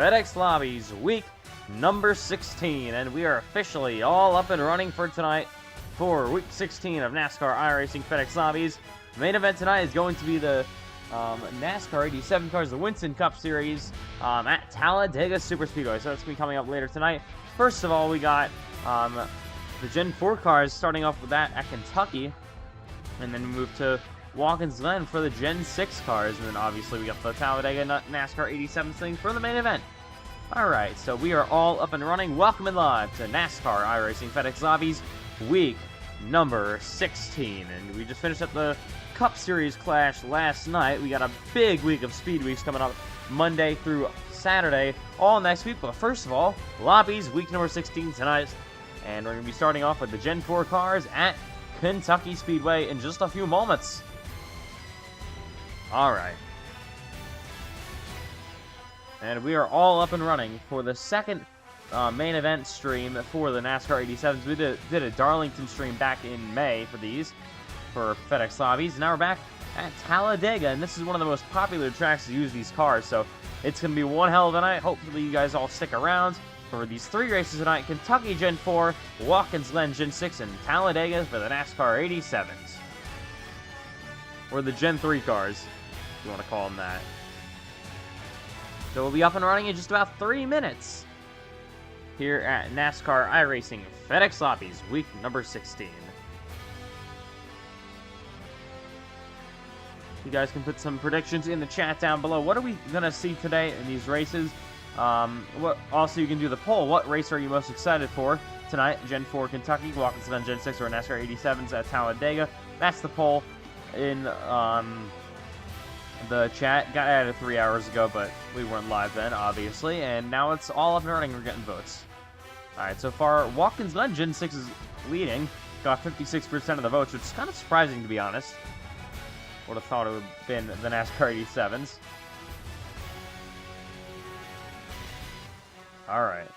FedEx Lobbies, week number 16, and we are officially all up and running for tonight for week 16 of NASCAR iRacing FedEx Lobbies. The main event tonight is going to be the NASCAR 87 Cars, the Winston Cup Series at Talladega Superspeedway, so that's going to be coming up later tonight. First of all, we got the Gen 4 cars, starting off with that at Kentucky, and then we move to WATKINS GLEN for the Gen 6 cars, and then obviously we got the Talladega NASCAR 87 thing for the main event. Alright, so we are all up and running. Welcome in live to NASCAR iRacing FedEx Lobbies, week number 16. And we just finished up the Cup Series clash last night. We got a big week of Speed Weeks coming up Monday through Saturday, all next week. But first of all, Lobbies, week number 16 tonight. And we're going to be starting off with the Gen 4 cars at Kentucky Speedway in just a few moments. Alright. And we are all up and running for the second main event stream for the NASCAR 87s. We did a Darlington stream back in May for these, for FedEx Lobbies. Now we're back at Talladega, and this is one of the most popular tracks to use these cars, so it's going to be one hell of a night. Hopefully you guys all stick around for these three races tonight. Kentucky Gen 4, WATKINS GLEN Gen 6, and Talladega for the NASCAR 87s. Or the Gen 3 cars, if you want to call them that. So we'll be up and running in just about 3 minutes here at NASCAR iRacing FedEx Lobbies, week number 16. You guys can put some predictions in the chat down below. What are we going to see today in these races? Also, you can do the poll. What race are you most excited for tonight? Gen 4 Kentucky, WATKINS GLEN Gen 6, or NASCAR 87s at Talladega? That's the poll in the chat. Got added 3 hours ago, but we weren't live then, obviously. And now it's all up and running. We're getting votes. Alright, so far, WATKINS GLEN Gen 6 is leading. Got 56% of the votes, which is kind of surprising, to be honest. Would have thought it would have been the NASCAR 87s. Alright.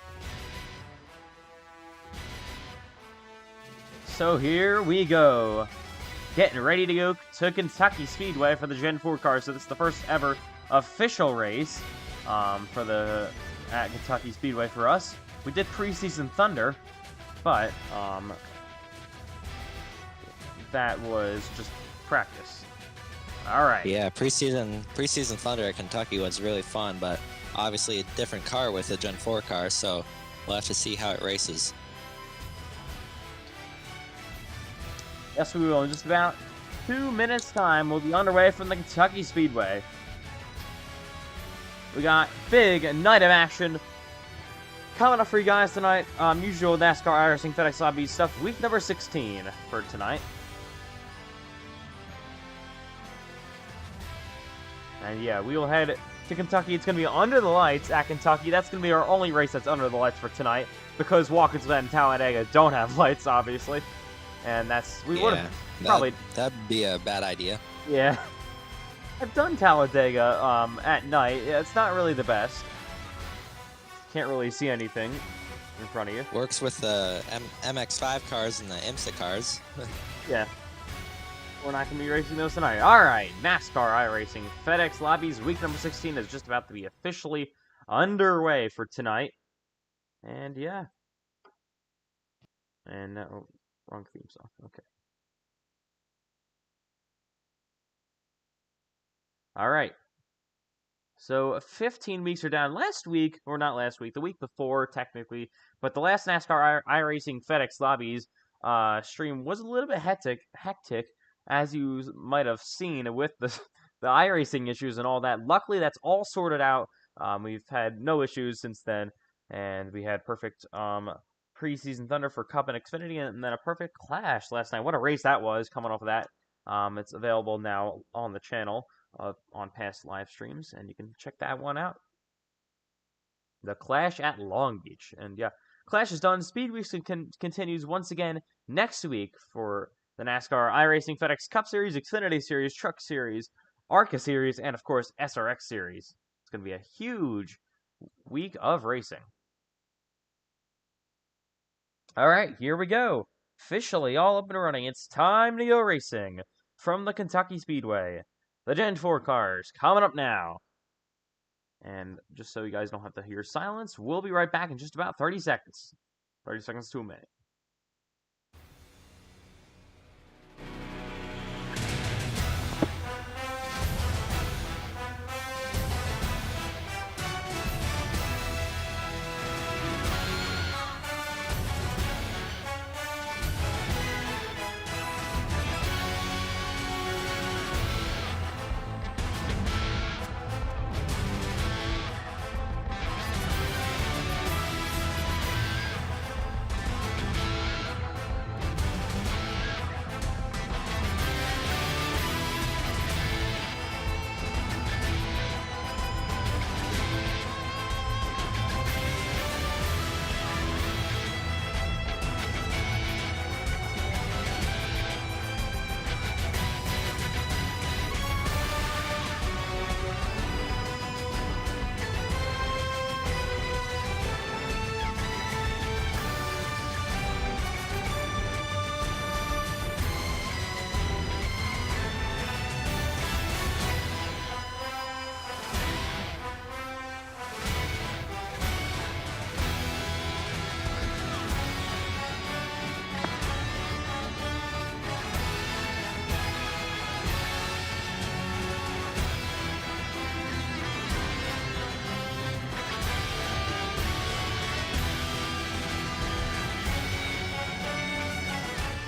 So here we go. Getting ready to go to Kentucky Speedway for the Gen 4 cars. So this is the first ever official race for the at Kentucky Speedway for us. We did preseason Thunder, but that was just practice. All right. Yeah, preseason Thunder at Kentucky was really fun, but obviously a different car with the Gen 4 car, so we'll have to see how it races. Yes, we will. In just about 2 minutes' time, we'll be underway from the Kentucky Speedway. We got big night of action coming up for you guys tonight. Usual NASCAR iRacing FedEx Lobbies stuff, week number 16 for tonight. And yeah, we will head to Kentucky. It's going to be under the lights at Kentucky. That's going to be our only race that's under the lights for tonight, because WATKINS GLEN and Talladega don't have lights, obviously. And that's, we would have probably... That'd be a bad idea. Yeah. I've done Talladega at night. Yeah, it's not really the best. Can't really see anything in front of you. Works with the MX-5 cars and the IMSA cars. Yeah. We're not going to be racing those tonight. Alright, NASCAR iRacing FedEx Lobbies, week number 16 is just about to be officially underway for tonight. And yeah. And, oh, wrong theme song. Okay. Alright. So, 15 weeks are down. Last week, or not last week, the week before, technically, but the last NASCAR iRacing FedEx Lobbies stream was a little bit hectic, as you might have seen with the iRacing issues and all that. Luckily, that's all sorted out. We've had no issues since then, and we had perfect preseason Thunder for Cup and Xfinity, and then a perfect Clash last night. What a race that was, coming off of that. It's available now on the channel on past live streams, and you can check that one out. The Clash at Long Beach. And yeah, Clash is done. Speed Weeks continues once again next week for the NASCAR iRacing FedEx Cup Series, Xfinity Series, Truck Series, ARCA Series, and of course SRX Series. It's going to be a huge week of racing. Alright, here we go. Officially all up and running. It's time to go racing from the Kentucky Speedway. The Gen 4 cars coming up now. And just so you guys don't have to hear silence, we'll be right back in just about 30 seconds. 30 seconds to a minute.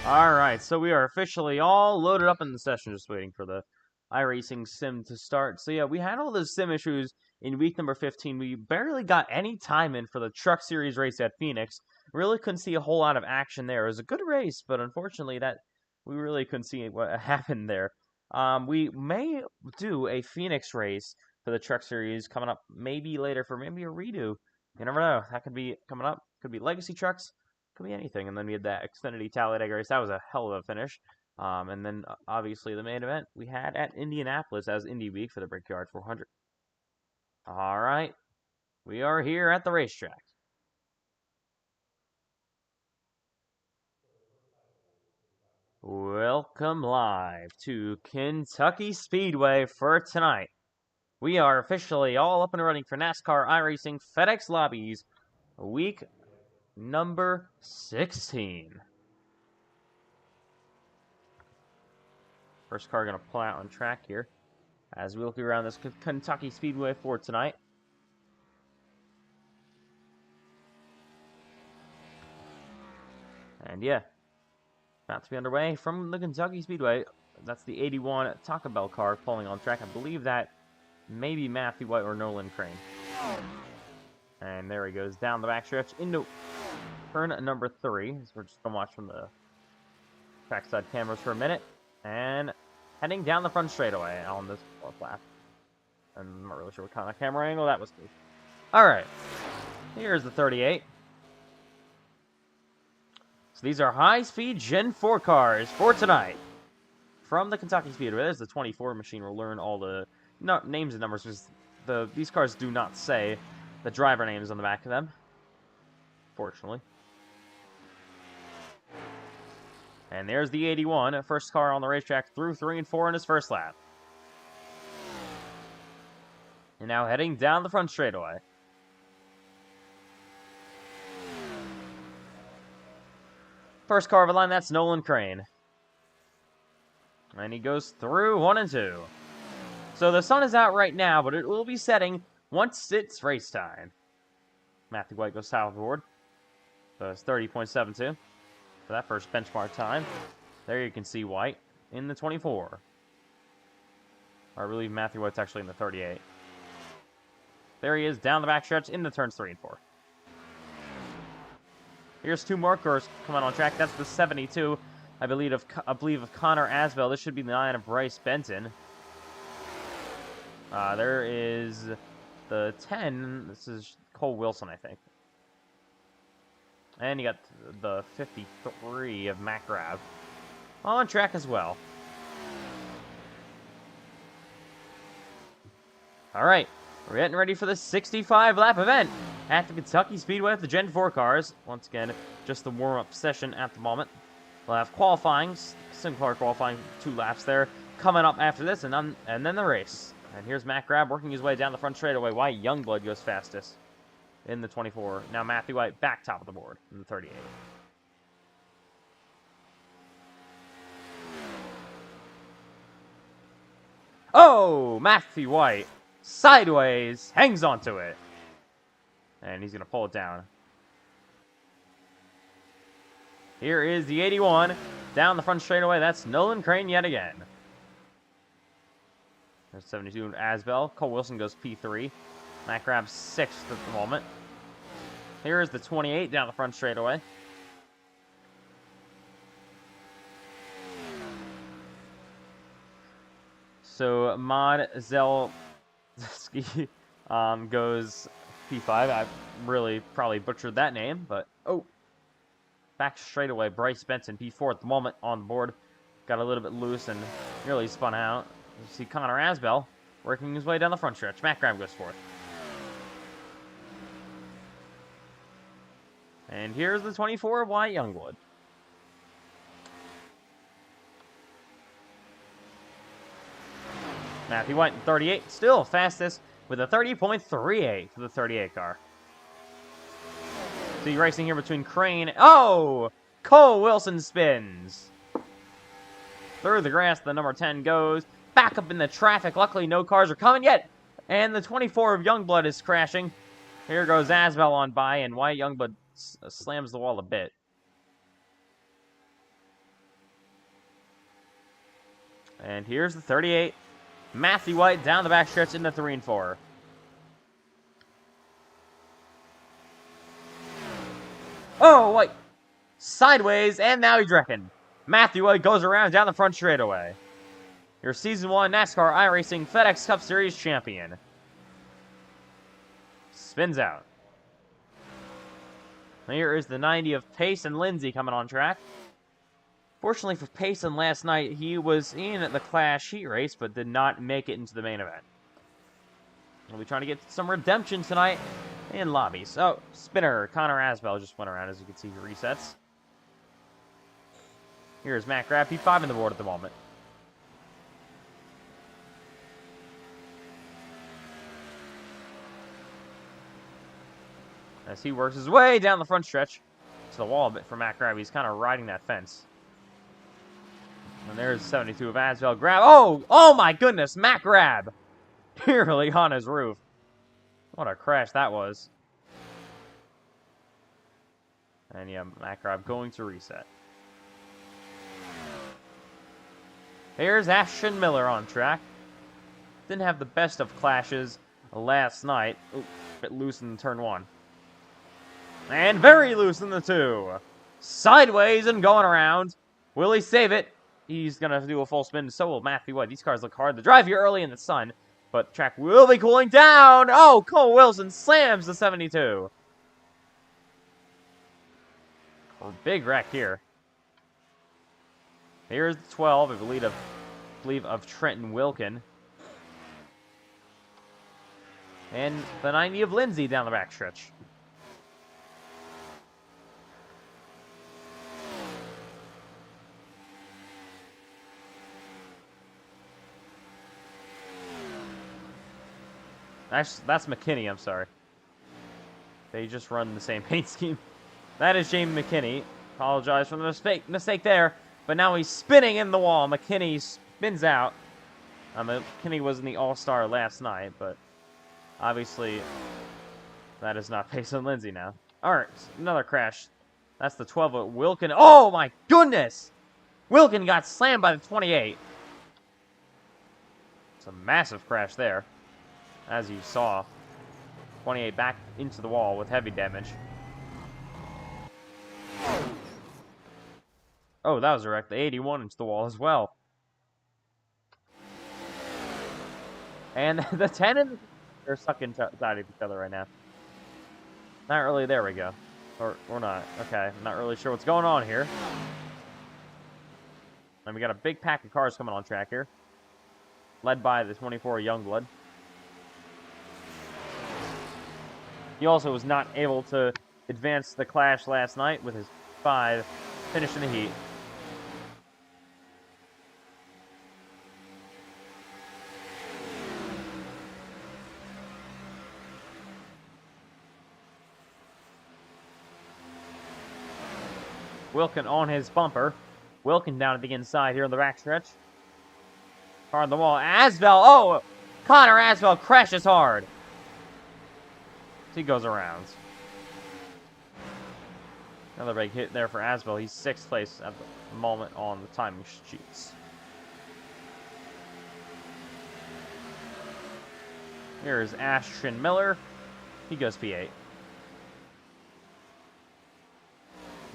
Alright, so we are officially all loaded up in the session, just waiting for the iRacing sim to start. So yeah, we had all those sim issues in week number 15. We barely got any time in for the Truck Series race at Phoenix. Really couldn't see a whole lot of action there. It was a good race, but unfortunately that we really couldn't see what happened there. We may do a Phoenix race for the Truck Series coming up maybe later for maybe a redo. You never know. That could be coming up. Could be Legacy Trucks. Could be anything. And then we had that Xfinity Talladega race. That was a hell of a finish. And then obviously the main event we had at Indianapolis as Indy Week for the Brickyard 400. All right, we are here at the racetrack. Welcome live to Kentucky Speedway for tonight. We are officially all up and running for NASCAR iRacing FedEx Lobbies, week number 16. First car going to pull out on track here as we look around this Kentucky Speedway for tonight. And yeah, about to be underway from the Kentucky Speedway. That's the 81 Taco Bell car pulling on track. I believe that may be Matthew White or Nolan Crane. And there he goes down the backstretch into turn number 3. So we're just going to watch from the trackside cameras for a minute. And heading down the front straightaway on this fourth lap. I'm not really sure what kind of camera angle that was. Alright, here's the 38. So these are high-speed Gen 4 cars for tonight. From the Kentucky Speedway, there's the 24 machine. We'll learn all the names and numbers, because these cars do not say the driver names on the back of them, fortunately. And there's the 81, first car on the racetrack through 3 and 4 in his first lap. And now heading down the front straightaway. First car of the line, that's Nolan Crane. And he goes through 1 and 2. So the sun is out right now, but it will be setting once it's race time. Matthew White goes southboard. So it's 30.72 for that first benchmark time. There you can see White in the 24. I believe Matthew White's actually in the 38. There he is down the backstretch in the turns 3 and 4. Here's 2 more cars coming on track. That's the 72, I believe of Connor Asbell. This should be the 9 of Bryce Benton. There is the 10. This is Cole Wilson, I think. And you got the 53 of Matt Grav on track as well. All right, we're getting ready for the 65-lap event at the Kentucky Speedway with the Gen 4 cars. Once again, just the warm-up session at the moment. We'll have qualifying, single car qualifying, 2 laps there coming up after this, and then the race. And here's Matt Grab working his way down the front straightaway. Wyatt Youngblood goes fastest in the 24. Now Matthew White back top of the board in the 38. Oh, Matthew White sideways hangs onto it. And he's going to pull it down. Here is the 81 down the front straightaway. That's Nolan Crane yet again. There's 72 Asbel. Cole Wilson goes P3. Matt Grab's 6th at the moment. Here is the 28 down the front straightaway. So Mod Zelski goes P5. I really probably butchered that name, but oh. Back straightaway, Bryce Benson, P4 at the moment on the board. Got a little bit loose and nearly spun out. You see Connor Asbel working his way down the front stretch. Matt Graham goes 4th. And here's the 24 of Wyatt Youngblood. Matthew White in 38, still fastest with a 30.38 for the 38 car. So you're racing here between Crane. Oh! Cole Wilson spins. Through the grass, the number 10 goes. Back up in the traffic. Luckily, no cars are coming yet. And the 24 of Youngblood is crashing. Here goes Asbel on by, and Wyatt Youngblood slams the wall a bit. And here's the 38. Matthew White down the backstretch into 3 and 4. Oh, White sideways, and now he's wrecking. Matthew White goes around down the front straightaway. Your Season 1 NASCAR iRacing FedEx Cup Series champion. Spins out. Here is the 90 of Payson Lindsay coming on track. Fortunately for Payson last night, he was in the Clash Heat Race, but did not make it into the main event. We'll be trying to get some redemption tonight in Lobbies. Oh, spinner. Connor Asbel just went around, as you can see, he resets. Here's Matt Grab, P5 in the board at the moment. As he works his way down the front stretch to the wall a bit for Matt Grab. He's kind of riding that fence. And there's 72 of Asbel. Grab. Oh my goodness, Matt Grab. Nearly on his roof. What a crash that was. And yeah, Matt Grab going to reset. Here's Ashton Miller on track. Didn't have the best of clashes last night. Ooh, bit loose in turn 1. And very loose in the 2. Sideways and going around. Will he save it? He's going to do a full spin. So will Matthew White. These cars look hard to drive here early in the sun. But the track will be cooling down. Oh, Cole Wilson slams the 72. A big wreck here. Here's the 12, I believe of Trenton Wilkin. And the 90 of Lindsay down the backstretch. That's McKinney, I'm sorry. They just run the same paint scheme. That is Jamie McKinney. Apologize for the mistake there. But now he's spinning in the wall. McKinney spins out. McKinney was in the All-Star last night, but obviously that is not Payson Lindsay now. Alright, another crash. That's the 12 of Wilkin. Oh my goodness! Wilkin got slammed by the 28. It's a massive crash there. As you saw, 28 back into the wall with heavy damage. Oh, that was a wreck. The 81 into the wall as well. And the 10 and they're stuck inside of each other right now. Not really. There we go. Or not. Okay, I'm not really sure what's going on here. And we got a big pack of cars coming on track here. Led by the 24 Youngblood. He also was not able to advance the Clash last night with his 5 finishing the heat. Wilkin on his bumper. Wilkin down at the inside here on the backstretch. Hard on the wall. Asbell. Oh! Connor Asbell crashes hard. He goes around. Another big hit there for Asbell. He's 6th place at the moment on the timing sheets. Here's Ashton Miller. He goes P8.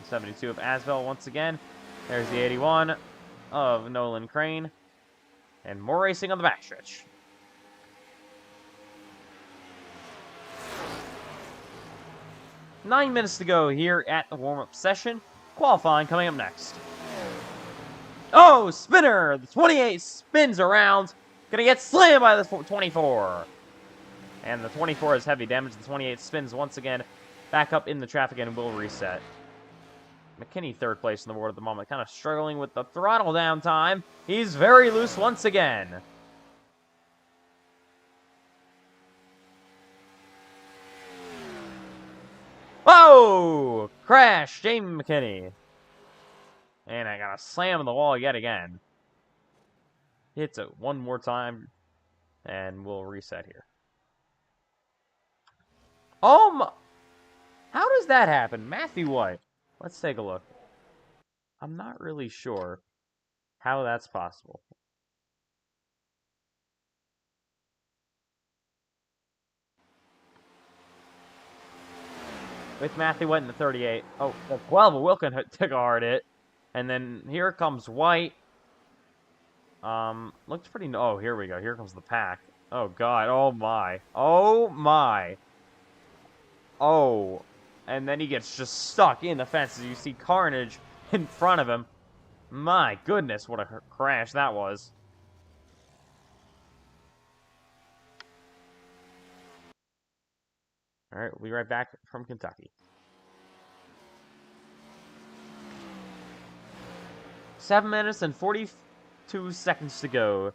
72 of Asbell once again. There's the 81 of Nolan Crane. And more racing on the backstretch. Nine minutes to go here at the warm-up session. Qualifying coming up next. Oh, spinner! The 28 spins around. Gonna get slammed by the 24. And the 24 has heavy damage. The 28 spins once again back up in the traffic and will reset. McKinney 3rd place in the board at the moment. Kind of struggling with the throttle down time. He's very loose once again. Whoa! Crash, Jamie McKinney. And I got a slam on the wall yet again. Hits it one more time. And we'll reset here. Oh, how does that happen? Matthew White. Let's take a look. I'm not really sure how that's possible. With Matthew White in the 38. Oh, the 12. Wilkin took a hard hit. And then here comes White. Looks pretty... Oh, here we go. Here comes the pack. Oh, God. Oh, my. Oh, my. Oh. And then he gets just stuck in the fence as you see carnage in front of him. My goodness, what a crash that was. All right, we'll be right back from Kentucky. 7 minutes and 42 seconds to go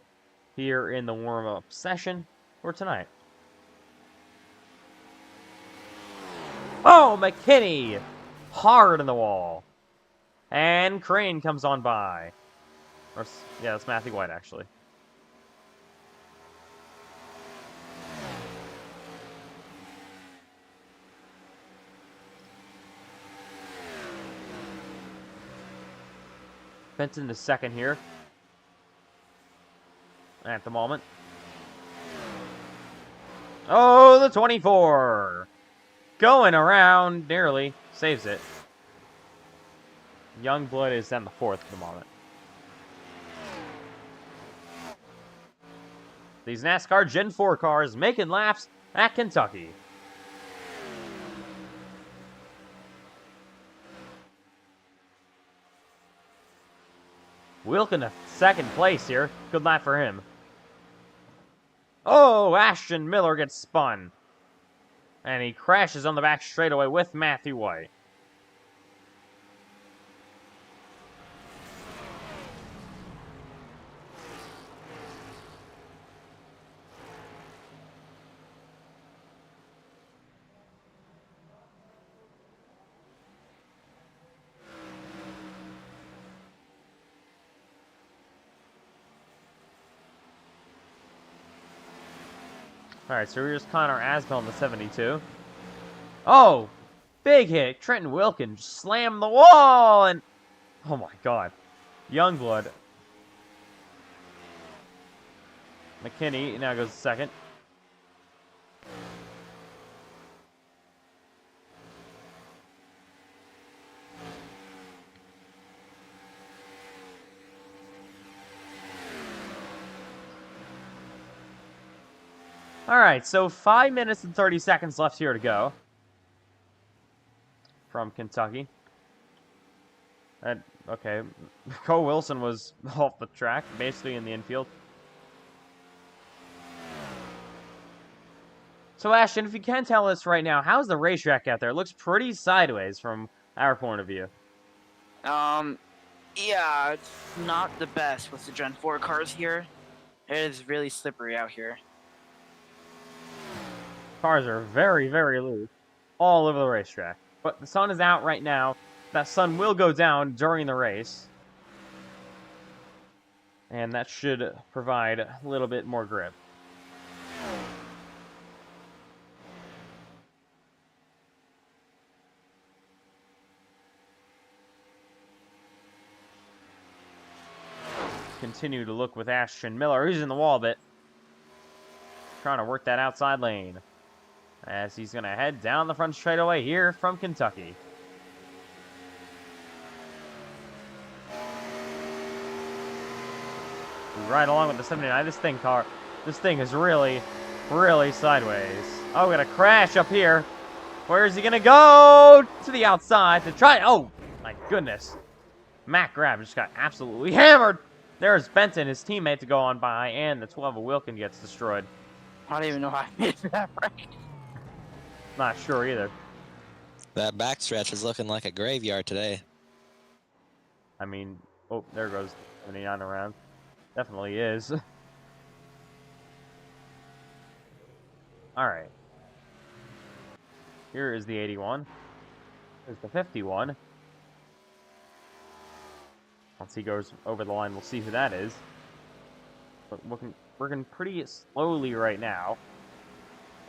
here in the warm-up session for tonight. Oh, McKinney! Hard in the wall. And Crane comes on by. Or, yeah, that's Matthew White, actually. Benton is 2nd here. At the moment. Oh, the 24! Going around, nearly. Saves it. Youngblood is in the 4th at the moment. These NASCAR Gen 4 cars making laps at Kentucky. Wilkin to 2nd place here. Good lap for him. Oh, Ashton Miller gets spun. And he crashes on the back straightaway with Matthew White. Alright, so here's Connor Asbell in the 72. Oh! Big hit! Trenton Wilkin slammed the wall! And... oh my god. Youngblood. McKinney now goes 2nd. Alright, so 5 minutes and 30 seconds left here to go. From Kentucky. And, okay, Cole Wilson was off the track, basically in the infield. So, Ashton, if you can tell us right now, how's the racetrack out there? It looks pretty sideways from our point of view. Yeah, it's not the best with the Gen 4 cars here. It is really slippery out here. Cars are very, very loose all over the racetrack. But the sun is out right now. that sun will go down during the race. And that should provide a little bit more grip. Continue to look with Ashton Miller, who's in the wall a bit. Trying to work that outside lane. As he's going to head down the front straightaway here from Kentucky. Right along with the 79. This thing is really, really sideways. Oh, gonna crash up here. Where is he gonna go? To the outside to try. Oh, my goodness. Matt Grab just got absolutely hammered. There's Benton, his teammate, to go on by, and the 12 of Wilkin gets destroyed. I don't even know how I made that right. Not sure either. That backstretch is looking like a graveyard today. I mean, oh, there goes 79 around. Definitely is. All right. Here is the 81. Here's the 51. Once he goes over the line, we'll see who that is. But working pretty slowly right now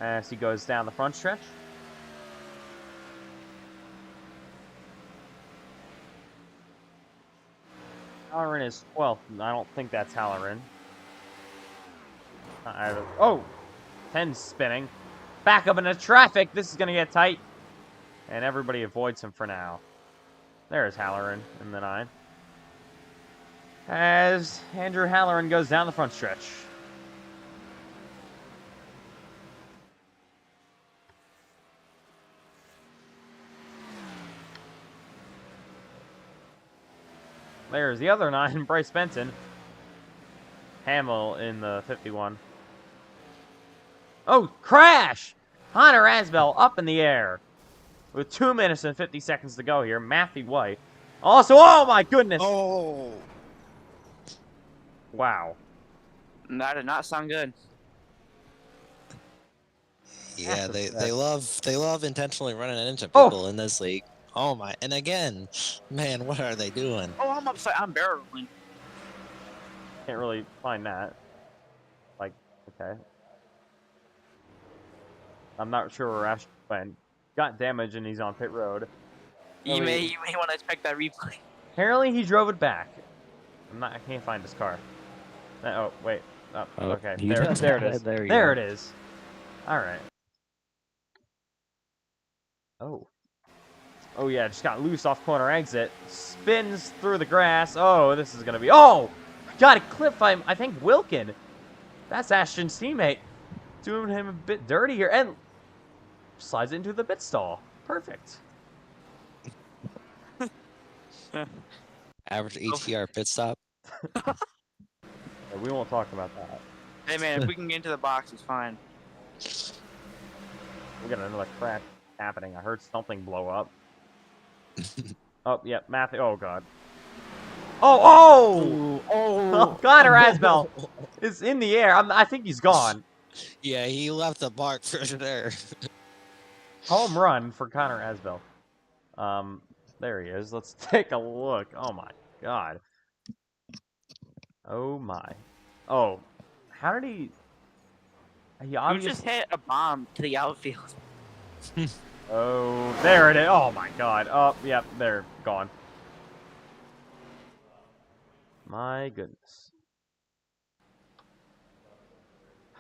as he goes down the front stretch. Halloran is 12th. I don't think that's Halloran. Oh! 10 spinning. Back up into traffic. This is going to get tight. And everybody avoids him for now. There's Halloran in the 9. As Andrew Halloran goes down the front stretch. There's the other 9, Bryce Benton. Hamill in the 51. Oh, crash! Hunter Asbell up in the air. With 2 minutes and 50 seconds to go here. Matthew White. Also, oh my goodness! Oh! Wow. That did not sound good. Yeah, they love intentionally running into people in this league. Oh my! And again, man, what are they doing? Oh, I'm upside. I'm barreling. Can't really find that. Like, okay. I'm not sure where Ash went. Got damage and he's on pit road. You may want to check that replay. Apparently he drove it back. I can't find his car. Oh, wait. Oh, okay. There it is. There it is. All right. Oh. Oh, yeah, just got loose off corner exit. Spins through the grass. Oh, this is going to be... Oh! Got a clip by, I think, Wilkin. That's Ashton's teammate. Doing him a bit dirty here. And slides into the pit stall. Perfect. Average ETR pit stop. Yeah, we won't talk about that. Hey, man, if we can get into the box, it's fine. We got another crash happening. I heard something blow up. Oh, yeah, Matthew. Oh, God. Oh, Connor Asbell is in the air. I think he's gone. Yeah, he left the mark for there. Home run for Connor Asbell. There he is. Let's take a look. Oh, my God. Oh, my. Oh, how did he... He obviously just hit a bomb to the outfield. Oh, there it is. Oh, my God. Oh, yep, they're gone. My goodness.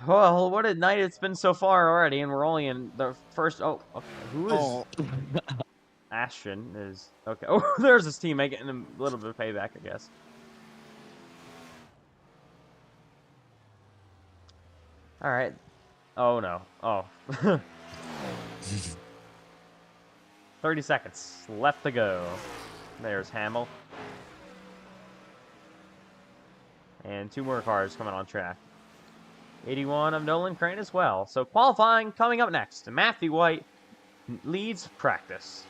Well, what a night it's been so far already, and we're only in the first... Oh, okay. Who is... Oh. Ashton is... Okay. Oh, there's his teammate getting a little bit of payback, I guess. All right. Oh, no. Oh. 30 seconds left to go. There's Hamill. And 2 more cars coming on track. 81 of Nolan Crane as well. So qualifying coming up next. Matthew White leads practice.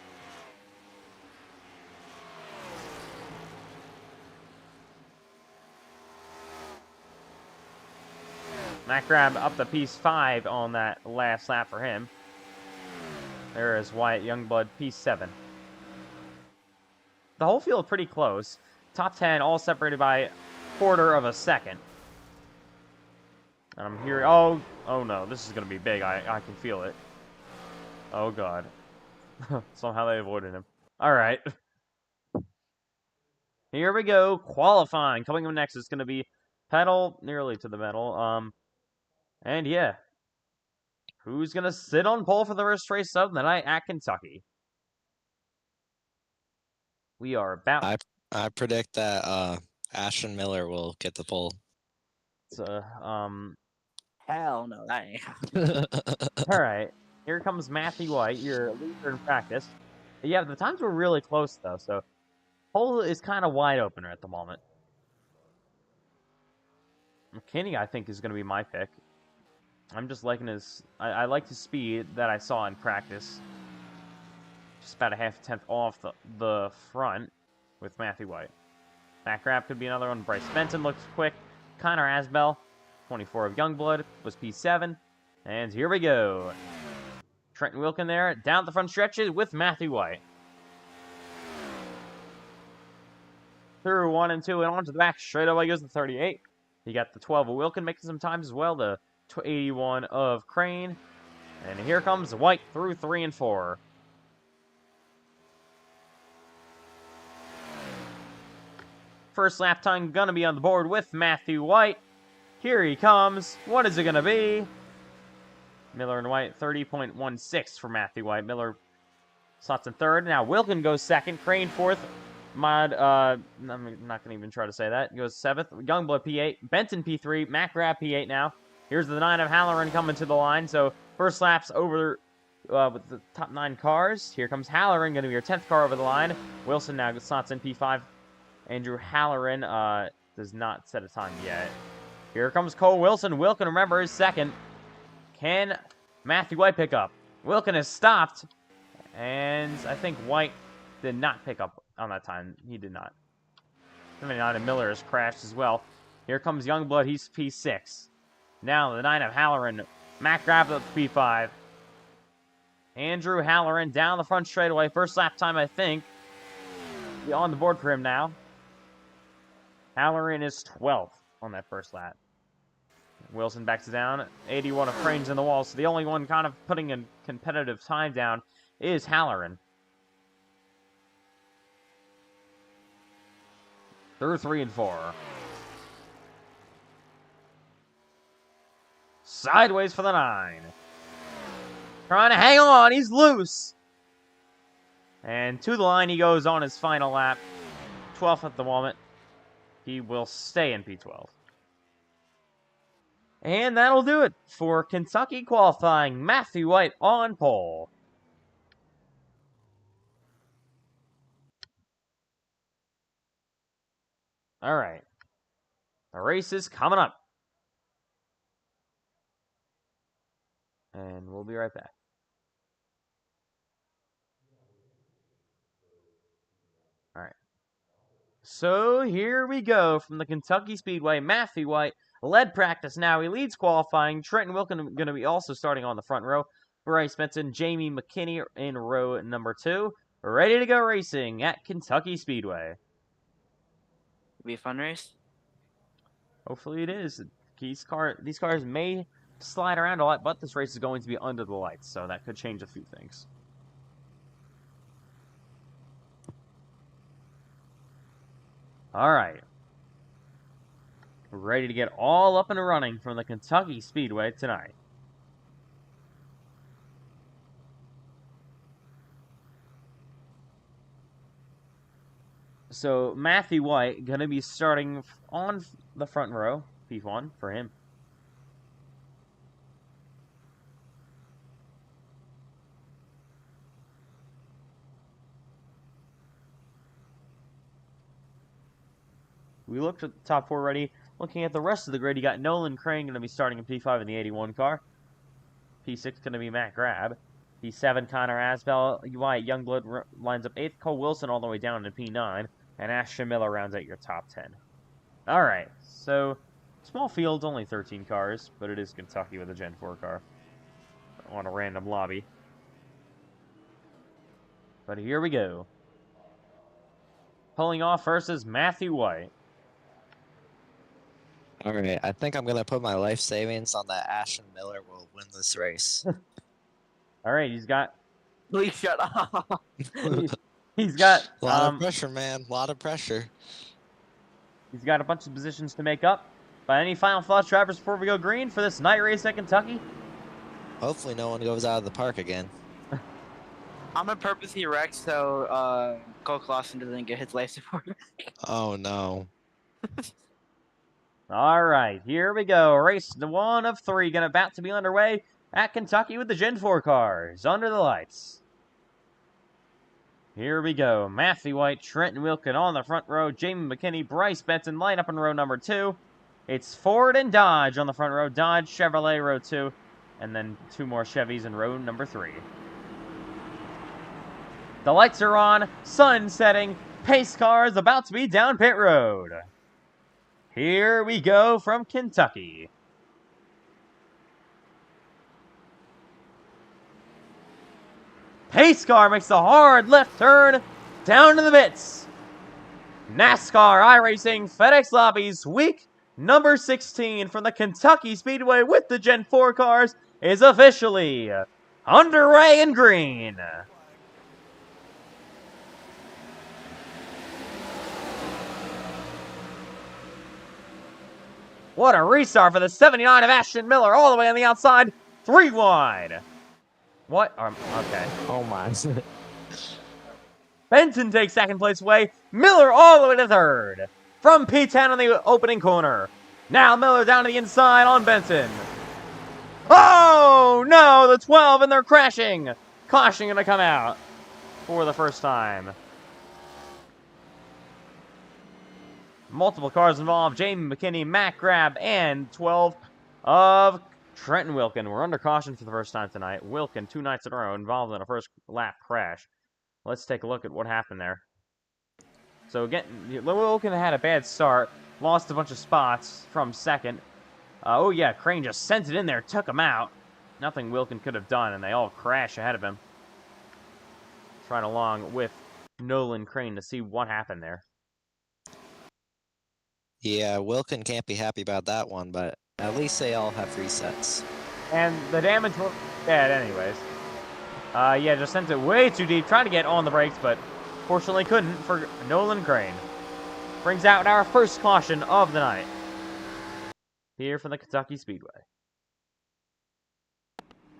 Matt Grab up to P5 on that last lap for him. There is Wyatt Youngblood, P7. the whole field pretty close. Top 10 all separated by a quarter of a second. And I'm here. Oh no, this is gonna be big. I can feel it. Oh god. Somehow they avoided him. All right. Here we go. Qualifying. Coming up next is gonna be pedal nearly to the metal. And yeah, who's gonna sit on pole for the first race of the night at Kentucky? We are about I predict that Ashton Miller will get the pole. to Hell no, that ain't. all right. Here comes Matthew White, your leader in practice. Yeah, the times were really close though, so pole is kind of wide open at the moment. McKinney, I think, is going to be my pick. I'm just liking his... I like his speed that I saw in practice. Just about a half-tenth off the front with Matthew White. Matt Grab could be another one. Bryce Benton looks quick. Connor Asbell, 24 of Youngblood, was P7. And here we go. Trenton Wilkin there, down the front stretches with Matthew White. Through 1 and 2 and onto the back. Straight away goes the 38. You got the 12 of Wilkin making some times as well. The 81 of Crane. And here comes White through 3 and 4. First lap time gonna be on the board with Matthew White. Here he comes. What is it gonna be? Miller and White, 30.16 for Matthew White. Miller slots in third. Now Wilkin goes second. Crane fourth. I'm not gonna even try to say that. He goes seventh. Youngblood P8. Benton P3. Matt Grab P8 now. Here's the 9 of Halloran coming to the line. So first lap's over with the top 9 cars. Here comes Halloran, going to be your 10th car over the line. Wilson now slots in P5. Andrew Halloran does not set a time yet. Here comes Cole Wilson. Wilkin, remember, is second. Can Matthew White pick up? Wilkin has stopped. And I think White did not pick up on that time. He did not. 79 and Miller has crashed as well. Here comes Youngblood. He's P6. Now the 9 of Halloran. Matt Grab up to P5. Andrew Halloran down the front straightaway. First lap time, I think. Be on the board for him now. Halloran is 12th on that first lap. Wilson backs it down. 81 of Crane's in the wall. So the only one kind of putting a competitive time down is Halloran. Through 3 and 4. Sideways for the 9. Trying to hang on. He's loose. And to the line he goes on his final lap. 12th at the moment. He will stay in P12. And that'll do it for Kentucky qualifying. Matthew White on pole. All right. The race is coming up. And we'll be right back. All right. So here we go from the Kentucky Speedway. Matthew White led practice now. He leads qualifying. Trenton Wilkin going to be also starting on the front row. Bryce Benson, Jamie McKinney in row number 2. Ready to go racing at Kentucky Speedway. Be a fun race. Hopefully it is. These cars may slide around a lot, but this race is going to be under the lights, so that could change a few things. All right. Ready to get all up and running from the Kentucky Speedway tonight. So Matthew White going to be starting on the front row, P1 for him. We looked at the top 4 already. Looking at the rest of the grid, you got Nolan Crane going to be starting in P5 in the 81 car. P6 going to be Matt Grab. P7, Connor Asbell. White Youngblood lines up 8th. Cole Wilson all the way down to P9. And Ashton Miller rounds out your top 10. All right, so small field, only 13 cars, but it is Kentucky with a Gen 4 car on a random lobby. But here we go. pulling off first is Matthew White. All right, I think I'm gonna put my life savings on that Ashton Miller will win this race. All right, he's got Please shut up. he's got A lot of pressure, man. A lot of pressure. he's got a bunch of positions to make up. But any final thoughts, drivers, before we go green for this night race at Kentucky? Hopefully, no one goes out of the park again. I'm gonna purposely wreck so Cole Clausen doesn't get his life support. Oh no. All right, here we go. Race 1 of 3 about to be underway at Kentucky with the Gen 4 cars under the lights. Here we go. Matthew White, Trenton Wilkin on the front row. Jamie McKinney, Bryce Benson line up in row number 2. It's Ford and Dodge on the front row. Dodge, Chevrolet, row 2. And then 2 more Chevys in row number 3. The lights are on. Sun setting. Pace cars about to be down pit road. Here we go from Kentucky. Pace car makes a hard left turn down to the pits. NASCAR iRacing FedEx Lobbies week number 16 from the Kentucky Speedway with the Gen 4 cars is officially underway in green. What a restart for the 79 of Ashton Miller all the way on the outside. 3 wide. What? Okay. Oh my. Benson takes second place away. Miller all the way to third. From P10 on the opening corner. Now Miller down to the inside on Benson. Oh, no, the 12, and they're crashing. Caution going to come out for the first time. Multiple cars involved. Jamie McKinney, Matt Grab, and 12 of Trenton Wilkin. We're under caution for the first time tonight. Wilkin, 2 nights in a row, involved in a first lap crash. Let's take a look at what happened there. So again, Wilkin had a bad start. Lost a bunch of spots from second. Oh yeah, Crane just sent it in there, took him out. Nothing Wilkin could have done, and they all crash ahead of him. Trying along with Nolan Crane to see what happened there. Yeah, Wilkin can't be happy about that one, but at least they all have resets. And the damage was bad anyways. Yeah, just sent it way too deep, trying to get on the brakes, but fortunately couldn't for Nolan Crane. Brings out our first caution of the night. Here from the Kentucky Speedway.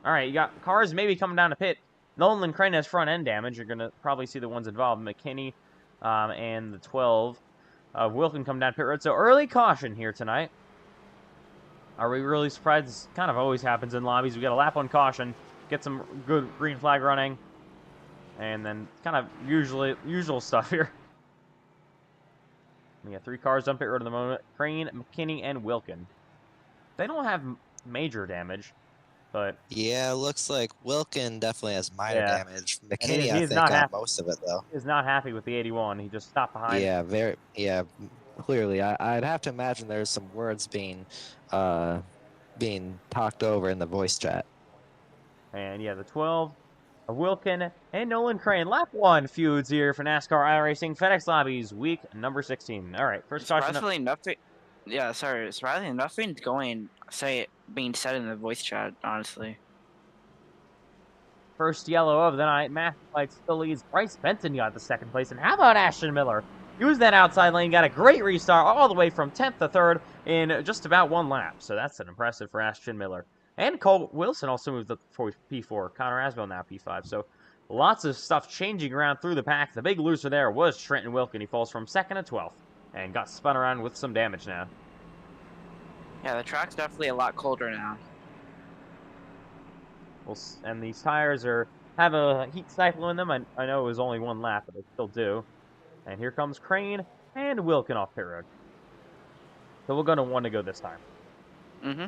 Alright, you got cars maybe coming down to pit. Nolan Crane has front end damage. You're going to probably see the ones involved. McKinney and the 12. Wilkin come down pit road. So early caution here tonight. Are we really surprised? This kind of always happens in lobbies. We got a lap on caution. Get some good green flag running. And then kind of usual stuff here. We got 3 cars on pit road at the moment. Crane, McKinney, and Wilkin. They don't have major damage, but... Yeah, looks like Wilkin definitely has minor damage. McKinney, I think, got most of it, though. He's not happy with the 81. He just stopped behind. Yeah, clearly. I'd have to imagine there's some words being talked over in the voice chat. And yeah, the 12 of Wilkin and Nolan Crane. Lap 1 feuds here for NASCAR iRacing FedEx Lobbies week number 16. All right, first caution. Surprisingly, nothing. Yeah, sorry. Surprisingly, nothing's being said in the voice chat. Honestly. First yellow of the night. Matthew White still leads. Bryce Benson got the second place. And how about Ashton Miller? Used that outside lane, got a great restart all the way from 10th to 3rd in just about 1 lap. So that's an impressive for Ashton Miller. And Cole Wilson also moved up for P4. Connor Asbell now P5. So lots of stuff changing around through the pack. The big loser there was Trenton Wilkin. He falls from 2nd to 12th and got spun around with some damage now. Yeah, the track's definitely a lot colder now. Well, and these tires have a heat cycle in them. I know it was only 1 lap, but they still do. And here comes Crane and Wilkin off pit road. So we're going to want to go this time. Mm-hmm.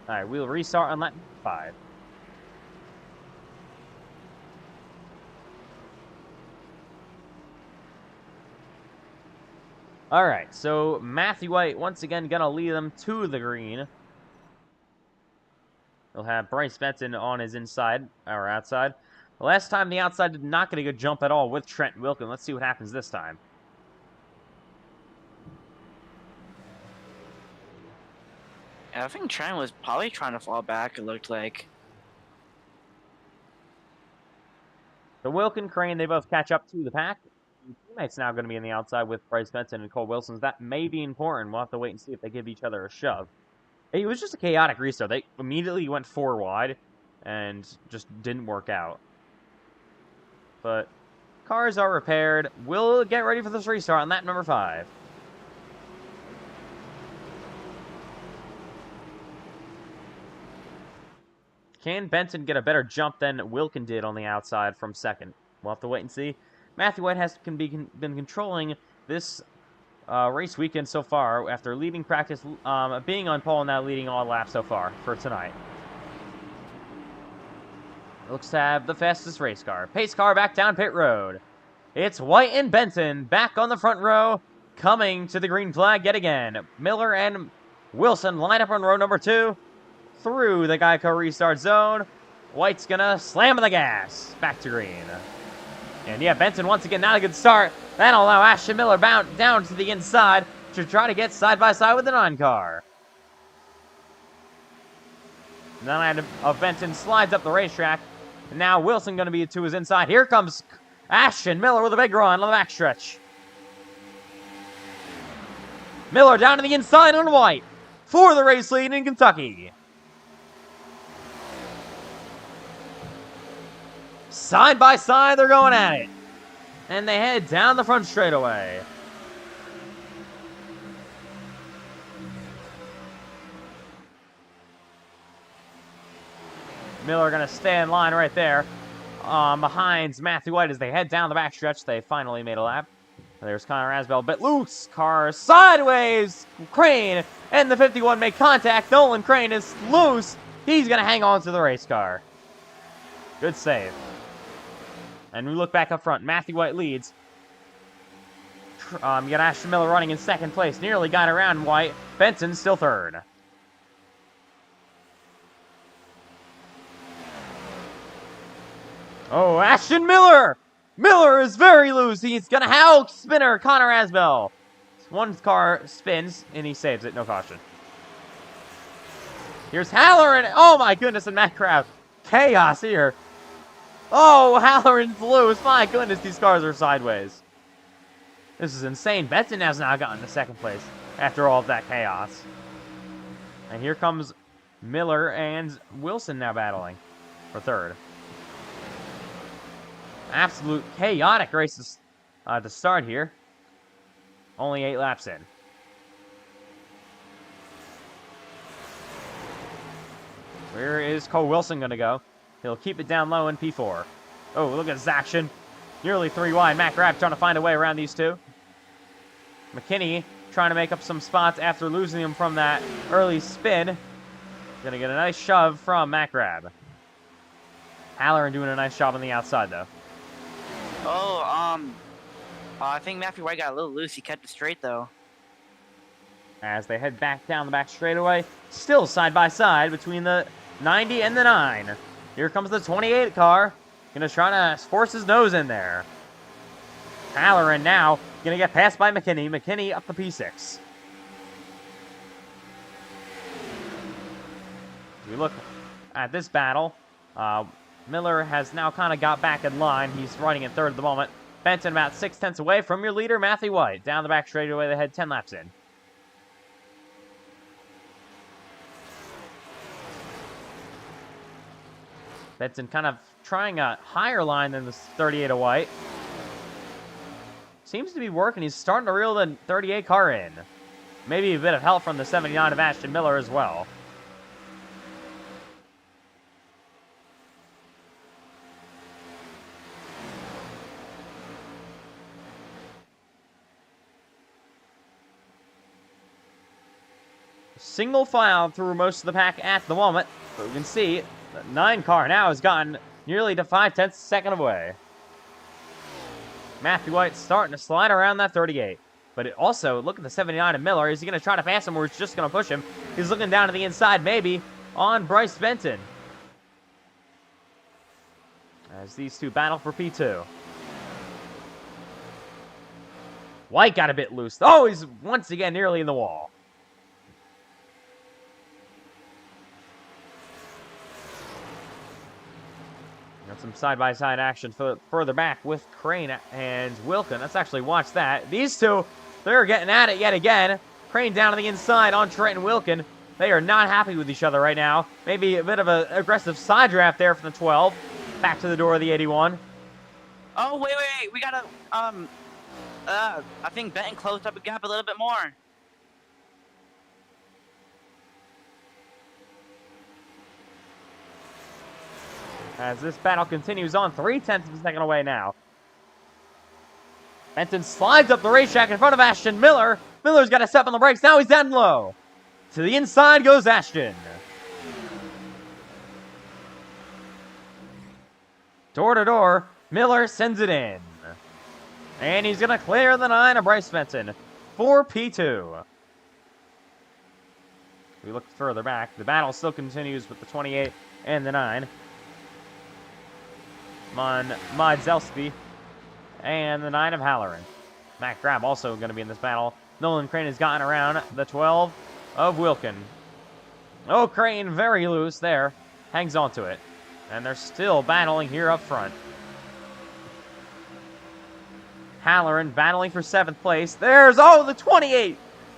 All right, we'll restart on lap 5. All right, so Matthew White once again going to lead them to the green. He'll have Bryce Benson on his inside, or outside. The last time the outside did not get a good jump at all with Trent Wilkin. Let's see what happens this time. I think Trent was probably trying to fall back, it looked like. The Wilkin, Crane, they both catch up to the pack. The teammates now going to be in the outside with Bryce Benson and Cole Wilson. That may be important. We'll have to wait and see if they give each other a shove. It was just a chaotic restart. They immediately went 4 wide and just didn't work out. But cars are repaired. We'll get ready for this restart on lap number 5. Can Benson get a better jump than Wilkin did on the outside from second? We'll have to wait and see. Matthew White has been controlling this race weekend so far after leading practice, being on pole and now leading all laps so far for tonight. Looks to have the fastest race car. Pace car back down pit road. It's White and Benson back on the front row, coming to the green flag yet again. Miller and Wilson line up on row number 2. Through the Geico restart zone. White's gonna slam on the gas. Back to green. And yeah, Benson once again, not a good start. That'll allow Ashton Miller bound down to the inside to try to get side by side with the 9 car. 9 of Benson slides up the racetrack. And now Wilson gonna be to his inside. Here comes Ashton Miller with a big run on the backstretch. Miller down to the inside on White for the race lead in Kentucky. Side by side, they're going at it. And they head down the front straightaway. Miller going to stay in line right there behind Matthew White as they head down the backstretch. They finally made a lap. There's Connor Asbell, bit loose. Car sideways. Crane and the 51 make contact. Nolan Crane is loose. He's going to hang on to the race car. Good save. And we look back up front. Matthew White leads. You got Ashton Miller running in second place. Nearly got around White. Benson still third. Oh, Ashton Miller! Miller is very loose. He's going to out spinner Connor Asbell. One car spins, and he saves it. No caution. Here's Halloran. Oh, my goodness, and Matt Craft. Chaos here. Oh, Halloran's loose. My goodness, these cars are sideways. This is insane. Benson has now gotten to second place after all of that chaos. And here comes Miller and Wilson now battling for third. Absolute chaotic races to start here. Only 8 laps in. Where is Cole Wilson going to go? He'll keep it down low in P4. Oh, look at this action. Nearly 3 wide. Matt Grabb trying to find a way around these two. McKinney trying to make up some spots after losing him from that early spin. Gonna get a nice shove from Matt Grabb. Halloran doing a nice job on the outside, though. Oh, I think Matthew White got a little loose. He kept it straight, though. As they head back down the back straightaway. Still side by side between the 90 and the 9. Here comes the 28 car. Gonna try to force his nose in there. Halloran now gonna get passed by McKinney. McKinney up the P6. We look at this battle. Miller has now kind of got back in line. He's running in third at the moment. Benson about 6/10 away from your leader, Matthew White. Down the back straightaway, they head 10 laps in. Benson kind of trying a higher line than the 38 of White. Seems to be working. He's starting to reel the 38 car in. Maybe a bit of help from the 79 of Ashton Miller as well. Single file through most of the pack at the moment, but we can see the 9 car now has gotten nearly to 5/10 second away. Matthew White starting to slide around that 38. But it also, look at the 79 of Miller. Is he going to try to pass him or is he just going to push him? He's looking down to the inside, maybe, on Bryce Benson. as these two battle for P2. White got a bit loose. Oh, he's once again nearly in the wall. Got some side-by-side action further back with Crane and Wilkin. Let's actually watch that. These two, they're getting at it yet again. Crane down on the inside on Trent and Wilkin. They are not happy with each other right now. Maybe a bit of an aggressive side draft there from the 12. Back to the door of the 81. Oh, wait. We gotta, I think Benton closed up a gap a little bit more. As this battle continues on, 0.3 of a second away now. Benton slides up the racetrack in front of Ashton Miller. Miller's got to step on the brakes. Now he's down low. To the inside goes Ashton. Door to door, Miller sends it in. And he's going to clear the 9 of Bryce Benton for P2. We look further back. The battle still continues with the 28 and the 9. Modzelsky and the 9 of Halloran. Matt Grab also going to be in this battle. Nolan Crane has gotten around the 12 of Wilkin. Oh, Crane very loose there. Hangs on to it. And they're still battling here up front. Halloran battling for 7th place. There's, oh, the 28.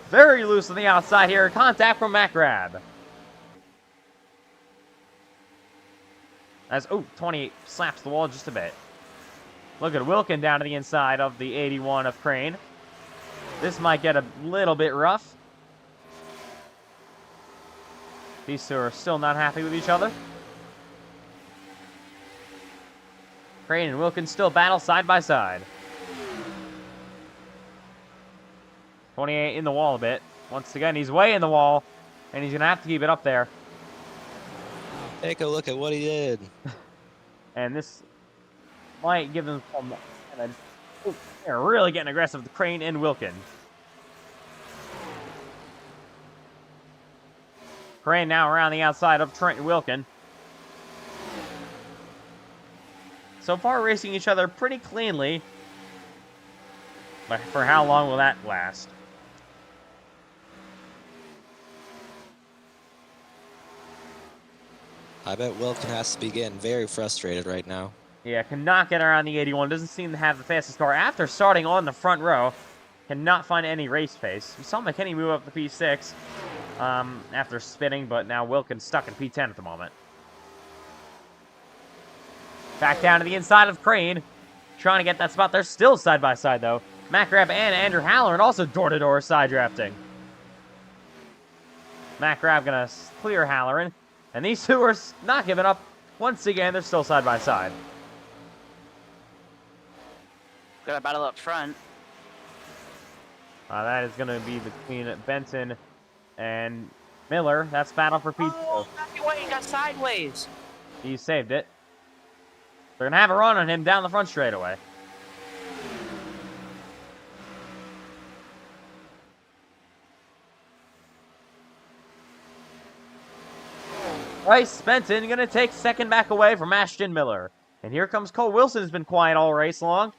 Very loose on the outside here. Contact from Matt Grab. As, oh, 28 slaps the wall just a bit. Look at Wilkin down to the inside of the 81 of Crane. This might get a little bit rough. These two are still not happy with each other. Crane and Wilkin still battle side by side. 28 in the wall a bit. Once again, he's way in the wall, and he's going to have to keep it up there. Take a look at what he did. And this might give them some... They're really getting aggressive, the Crane and Wilkin. Crane now around the outside of Trent and Wilkin. So far, racing each other pretty cleanly. But for how long will that last? I bet Wilkin has to be getting very frustrated right now. Yeah, cannot get around the 81. Doesn't seem to have the fastest car. After starting on the front row, cannot find any race pace. We saw McKinney move up to P6 after spinning, but now Wilkin's stuck in P10 at the moment. Back down to the inside of Crane. Trying to get that spot. They're still side by side, though. Matt Grab and Andrew Halloran also door-to-door side drafting. Matt Grab going to clear Halloran. And these two are not giving up. Once again, they're still side by side. Got a battle up front. That is going to be between Benton and Miller. That's battle for P2. Oh, Matthew White got sideways. He saved it. They're going to have a run on him down the front straightaway. Bryce Benton going to take second back away from Ashton Miller. And here comes Cole Wilson, who's been quiet all race long.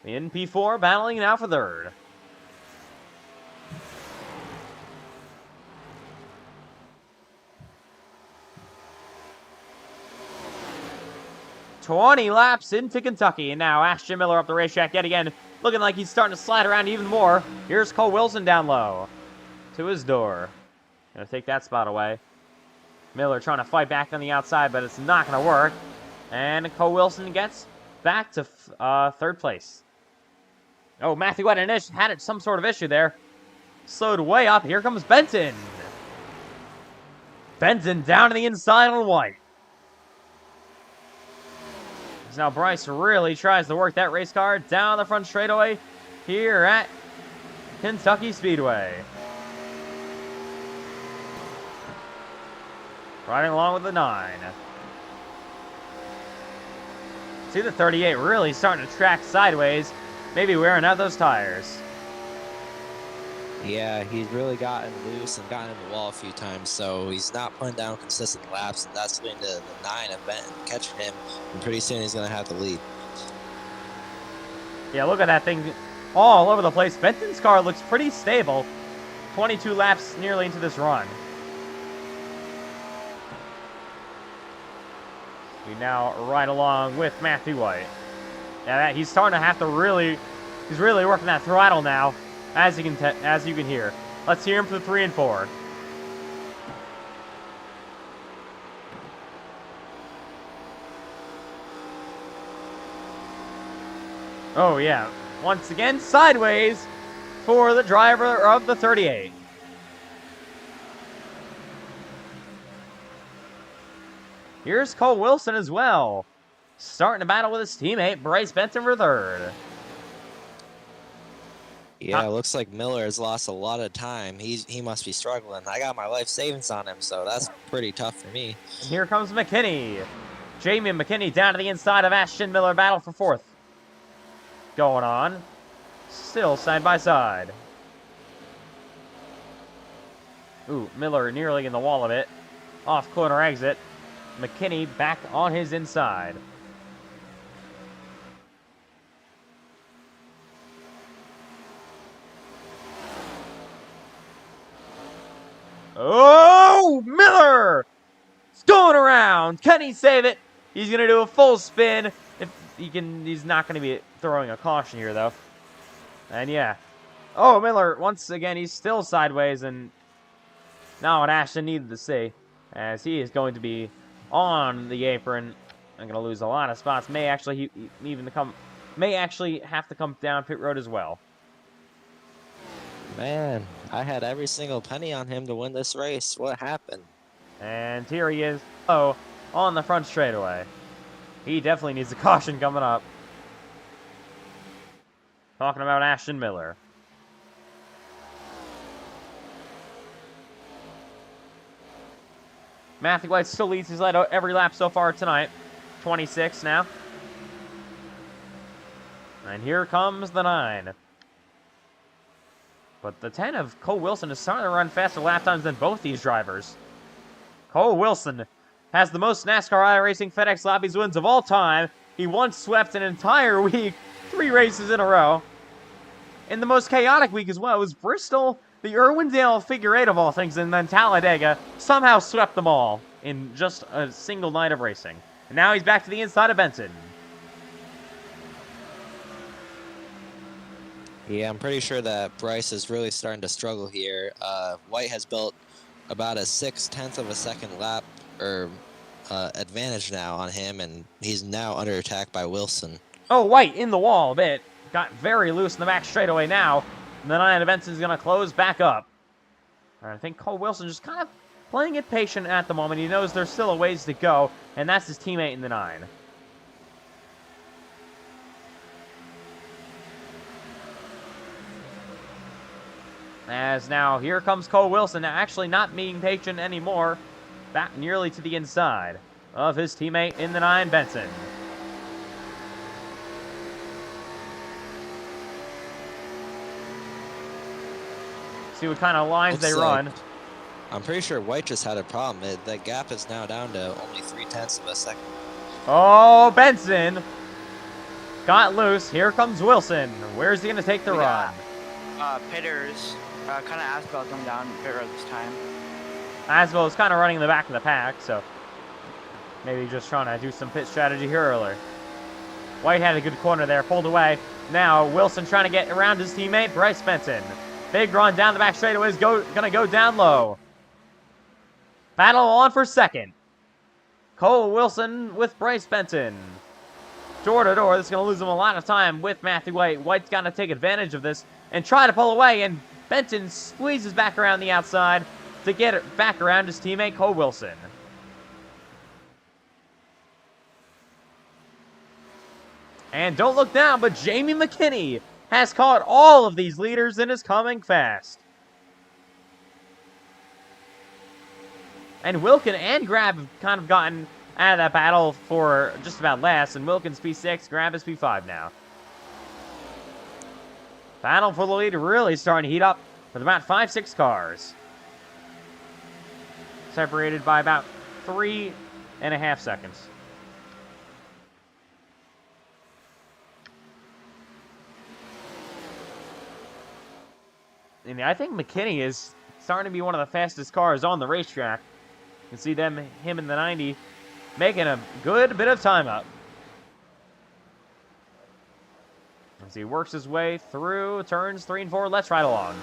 In P4, battling now for third. "20 laps into Kentucky, and now Ashton Miller up the racetrack yet again, looking like he's starting to slide around even more. Here's Cole Wilson down low to his door. Gonna take that spot away. Miller trying to fight back on the outside, but it's not going to work. And Cole Wilson gets back to third place. Oh, Matthew White had some sort of issue there. Slowed way up. Here comes Benton. Benton down to the inside on White. Now Bryce really tries to work that race car down the front straightaway here at Kentucky Speedway. Riding along with the 9. See the 38 really starting to track sideways. Maybe wearing out those tires. Yeah, he's really gotten loose and gotten in the wall a few times, so he's not putting down consistent laps, and that's leading to the 9 of Benton catching him, and pretty soon he's going to have the lead. Yeah, look at that thing all over the place. Benton's car looks pretty stable. 22 laps nearly into this run. We now ride along with Matthew White. Yeah, he's starting to have to he's really working that throttle now, as you can hear. Let's hear him for 3 and 4. Oh yeah, once again sideways for the driver of the 38. Here's Cole Wilson as well, starting to battle with his teammate Bryce Benton for 3rd. Yeah, it looks like Miller has lost a lot of time. He must be struggling. I got my life savings on him, so that's pretty tough for me. And here comes McKinney. Jamie and McKinney down to the inside of Ashton Miller, battle for 4th. Going on. Still side by side. Ooh, Miller nearly in the wall of it. Off corner exit. McKinney back on his inside. Oh, Miller! It's going around. Can he save it? He's going to do a full spin. If he can, he's not going to be throwing a caution here, though. And yeah. Oh, Miller, once again, he's still sideways, and not what Ashton needed to see, as he is going to be on the apron. I'm going to lose a lot of spots. May actually have to come down pit road as well. Man, I had every single penny on him to win this race. What happened? And here he is. Oh, on the front straightaway. He definitely needs a caution coming up. Talking about Ashton Miller. Matthew White still leads his lead every lap so far tonight. 26 now. And here comes the 9. But the 10 of Cole Wilson is starting to run faster lap times than both these drivers. Cole Wilson has the most NASCAR iRacing FedEx Lobbies wins of all time. He once swept an entire week, 3 races in a row. And the most chaotic week as well was Bristol, the Irwindale figure 8 of all things, and then Talladega somehow swept them all in just a single night of racing. And now he's back to the inside of Benson. Yeah, I'm pretty sure that Bryce is really starting to struggle here. White has built about a 0.6 of a second lap or advantage now on him, and he's now under attack by Wilson. Oh, White in the wall a bit. Got very loose in the back straightaway now. And the 9 of Benson's going to close back up. And I think Cole Wilson just kind of playing it patient at the moment. He knows there's still a ways to go, and that's his teammate in the 9. As now, here comes Cole Wilson, actually not being patient anymore. Back nearly to the inside of his teammate in the 9, Benson. See what kind of lines they run. I'm pretty sure White just had a problem. That gap is now down to only 0.3 of a second. Oh, Benson got loose. Here comes Wilson. Where's he going to take the run? Pitters kind of Asbel come down pit road this time. Asbel is kind of running in the back of the pack, so maybe just trying to do some pit strategy here earlier. White had a good corner there, pulled away. Now Wilson trying to get around his teammate, Bryce Benson. Big run down the back straightaway is going to go down low. Battle on for second. Cole Wilson with Bryce Benson. Door to door, this is going to lose him a lot of time with Matthew White. White's got to take advantage of this and try to pull away, and Benton squeezes back around the outside to get it back around his teammate Cole Wilson. And don't look down, but Jamie McKinney has caught all of these leaders and is coming fast. And Wilkin and Grab have kind of gotten out of that battle for just about last, and Wilkins P6, Grab is P5 now. Battle for the lead really starting to heat up. with about 5-6 cars. Separated by about 3.5 seconds. And I think McKinney is starting to be one of the fastest cars on the racetrack. You can see him in the 90 making a good bit of time up. As he works his way through turns 3 and 4, let's ride along.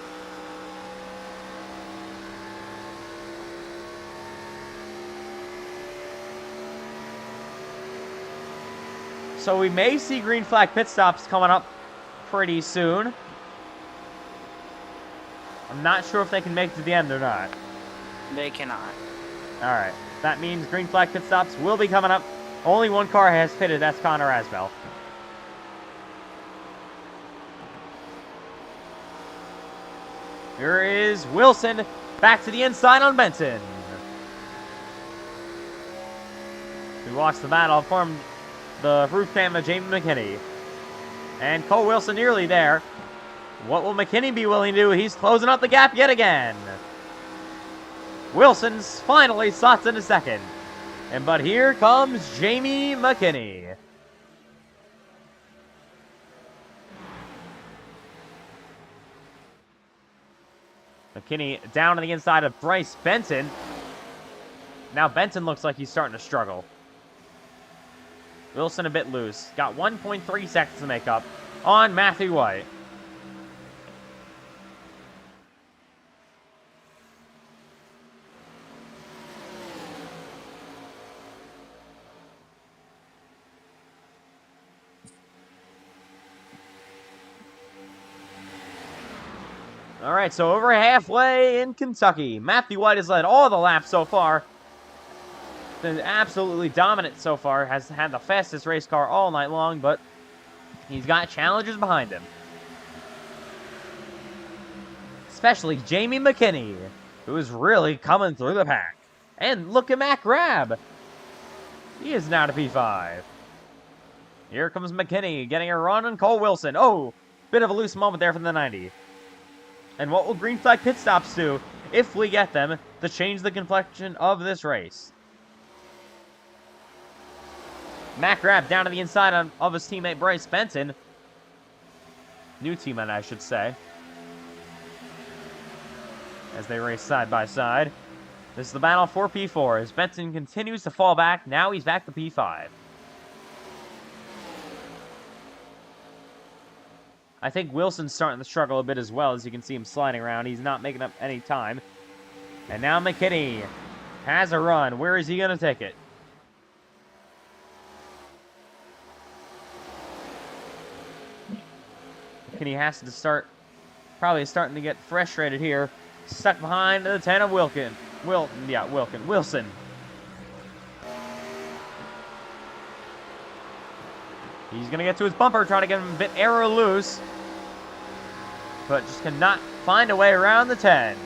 So we may see green flag pit stops coming up pretty soon. I'm not sure if they can make it to the end or not. They cannot. All right. That means green flag pit stops will be coming up. Only one car has pitted. That's Connor Asbell. Here is Wilson back to the inside on Benson. We watched the battle from the roof cam of Jamie McKinney. And Cole Wilson nearly there. What will McKinney be willing to do? He's closing up the gap yet again. Wilson's finally slots into second. But here comes Jamie McKinney. McKinney down on the inside of Bryce Benson. Now Benson looks like he's starting to struggle. Wilson a bit loose. Got 1.3 seconds to make up on Matthew White. All right, so over halfway in Kentucky. Matthew White has led all the laps so far. Been absolutely dominant so far. Has had the fastest race car all night long, but he's got challenges behind him. Especially Jamie McKinney, who is really coming through the pack. And look at Matt Grab. He is now to P5. Here comes McKinney getting a run on Cole Wilson. Oh, bit of a loose moment there from the 90. And what will green flag pit stops do, if we get them, to change the complexion of this race? Matt Grab down to the inside of his teammate Bryce Benson. New teammate, I should say. As they race side by side. This is the battle for P4 as Benson continues to fall back. Now he's back to P5. I think Wilson's starting to struggle a bit as well, as you can see him sliding around. He's not making up any time. And now McKinney has a run. Where is he going to take it? McKinney has to start, probably starting to get frustrated here. Stuck behind the 10 of Wilson. He's going to get to his bumper, trying to get him a bit aero loose. But just cannot find a way around the 10.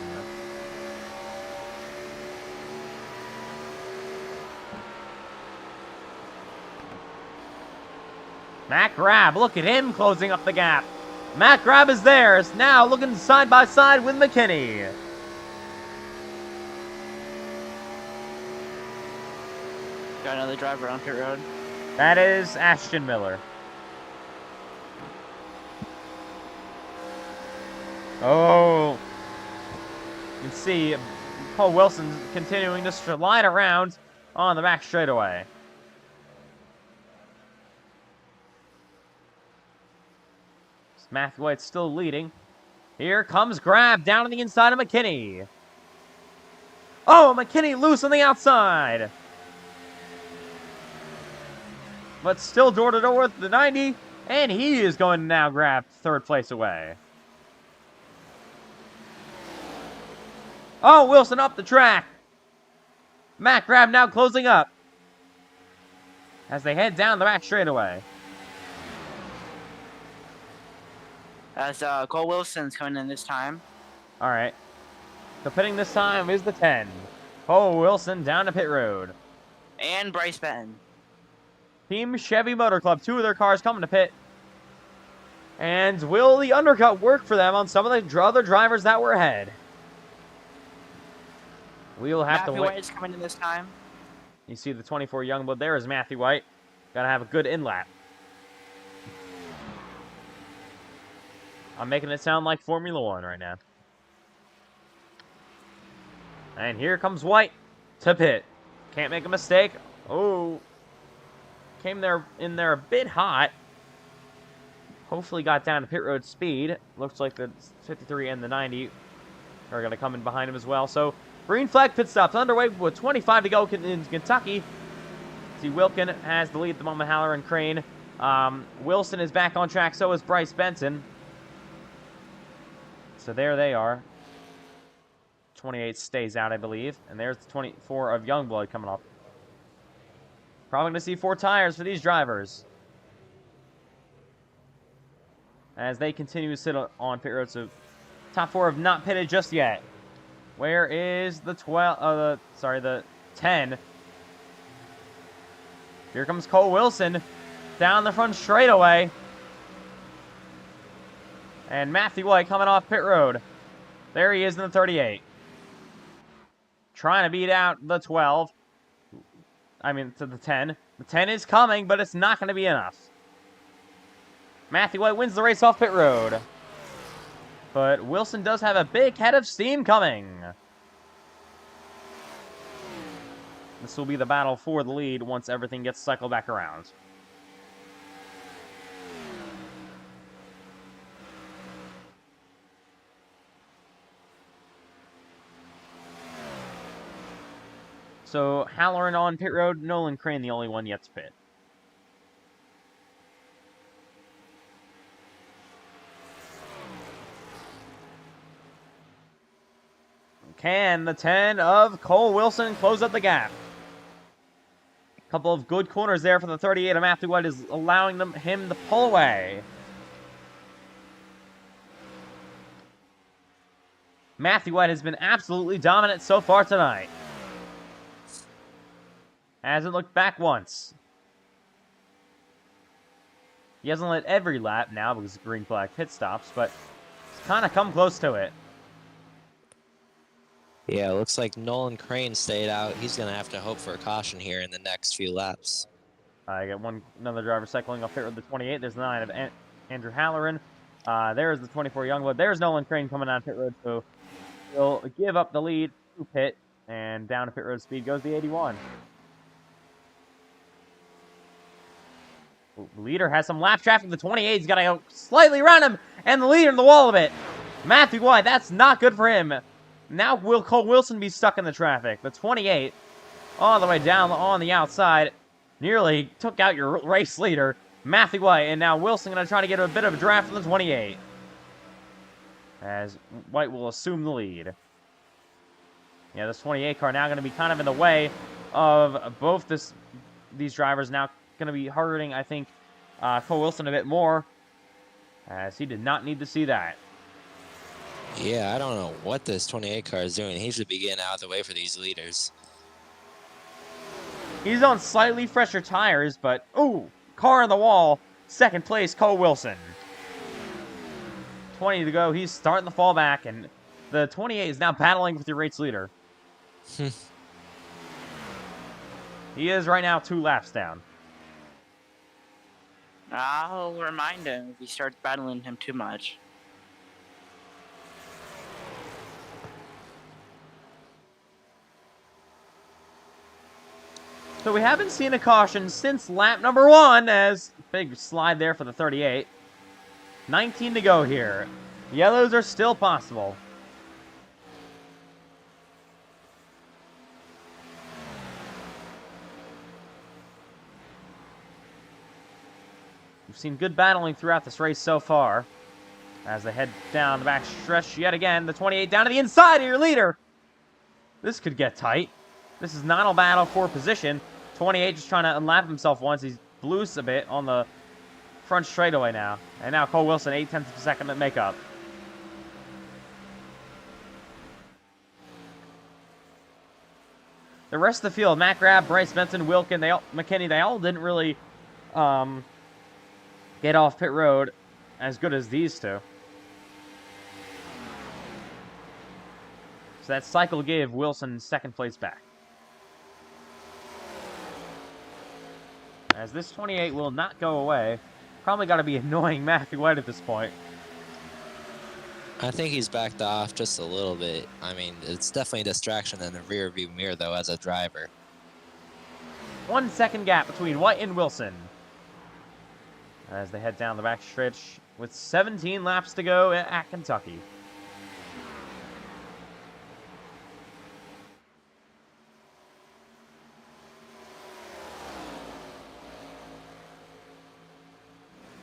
Matt Grab, look at him closing up the gap. Matt Grab is there. It's now looking side by side with McKinney. Got another driver on pit road. That is Ashton Miller. Oh. You can see Paul Wilson continuing to slide around on the back straightaway. Matthew White still leading. Here comes Grab down on the inside of McKinney. Oh, McKinney loose on the outside. But still door to door with the 90. And he is going to now grab third place away. Oh, Wilson up the track. Matt Grab now closing up as they head down the back straightaway. As Cole Wilson's coming in this time. All right. So pitting this time is the 10. Cole Wilson down to pit road. And Bryce Benton. Team Chevy Motor Club, 2 of their cars coming to pit. And will the undercut work for them on some of the other drivers that were ahead? We'll have to Matthew wait. White is coming in this time. You see the 24 Youngblood there is Matthew White. Gotta have a good in-lap. I'm making it sound like Formula One right now. And here comes White to pit. Can't make a mistake. Oh. Came there in there a bit hot. Hopefully got down to pit road speed. Looks like the 53 and the 90 are going to come in behind him as well. So, green flag pit stops underway with 25 to go in Kentucky. See, Wilkin has the lead at the moment, Haller and Crane. Wilson is back on track, so is Bryce Benson. So there they are. 28 stays out, I believe. And there's the 24 of Youngblood coming off. Probably going to see 4 tires for these drivers as they continue to sit on pit road. So top 4 have not pitted just yet. Where is the the 10? Here comes Cole Wilson down the front straightaway. And Matthew White coming off pit road. There he is in the 38. Trying to beat out the 12. I mean, to the 10. The 10 is coming, but it's not going to be enough. Matthew White wins the race off pit road. But Wilson does have a big head of steam coming. This will be the battle for the lead once everything gets cycled back around. So, Halloran on pit road, Nolan Crane the only one yet to pit. Can the 10 of Cole Wilson close up the gap? A couple of good corners there for the 38 of Matthew White is allowing him to pull away. Matthew White has been absolutely dominant so far tonight. Hasn't looked back once. He hasn't led every lap now because of green flag pit stops, but he's kind of come close to it. Yeah, it looks like Nolan Crane stayed out. He's going to have to hope for a caution here in the next few laps. I got another driver cycling off pit road, the 28. There's the 9 of Andrew Halloran. There's the 24 Youngblood. There's Nolan Crane coming on pit road, so he'll give up the lead to pit, and down to pit road speed goes the 81. The leader has some lap traffic. The 28's got to go slightly around him, and the leader in the wall of it. Matthew White, that's not good for him. Now will Cole Wilson be stuck in the traffic? The 28, all the way down on the outside, nearly took out your race leader, Matthew White, and now Wilson going to try to get a bit of a draft from the 28. As White will assume the lead. Yeah, this 28 car now going to be kind of in the way of both these drivers. Now going to be hurting, I think, Cole Wilson a bit more, as he did not need to see that. Yeah, I don't know what this 28 car is doing. He should be getting out of the way for these leaders. He's on slightly fresher tires, but, ooh, car in the wall. Second place, Cole Wilson. 20 to go. He's starting to fall back, and the 28 is now battling with your race leader. He is right now 2 laps down. I'll remind him if he starts battling him too much. So we haven't seen a caution since lap number 1, as big slide there for the 38. 19 to go here. Yellows are still possible. We've seen good battling throughout this race so far. As they head down the back stretch yet again, the 28 down to the inside of your leader. This could get tight. This is not a battle for position. 28 just trying to unlap himself once. He's loose a bit on the front straightaway now. And now Cole Wilson, 0.8 of a second to make up. The rest of the field, Matt Grab, Bryce Benson, Wilkin, McKinney, they all didn't really get off pit road as good as these two. So that cycle gave Wilson second place back. As this 28 will not go away. Probably got to be annoying Matthew White at this point. I think he's backed off just a little bit. I mean, it's definitely a distraction in the rear view mirror, though, as a driver. 1 second gap between White and Wilson. As they head down the back stretch with 17 laps to go at Kentucky.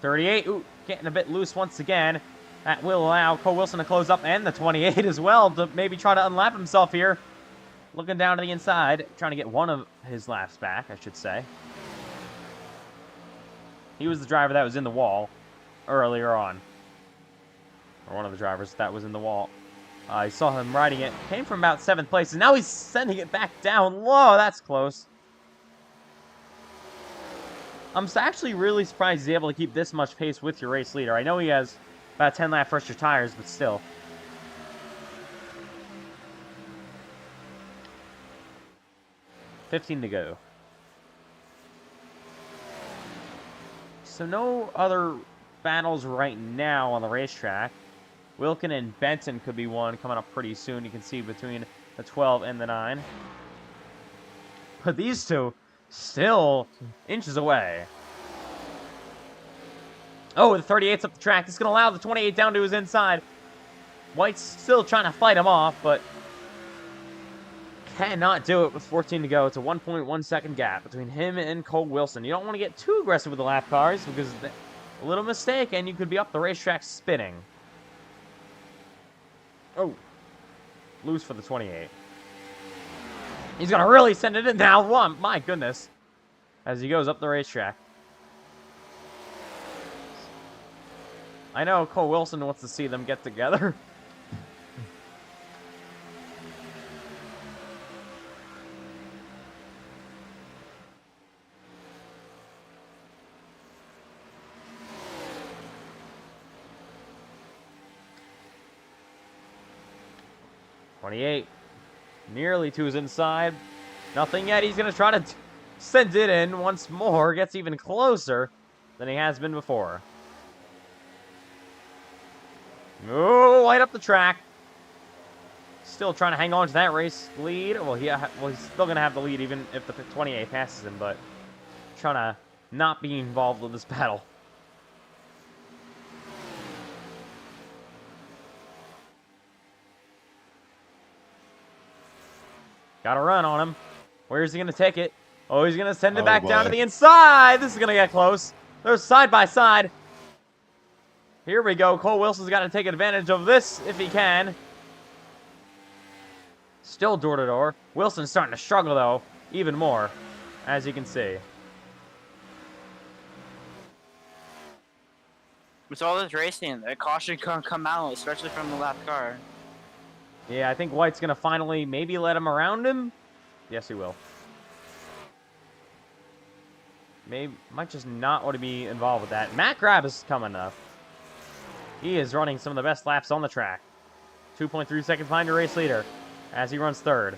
.38, ooh, getting a bit loose once again. That will allow Cole Wilson to close up, and the 28 as well, to maybe try to unlap himself here. Looking down to the inside, trying to get one of his laps back, I should say. He was the driver that was in the wall earlier on. Or one of the drivers that was in the wall. I saw him riding it. Came from about 7th place, and now he's sending it back down low. That's close. I'm actually really surprised he's able to keep this much pace with your race leader. I know he has about 10 lap fresher tires, but still. $15 to go. So no other battles right now on the racetrack. Wilkin and Benton could be one coming up pretty soon. You can see between the 12 and the 9. But these two still inches away. Oh, the 38's up the track. This is going to allow the 28 down to his inside. White's still trying to fight him off, but cannot do it with 14 to go. It's a 1.1 second gap between him and Cole Wilson. You don't want to get too aggressive with the lap cars because a little mistake and you could be up the racetrack spinning. Oh, loose for the 28. He's going to really send it in now. One, my goodness. As he goes up the racetrack. I know Cole Wilson wants to see them get together. .28. Nearly to his inside. Nothing yet. He's going to try to send it in once more. Gets even closer than he has been before. Oh, light up the track. Still trying to hang on to that race lead. Well, he's still going to have the lead even if the 28 passes him, but trying to not be involved with this battle. Got to run on him. Where's he going to take it? Oh, he's going to send it back down to the inside. This is going to get close. They're side by side. Here we go. Cole Wilson's got to take advantage of this if he can. Still door to door. Wilson's starting to struggle, though, even more, as you can see. With all this racing, a caution can come out, especially from the lap car. Yeah, I think White's going to finally maybe let him around him. Yes, he will. Maybe might just not want to be involved with that. Matt Grab is coming up. He is running some of the best laps on the track. 2.3 seconds behind your race leader as he runs third.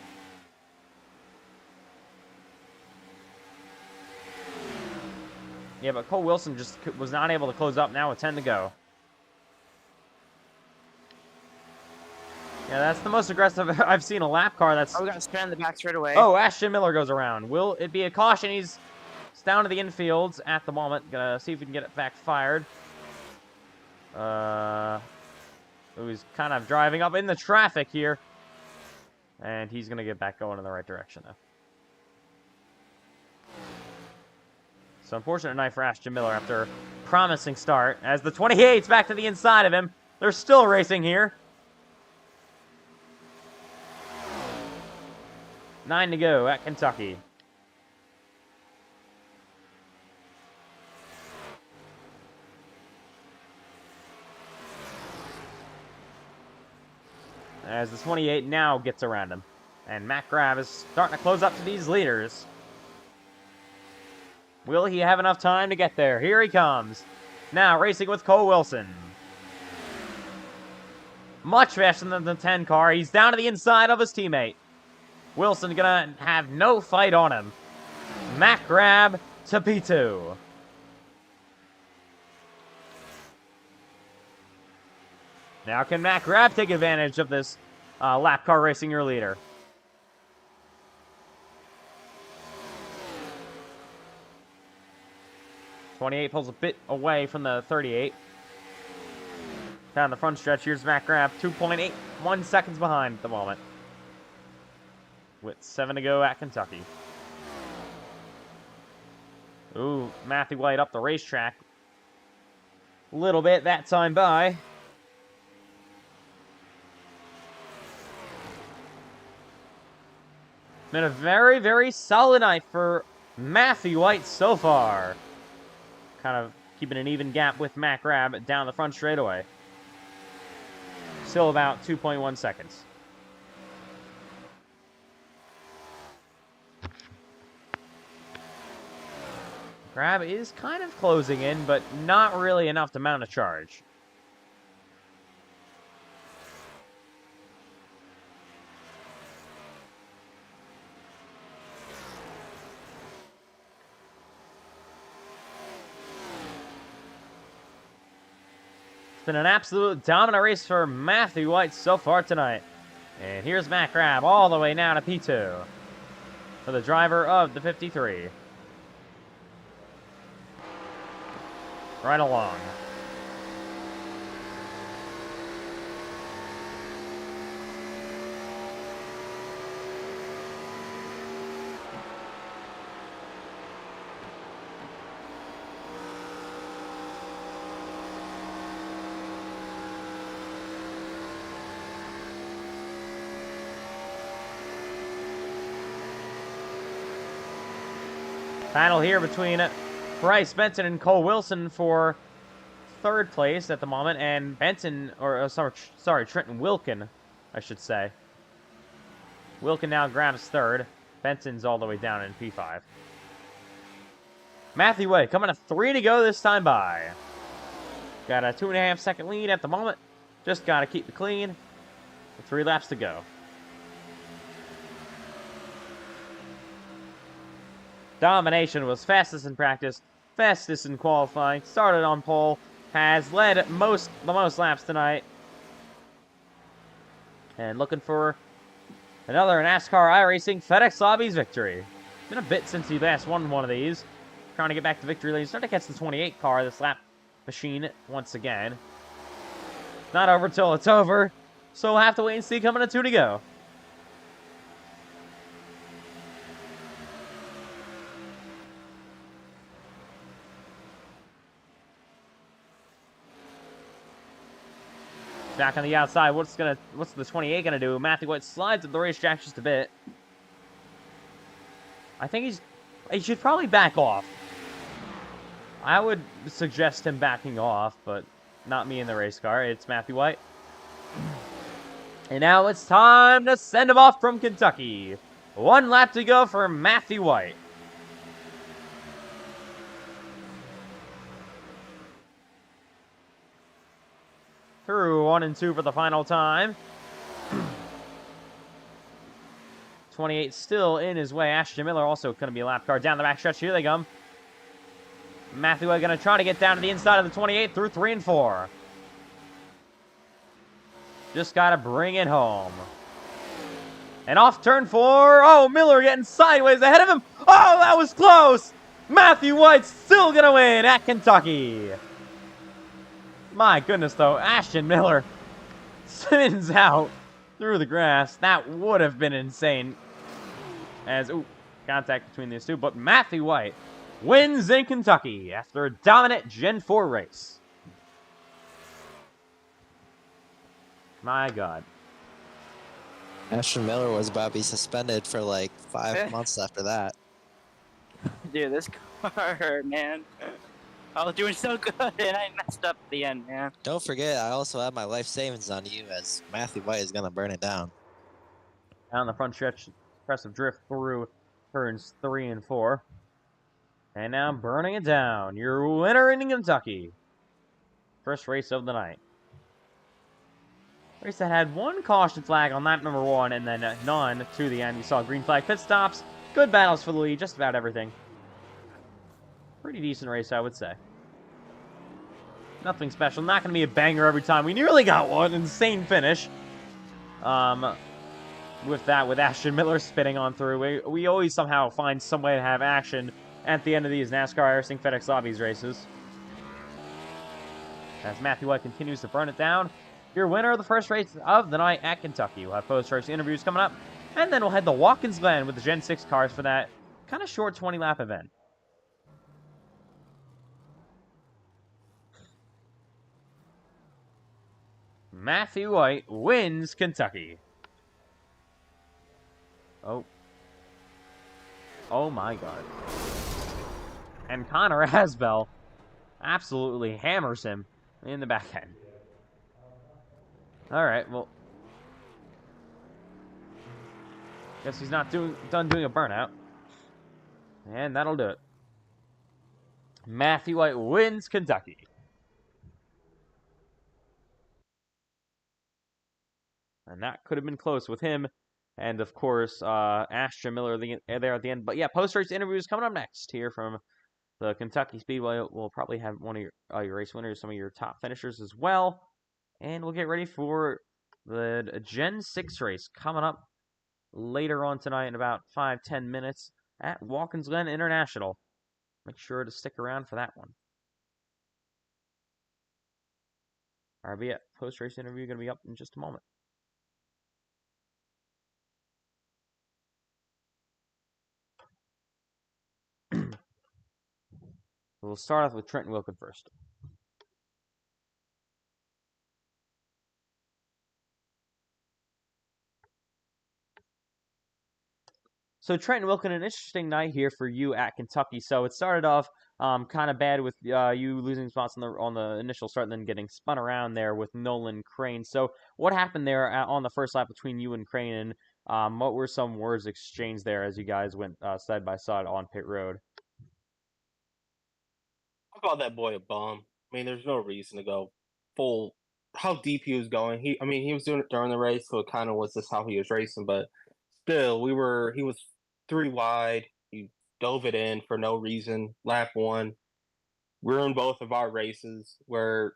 Yeah, but Cole Wilson just was not able to close up now with 10 to go. Yeah, that's the most aggressive I've seen a lap car. That's. Oh, we got to spin the back straight away. Oh, Ashton Miller goes around. Will it be a caution? He's down to the infields at the moment. Gonna see if we can get it back fired. He's kind of driving up in the traffic here. And he's gonna get back going in the right direction though. So unfortunate night for Ashton Miller after promising start. As the 28's back to the inside of him. They're still racing here. 9 to go at Kentucky. As the 28 now gets around him. And Matt Grab is starting to close up to these leaders. Will he have enough time to get there? Here he comes. Now racing with Cole Wilson. Much faster than the 10 car. He's down to the inside of his teammate. Wilson gonna have no fight on him. Mac grab to P2. Now can Mac grab take advantage of this lap car racing your leader? '28 pulls a bit away from the 38. Down the front stretch, here's Mac grab, 2.81 seconds behind at the moment. With 7 to go at Kentucky. Ooh, Matthew White up the racetrack. A little bit that time by. Been a very, very solid night for Matthew White so far. Kind of keeping an even gap with Mac grab down the front straightaway. Still about 2.1 seconds. Grab is kind of closing in, but not really enough to mount a charge. It's been an absolute dominant race for Matthew White so far tonight. And here's Mac grab all the way now to P2 for the driver of the 53. Right along. Battle here between Bryce Benton and Cole Wilson for third place at the moment, and Benton, or sorry, Trenton Wilkin, I should say. Wilkin now grabs third. Benton's all the way down in P5. Matthew White coming to 3 to go this time by. Got a 2.5 second lead at the moment. Just got to keep it clean. With 3 laps to go. Domination was fastest in practice, fastest in qualifying, started on pole, has led the most laps tonight. And looking for another NASCAR iRacing FedEx Lobbies victory. It's been a bit since he last won one of these. Trying to get back to victory lane. Starting to catch the 28 car, this lap machine, once again. Not over till it's over, so we'll have to wait and see coming to 2 to go. Back on the outside, what's the 28 gonna do? Matthew White slides up the racetrack just a bit. I think he should probably back off. I would suggest him backing off, but not me in the race car. It's Matthew White. And now it's time to send him off from Kentucky. 1 lap to go for Matthew White. Through 1 and 2 for the final time. 28 still in his way. Ashton Miller also going to be a lap car down the back stretch. Here they come. Matthew White going to try to get down to the inside of the 28 through 3 and 4. Just got to bring it home. And off turn 4. Oh, Miller getting sideways ahead of him. Oh, that was close. Matthew White's still going to win at Kentucky. My goodness, though, Ashton Miller spins out through the grass. That would have been insane. As, ooh, contact between these two. But Matthew White wins in Kentucky after a dominant Gen 4 race. My God. Ashton Miller was about to be suspended for like 5 months after that. Dude, this car, man. I was doing so good, and I messed up at the end, man. Don't forget, I also have my life savings on you, as Matthew White is going to burn it down. Down the front stretch, impressive drift through turns 3 and 4. And now burning it down. Your winner in Kentucky. First race of the night. Race that had one caution flag on lap number 1, and then none to the end. You saw green flag pit stops. Good battles for the lead, just about everything. Pretty decent race, I would say. Nothing special. Not going to be a banger every time. We nearly got one. Insane finish. With Ashton Miller spinning on through. We always somehow find some way to have action at the end of these NASCAR iRacing FedEx Lobbies races. As Matthew White continues to burn it down. Your winner of the first race of the night at Kentucky. We'll have post-race interviews coming up. And then we'll head to Watkins Glen with the Gen 6 cars for that kind of short 20-lap event. Matthew White wins Kentucky. Oh. Oh my god. And Connor Asbell absolutely hammers him in the back end. Alright, well. Guess he's not done doing a burnout. And that'll do it. Matthew White wins Kentucky. And that could have been close with him. And, of course, Ashton Miller there at the end. But, yeah, post-race interviews coming up next here from the Kentucky Speedway. We'll probably have one of your race winners, some of your top finishers as well. And we'll get ready for the Gen 6 race coming up later on tonight in about 5-10 minutes at Watkins Glen International. Make sure to stick around for that one. Alright, but yeah, post-race interview going to be up in just a moment. We'll start off with Trenton Wilkin first. So Trenton Wilkin, an interesting night here for you at Kentucky. So it started off kind of bad with you losing spots on the initial start, and then getting spun around there with Nolan Crane. So what happened there on the first lap between you and Crane, and what were some words exchanged there as you guys went side by side on pit road? I call that boy a bum. I mean, there's no reason to go full. How deep he was going. He was doing it during the race, so it kind of was just how he was racing. But still, he was 3 wide. He dove it in for no reason. Lap 1 ruined both of our races where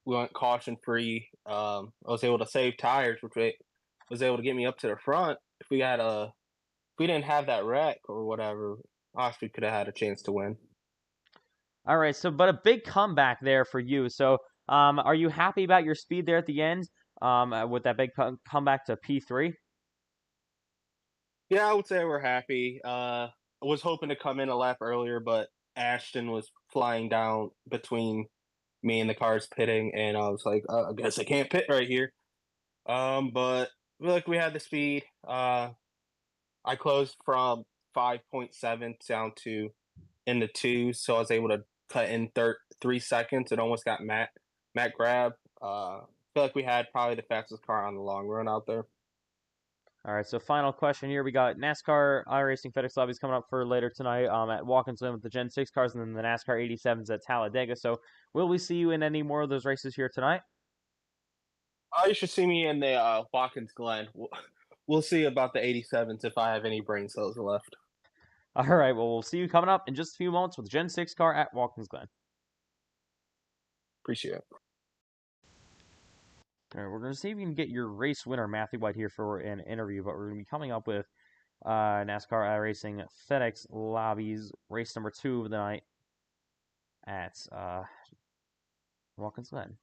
we went caution free. I was able to save tires, which was able to get me up to the front. If we didn't have that wreck or whatever, Osprey could have had a chance to win. All right, so but a big comeback there for you. So are you happy about your speed there at the end with that big comeback to P3? Yeah, I would say we're happy. I was hoping to come in a lap earlier, but Ashton was flying down between me and the cars pitting, and I was like, I guess I can't pit right here. But we had the speed. I closed from 5.7 down to in the 2, so I was able to cut in 3 seconds. It almost got Matt grab. I feel like we had probably the fastest car on the long run out there. All right, so final question here. We got NASCAR iRacing FedEx Lobbies coming up for later tonight at Watkins Glen with the Gen 6 cars, and then the NASCAR 87s at Talladega. So will we see you in any more of those races here tonight? You should see me in the Watkins Glen. We'll see about the 87s if I have any brain cells left. All right, well, we'll see you coming up in just a few moments with the Gen 6 car at Watkins Glen. Appreciate it. All right, we're going to see if we can get your race winner, Matthew White, here for an interview, but we're going to be coming up with NASCAR iRacing FedEx Lobbies race number 2 of the night at Watkins Glen.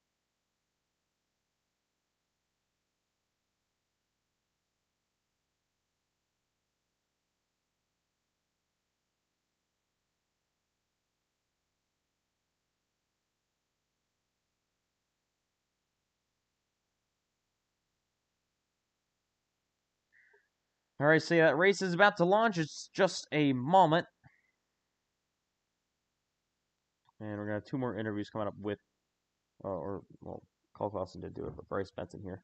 All right, so yeah, that race is about to launch. It's just a moment. And we're going to have 2 more interviews coming up with, well, Cole Clausen did do it, but Bryce Benson here.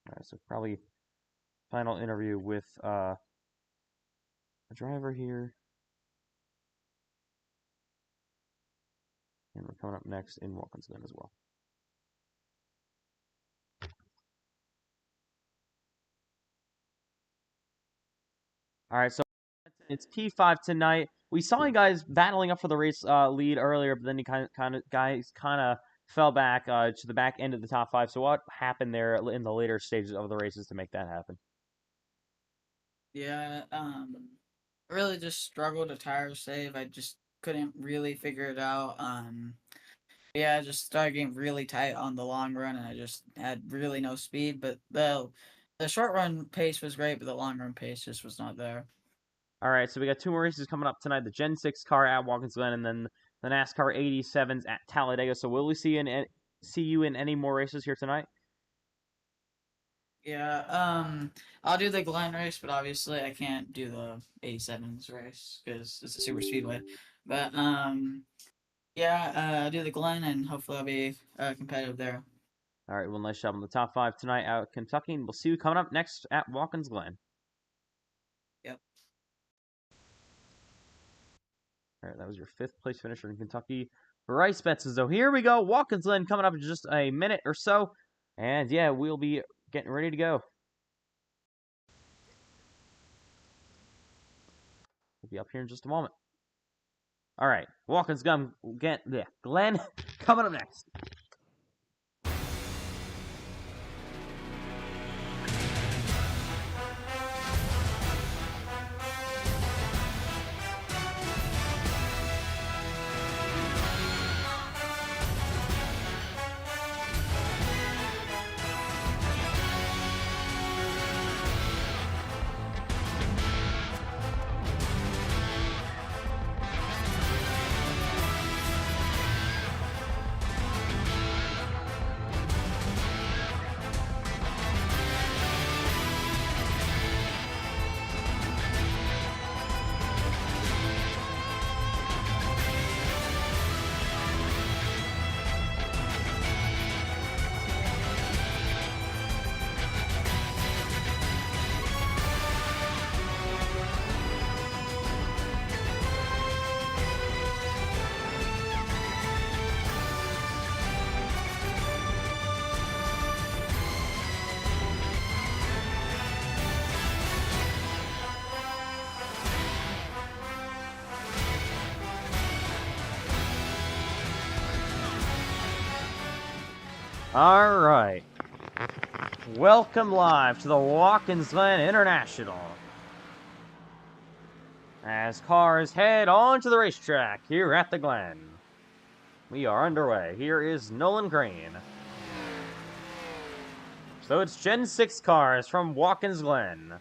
All right, so probably final interview with a driver here. And we're coming up next in Watkins Glen as well. All right, so it's P5 tonight. We saw you guys battling up for the race lead earlier, but then you kind of fell back to the back end of the top 5. So what happened there in the later stages of the races to make that happen? Yeah, really just struggled to tire save. I just couldn't really figure it out. Yeah, I just started getting really tight on the long run, and I just had really no speed. But the short run pace was great, but the long run pace just was not there. All right, so we got 2 more races coming up tonight. The Gen 6 car at Watkins Glen, and then the NASCAR 87s at Talladega. So will we see you in any more races here tonight? Yeah, I'll do the Glen race, but obviously I can't do the 87s race because it's a super speedway. But yeah, I'll do the Glen, and hopefully I'll be competitive there. All right, well, nice job on the top 5 tonight out at Kentucky, and we'll see you coming up next at Watkins Glen. Yep. All right, that was your 5th place finisher in Kentucky, Bryce Betson. So here we go, Watkins Glen coming up in just a minute or so, and yeah, we'll be getting ready to go. We'll be up here in just a moment. All right, Watkins Glen, Glen coming up next. All right. Welcome live to the Watkins Glen International. As cars head on to the racetrack here at the Glen. We are underway. Here is Nolan Crane. So it's Gen 6 cars from Watkins Glen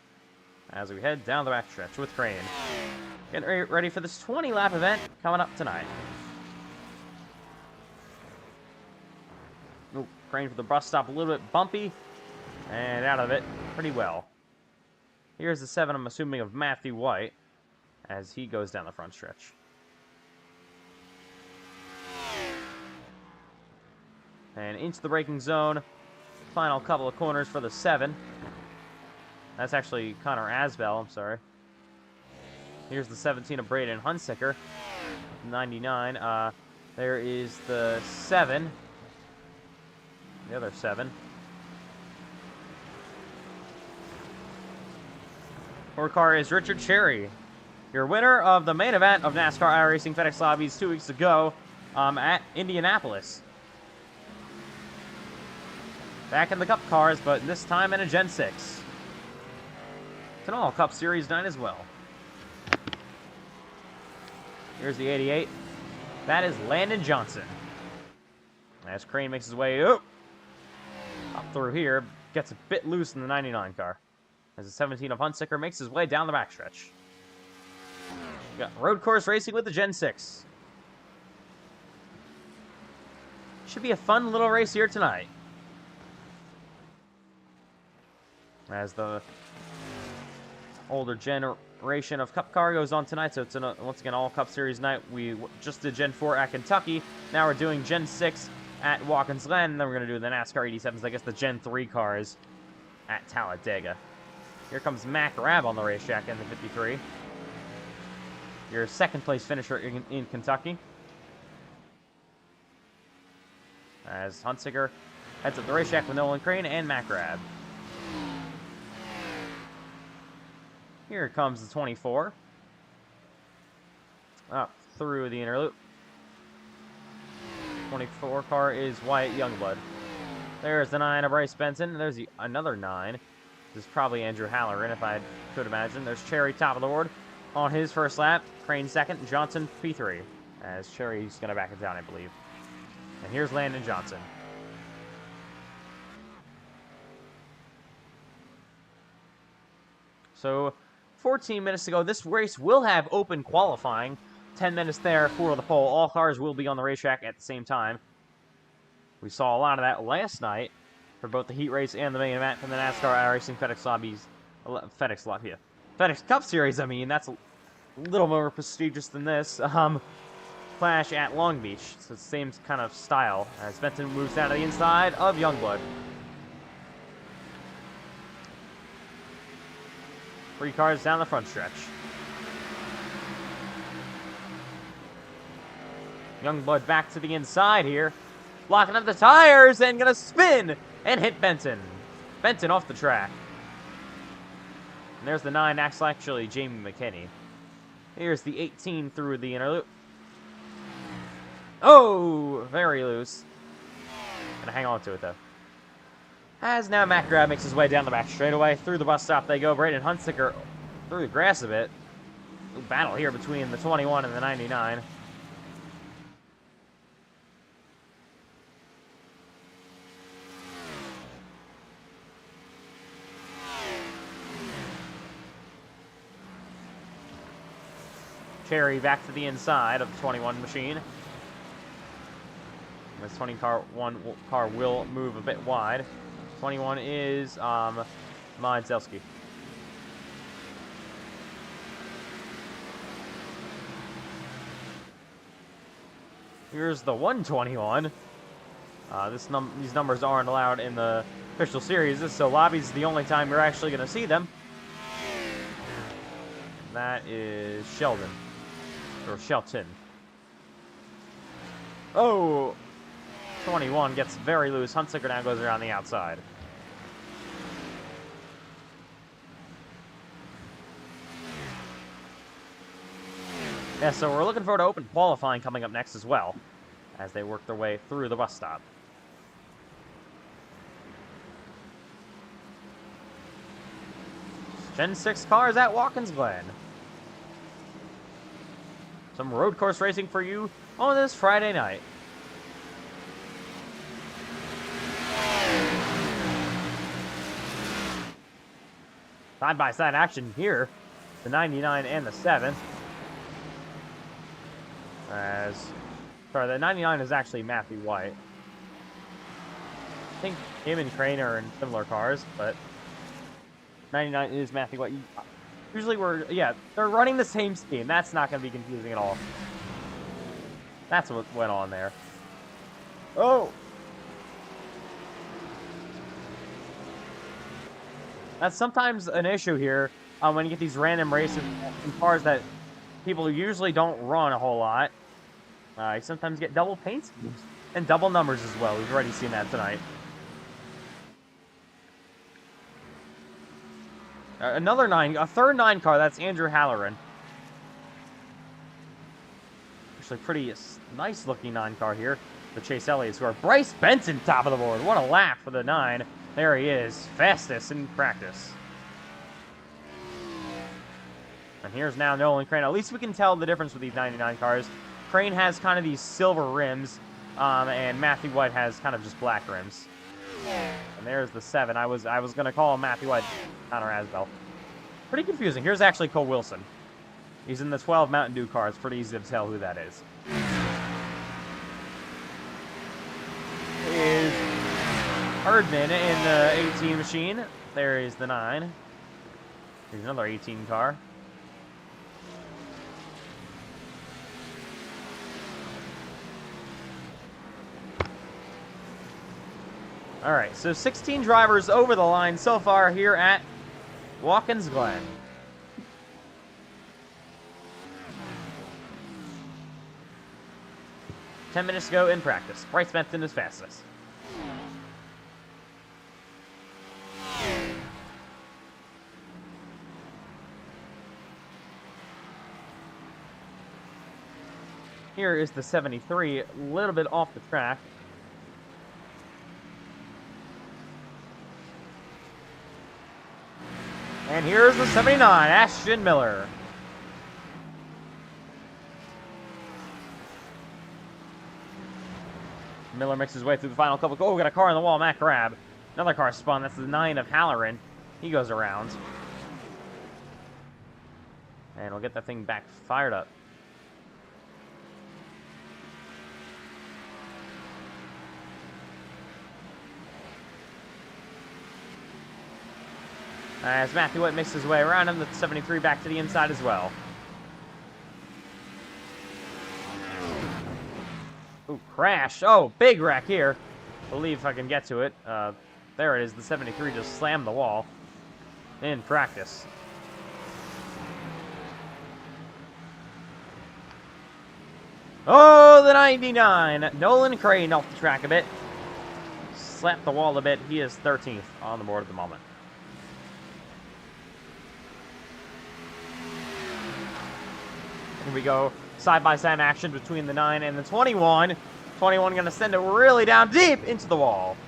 as we head down the backstretch with Crane. Getting ready for this 20-lap event coming up tonight. Ooh, Crane for the bus stop, a little bit bumpy, and out of it pretty well. Here's the 7, I'm assuming, of Matthew White as he goes down the front stretch. And into the braking zone. Final couple of corners for the 7. That's actually Connor Asbell, I'm sorry. Here's the 17 of Braden Hunsicker. 99. There is the 7. The other 7. Fourth car is Richard Cherry, your winner of the main event of NASCAR iRacing FedEx Lobbies 2 weeks ago at Indianapolis. Back in the Cup cars, but this time in a Gen 6. It's an all Cup Series 9 as well. Here's the 88. That is Landon Johnson. As Crane makes his way up through here, gets a bit loose in the 99 car. As the 17 of Hunsicker makes his way down the backstretch. Got road course racing with the Gen 6. Should be a fun little race here tonight. As the older generation of Cup car goes on tonight, so it's once again all Cup Series night. We just did Gen 4 at Kentucky. Now we're doing Gen 6 at Watkins Glen, and then we're going to do the NASCAR 87s, I guess the Gen 3 cars at Talladega. Here comes Mac Rabb on the racetrack in the 53. your second place finisher in Kentucky. As Huntsicker heads up the racetrack with Nolan Crane and Matt Grab. Here comes the 24. Up through the inner loop. 24 car is Wyatt Youngblood. There's the 9 of Bryce Benson. There's another 9. This is probably Andrew Halloran, if I could imagine. There's Cherry top of the board on his first lap. Crane second, Johnson P3. As Cherry's going to back it down, I believe. And here's Landon Johnson. So, 14 minutes to go. This race will have open qualifying. 10 minutes there for the pole. All cars will be on the racetrack at the same time. We saw a lot of that last night for both the heat race and the main event from the NASCAR iRacing FedEx Lobbies. FedEx Cup Series, I mean. That's a little more prestigious than this. Clash at Long Beach. So it's the same kind of style as Benton moves down to the inside of Youngblood. 3 cars down the front stretch. Youngblood back to the inside here. Blocking up the tires and gonna spin and hit Benton. Benton off the track. And there's the 9, actually Jamie McKinney. Here's the 18 through the inner loop. Oh, very loose. Gonna hang on to it though. As now Matt Grab makes his way down the back straightaway. Through the bus stop they go. Braden Huntsicker through the grass a bit. Ooh, battle here between the 21 and the 99. Cherry back to the inside of the 21 machine. This 21 car will move a bit wide. 21 is Mindzelski. Here's the 121. These numbers aren't allowed in the official series, so Lobbies is the only time you're actually going to see them. That is Sheldon. Or Shelton. Oh! 21 gets very loose. Huntsicker now goes around the outside. Yeah, so we're looking forward to open qualifying coming up next as well, as they work their way through the bus stop. Gen 6 cars at Watkins Glen. Some road course racing for you on this Friday night. Side-by-side action here. The 99 and the 7. Sorry, the 99 is actually Matthew White. I think him and Crane are in similar cars, but 99 is Matthew White. Usually they're running the same scheme. That's not going to be confusing at all. That's what went on there. Oh! That's sometimes an issue here when you get these random races in cars that people usually don't run a whole lot. You sometimes get double paint schemes and double numbers as well. We've already seen that tonight. A third 9 car. That's Andrew Halloran. Actually, pretty nice looking 9 car here. The Chase Elliott's who are Bryce Benson top of the board. What a lap for the 9. There he is, fastest in practice. And here's now Nolan Crane. At least we can tell the difference with these 99 cars. Crane has kind of these silver rims, and Matthew White has kind of just black rims. And there's the 7. I was going to call him Matthew White, Connor Asbell. Pretty confusing. Here's actually Cole Wilson. He's in the 12 Mountain Dew car. It's pretty easy to tell who that is. Is Herdman in the 18 machine. There is the 9. Here's another 18 car. All right, so 16 drivers over the line so far here at Watkins Glen. 10 minutes to go in practice. Bryce Benson is fastest. Here is the 73, a little bit off the track. And here's the 79, Ashton Miller. Miller makes his way through the final couple. Oh, we got a car on the wall. Matt Grab. Another car spun. That's the 9 of Halloran. He goes around. And we'll get that thing back fired up. As Matthew White makes his way around him, the 73 back to the inside as well. Ooh, crash. Oh, big wreck here. Believe if I can get to it. There it is. The 73 just slammed the wall in practice. Oh, the 99. Nolan Crane off the track a bit. Slapped the wall a bit. He is 13th on the board at the moment. Here we go. Side-by-side action between the 9 and the 21. 21 going to send it really down deep into the wall.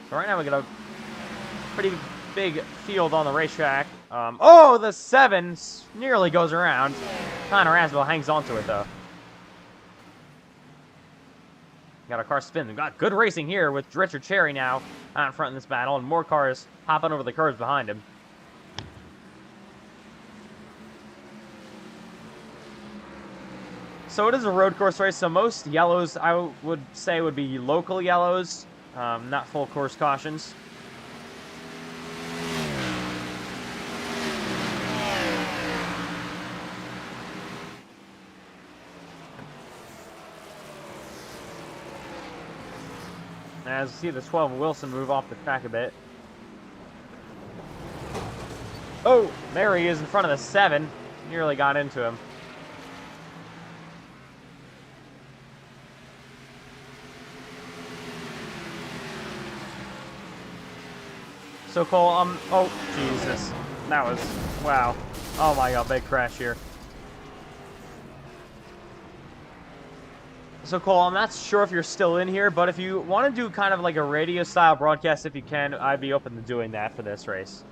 So right now we got a pretty big field on the racetrack. Oh, the 7 nearly goes around. Connor Asbell hangs onto it, though. Got a car spin. We've got good racing here with Richard Cherry now out in front in this battle, and more cars hopping over the curves behind him. So it is a road course race, so most yellows, I would say, would be local yellows, not full course cautions. As you see the 12 Wilson move off the track a bit. Oh, there he is in front of the 7. Nearly got into him. So Cole, oh, Jesus. That was, wow. Oh my God, big crash here. So Cole, I'm not sure if you're still in here, but if you want to do kind of like a radio style broadcast, if you can, I'd be open to doing that for this race.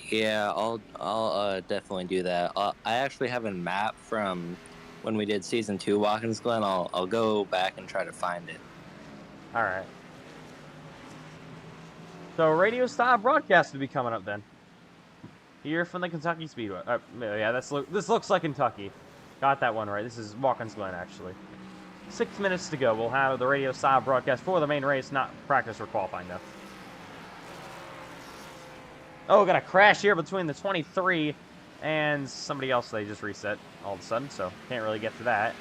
Yeah, I'll definitely do that. I actually have a map from when we did season 2 Watkins Glen. I'll go back and try to find it. All right. So radio style broadcast will be coming up then. Here from the Kentucky Speedway. Yeah, this looks like Kentucky. Got that one right. This is Watkins Glen, actually. 6 minutes to go. We'll have the radio style broadcast for the main race, not practice or qualifying though. Oh, got a crash here between the 23 and somebody else. They just reset all of a sudden, so can't really get to that.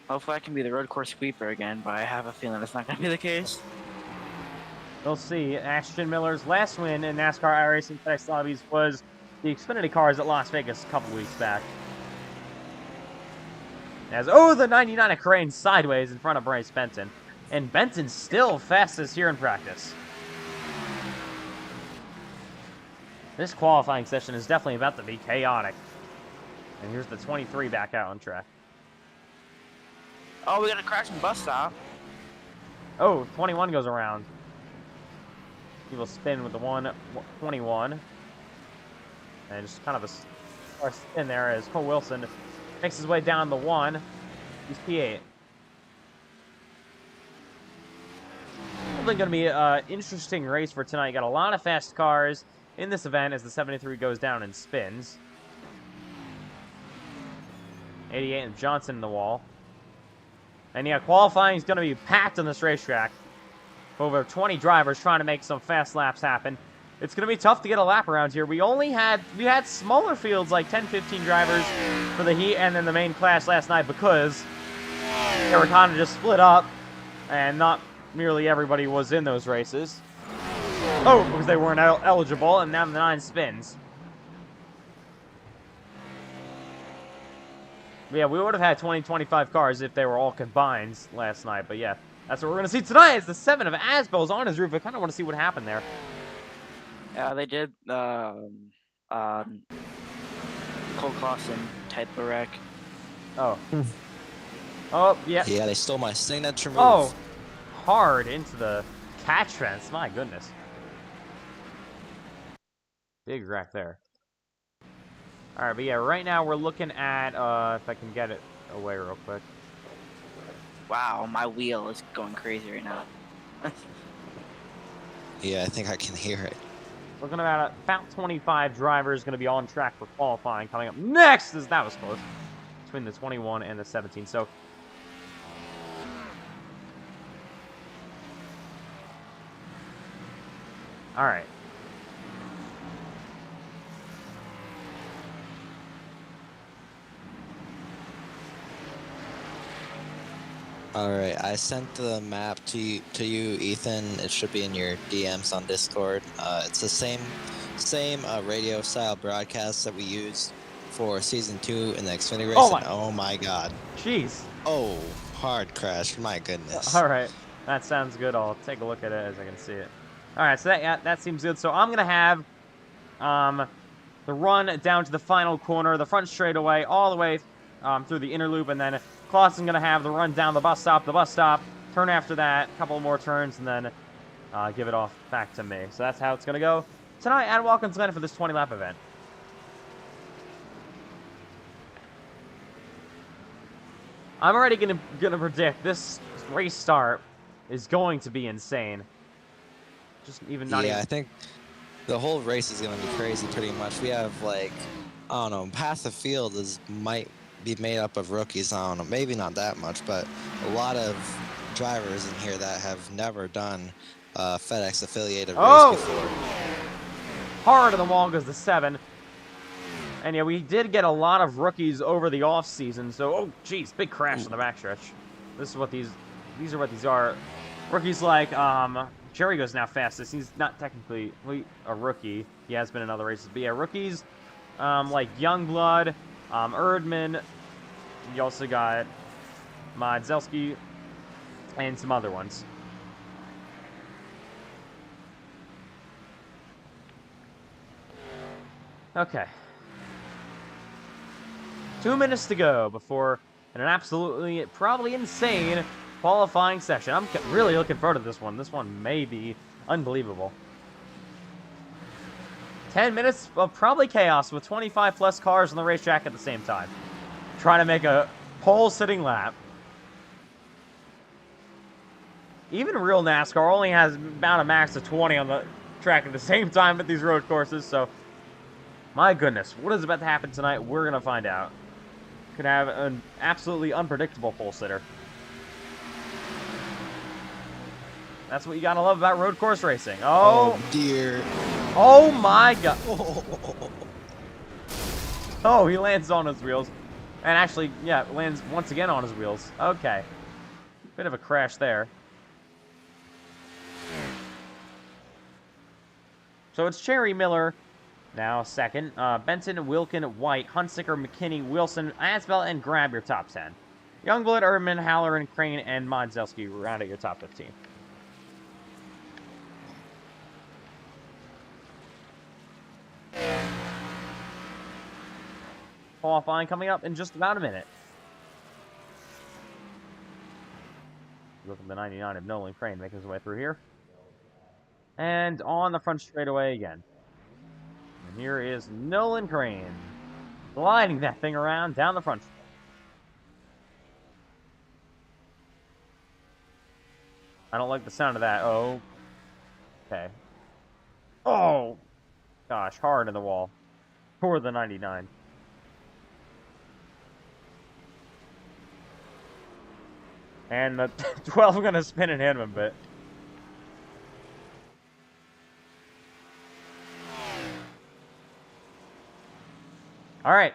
Hopefully I can be the road course sweeper again, but I have a feeling that's not going to be the case. We'll see. Ashton Miller's last win in NASCAR iRacing FedEx Lobbies was the Xfinity cars at Las Vegas a couple weeks back. As, oh, the 99 of Crane sideways in front of Bryce Benton. And Benton's still fastest here in practice. This qualifying session is definitely about to be chaotic. And here's the 23 back out on track. Oh, we got a crash and bus stop. Oh, 21 goes around. He will spin with the 121. And just kind of a spin there as Cole Wilson makes his way down the 1. He's P8. Probably going to be an interesting race for tonight. Got a lot of fast cars in this event as the 73 goes down and spins. 88 and Johnson in the wall. And yeah, qualifying is going to be packed on this racetrack. Over 20 drivers trying to make some fast laps happen. It's going to be tough to get a lap around here. We had smaller fields, like 10, 15 drivers for the heat and then the main class last night because they were kind of just split up and not nearly everybody was in those races. Oh, because they weren't eligible, and now the 9 spins. Yeah, we would have had 25 cars if they were all combined last night, but yeah. That's what we're going to see tonight is the 7 of Asbel's on his roof. I kind of want to see what happened there. Yeah, they did, Cole Clausen type of wreck. Oh. Oh, yeah. Yeah, they stole my signature move. Oh, hard into the catch fence. My goodness. Big wreck there. All right, but yeah, right now we're looking at, if I can get it away real quick. Wow, my wheel is going crazy right now. Yeah, I think I can hear it. Looking at about 25 drivers going to be on track for qualifying coming up next. That was close. Between the 21 and the 17. So, all right. Alright, I sent the map to you, Ethan. It should be in your DMs on Discord. It's the same radio style broadcast that we used for Season 2 in the Xfinity race. Oh my god. Jeez. Oh, hard crash. My goodness. All right. That sounds good. I'll take a look at it as I can see it. All right, so that seems good. So I'm going to have the run down to the final corner, the front straightaway, all the way through the inner loop, and then Clausen's going to have the run down the bus stop, turn after that, a couple more turns, and then give it off back to me. So that's how it's going to go tonight at Watkins Glen for this 20-lap event. I'm already going to predict this race start is going to be insane. Just even not even... I think the whole race is going to be crazy pretty much. We have, like, I don't know, half the field might be made up of rookies. I don't know, maybe not that much, but a lot of drivers in here that have never done FedEx affiliated race before. Hard on the wall goes the 7. And yeah, we did get a lot of rookies over the off season. So, oh geez, big crash on the backstretch. This is what these are what these are. Rookies like Jerry goes now fastest. He's not technically a rookie. He has been in other races, but yeah, rookies like Youngblood, Erdman. You also got Modzelski and some other ones. Okay. 2 minutes to go before an absolutely, probably insane qualifying session. I'm really looking forward to this one. This one may be unbelievable. 10 minutes of probably chaos with 25 plus cars on the racetrack at the same time. Trying to make a pole-sitting lap. Even real NASCAR only has about a max of 20 on the track at the same time at these road courses, so my goodness, what is about to happen tonight? We're going to find out. Could have an absolutely unpredictable pole sitter. That's what you gotta love about road course racing. Oh dear. Oh my god. Oh, he lands on his wheels. And actually, yeah, lands once again on his wheels. Okay. Bit of a crash there. So it's Cherry Miller now second. Benton, Wilkin, White, Hunsicker, McKinney, Wilson, Asbel, and grab your top 10. Youngblood, Erdman, Halloran, Crane, and Modzelski round out your top 15. Qualifying coming up in just about a minute. Look at the 99 of Nolan Crane making his way through here. And on the front straightaway again. And here is Nolan Crane gliding that thing around down the front. I don't like the sound of that. Oh. Okay. Oh! Gosh, hard in the wall. For the 99. And the 12 are going to spin and hit him a bit. All right.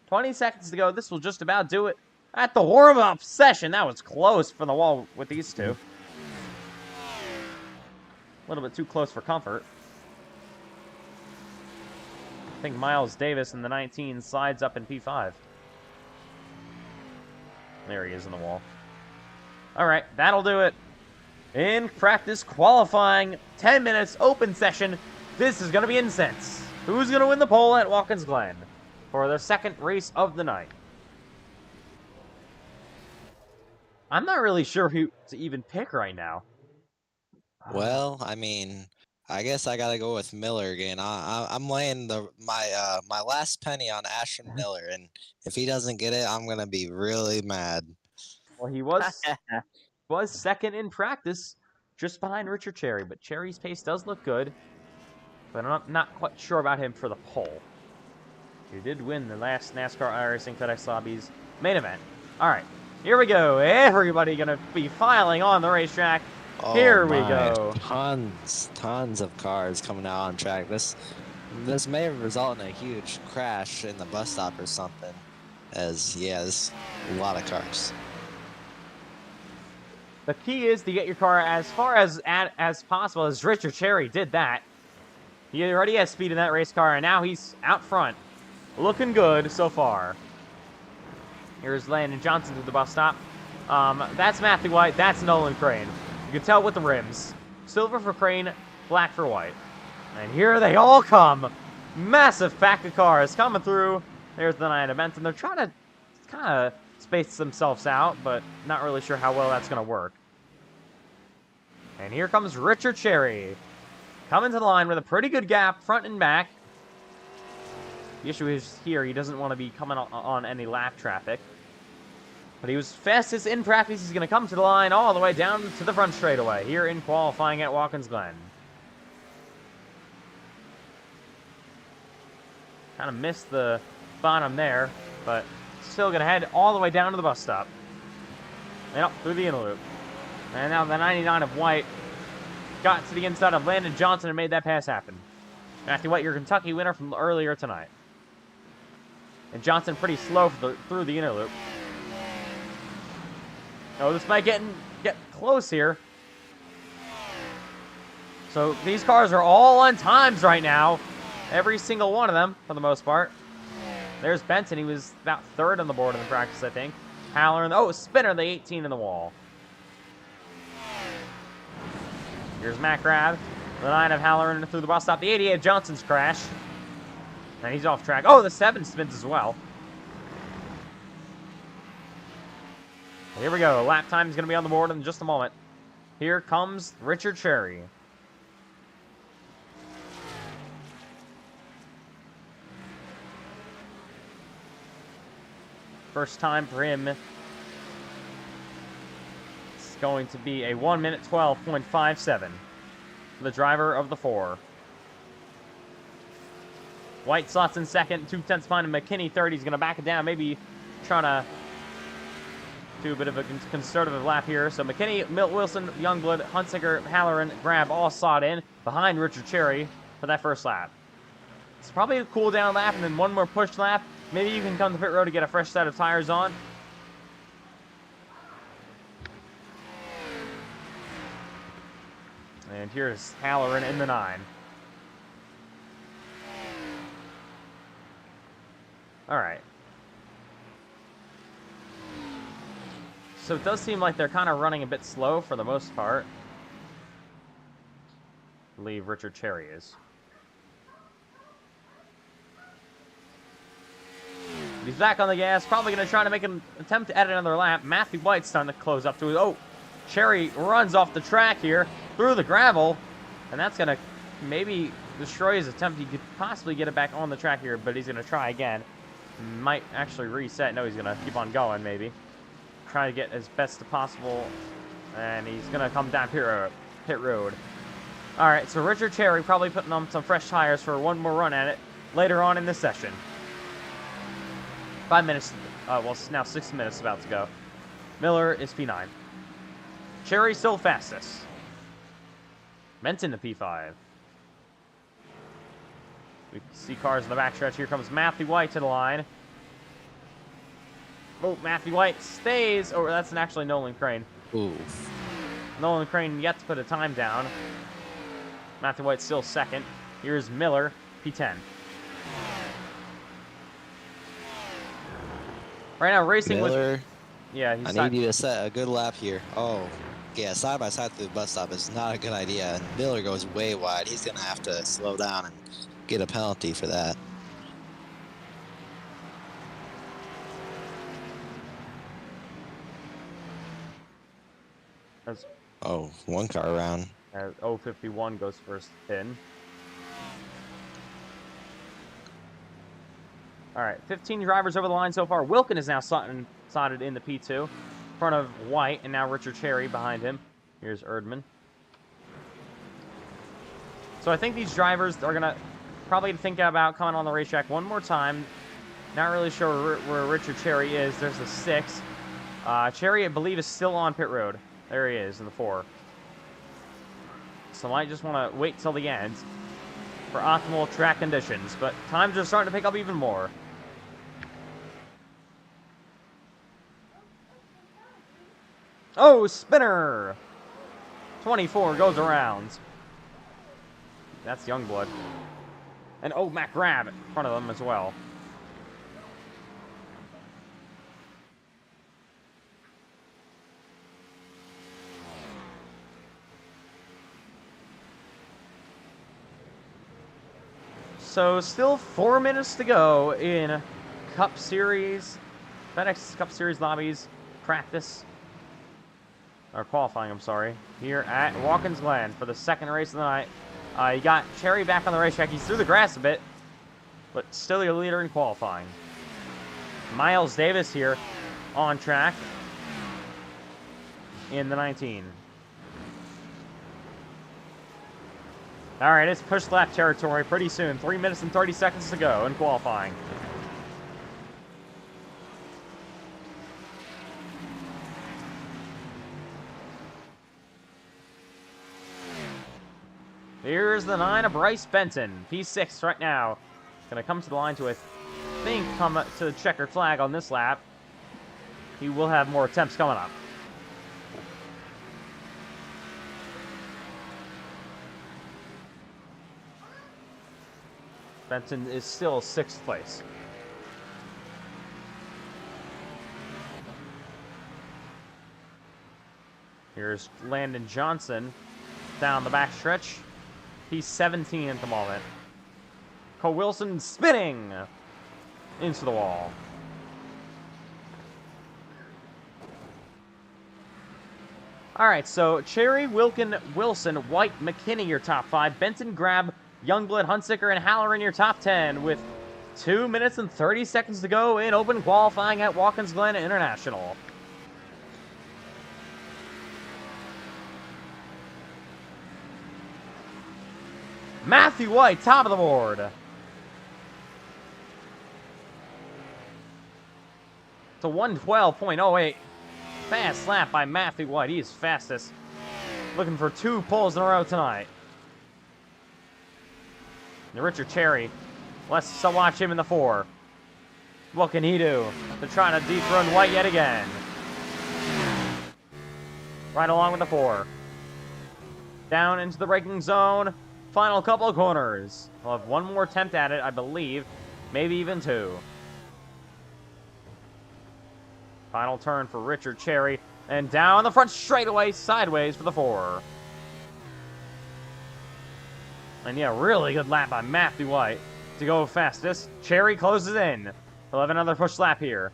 20 seconds to go. This will just about do it. At the warm-up session, that was close for the wall with these two. A little bit too close for comfort. I think Miles Davis in the 19 slides up in P5. There he is in the wall. All right, that'll do it. In practice qualifying, 10 minutes, open session. This is going to be intense. Who's going to win the pole at Watkins Glen for their second race of the night? I'm not really sure who to even pick right now. Well, I mean, I guess I gotta go with Miller again. I'm laying my last penny on Ashton Miller, and if he doesn't get it, I'm gonna be really mad. Well, he was second in practice, just behind Richard Cherry, but Cherry's pace does look good. But I'm not quite sure about him for the pole. He did win the last NASCAR iRacing FedEx Lobbies main event. All right, here we go. Everybody gonna be filing on the racetrack. Oh, Here we my. go. Tons of cars coming out on track. This may result in a huge crash in the bus stop or something. As yeah, there's a lot of cars. The key is to get your car as far as possible, as Richard Cherry did that. He already has speed in that race car, and now he's out front. Looking good so far. Here's Landon Johnson to the bus stop. That's Matthew White. That's Nolan Crane. You can tell with the rims. Silver for Crane, black for White. And here they all come. Massive pack of cars coming through. There's the 9 event, and they're trying to kind of space themselves out, but not really sure how well that's going to work. And here comes Richard Cherry. Coming to the line with a pretty good gap, front and back. The issue is here, he doesn't want to be coming on any lap traffic. But he was fastest in practice. He's going to come to the line all the way down to the front straightaway here in qualifying at Watkins Glen. Kind of missed the bottom there, but still going to head all the way down to the bus stop. And up through the inner loop. And now the 99 of White got to the inside of Landon Johnson and made that pass happen. Matthew White, your Kentucky winner from earlier tonight. And Johnson pretty slow through the inner loop. Oh, this might get close here. So these cars are all on times right now. Every single one of them, for the most part. There's Benson. He was about third on the board in the practice, I think. Halloran. Oh, Spinner, the 18 in the wall. Here's Matt Grab. The 9 of Halloran through the bus stop. The 88 of Johnson's crash. And he's off track. Oh, the 7 spins as well. Here we go. Lap time is going to be on the board in just a moment. Here comes Richard Cherry. First time for him. It's going to be a 1 minute 12.57. The driver of the 4. White slots in second, 2/10 behind him. McKinney third. He's going to back it down. Maybe trying to do a bit of a conservative lap here. So McKinney, Milt Wilson, Youngblood, Hunsicker, Halloran, Grab all slot in behind Richard Cherry for that first lap. It's probably a cool down lap and then one more push lap. Maybe you can come to pit road to get a fresh set of tires on. And here's Halloran in the 9. All right. So it does seem like they're kind of running a bit slow for the most part. I believe Richard Cherry is. He's back on the gas, probably going to try to make an attempt to add another lap. Matthew White's starting to close up to it. Oh, Cherry runs off the track here through the gravel, and that's going to maybe destroy his attempt. He could possibly get it back on the track here, but he's going to try again. Might actually reset. No, he's going to keep on going, maybe. Try to get as best as possible, and he's going to come down pit road. All right, so Richard Cherry probably putting on some fresh tires for one more run at it later on in this session. 5 minutes, well, now 6 minutes about to go. Miller is P9. Cherry still fastest. Menton to P5. We see cars in the backstretch. Here comes Matthew White to the line. Oh, Matthew White stays. Oh, that's actually Nolan Crane. Ooh. Nolan Crane yet to put a time down. Matthew White still second. Here's Miller, P10. Right now, racing Miller, with... Yeah, he's... I need you to set a good lap here. Oh, yeah, side by side through the bus stop is not a good idea. And Miller goes way wide. He's going to have to slow down and get a penalty for that. That's... Oh, one car around. 051 goes first pin. All right, 15 drivers over the line so far. Wilkin is now slotted in the P2 in front of White, and now Richard Cherry behind him. Here's Erdman. So I think these drivers are going to probably think about coming on the racetrack one more time. Not really sure where Richard Cherry is. There's the 6. Cherry, I believe, is still on pit road. There he is in the 4. So I might just want to wait till the end for optimal track conditions, but times are starting to pick up even more. Oh, spinner! 24 goes around. That's Youngblood. And oh, Matt Grab in front of them as well. So still 4 minutes to go in Cup Series, FedEx Cup Series Lobbies practice, or qualifying, I'm sorry, here at Watkins Glen for the second race of the night. You got Cherry back on the racetrack. He's through the grass a bit, but still your leader in qualifying. Miles Davis here on track in the 19. All right, it's push lap territory pretty soon. 3 minutes and 30 seconds to go in qualifying. Here's the 9 of Bryce Benton. P6 right now. Gonna come to the line to, I think, come to the checkered flag on this lap. He will have more attempts coming up. Benton is still 6th place. Here's Landon Johnson down the backstretch. He's 17 at the moment. Cole Wilson spinning into the wall. All right, so Cherry, Wilkin, Wilson, White, McKinney, your top 5. Benton, Grab, Youngblood, Hunsicker, and Halloran, your top 10, with 2 minutes and 30 seconds to go in open qualifying at Watkins Glen International. Matthew White, top of the board. It's a 112.08. Fast lap by Matthew White. He is fastest. Looking for 2 poles in a row tonight. And Richard Cherry. Let's watch him in the 4. What can he do to try to dethrone White yet again? Right along with the 4. Down into the braking zone. Final couple of corners. We'll have one more attempt at it, I believe. Maybe even 2. Final turn for Richard Cherry. And down the front straightaway, sideways for the 4. And yeah, really good lap by Matthew White to go fastest. Cherry closes in. He'll have another push lap here.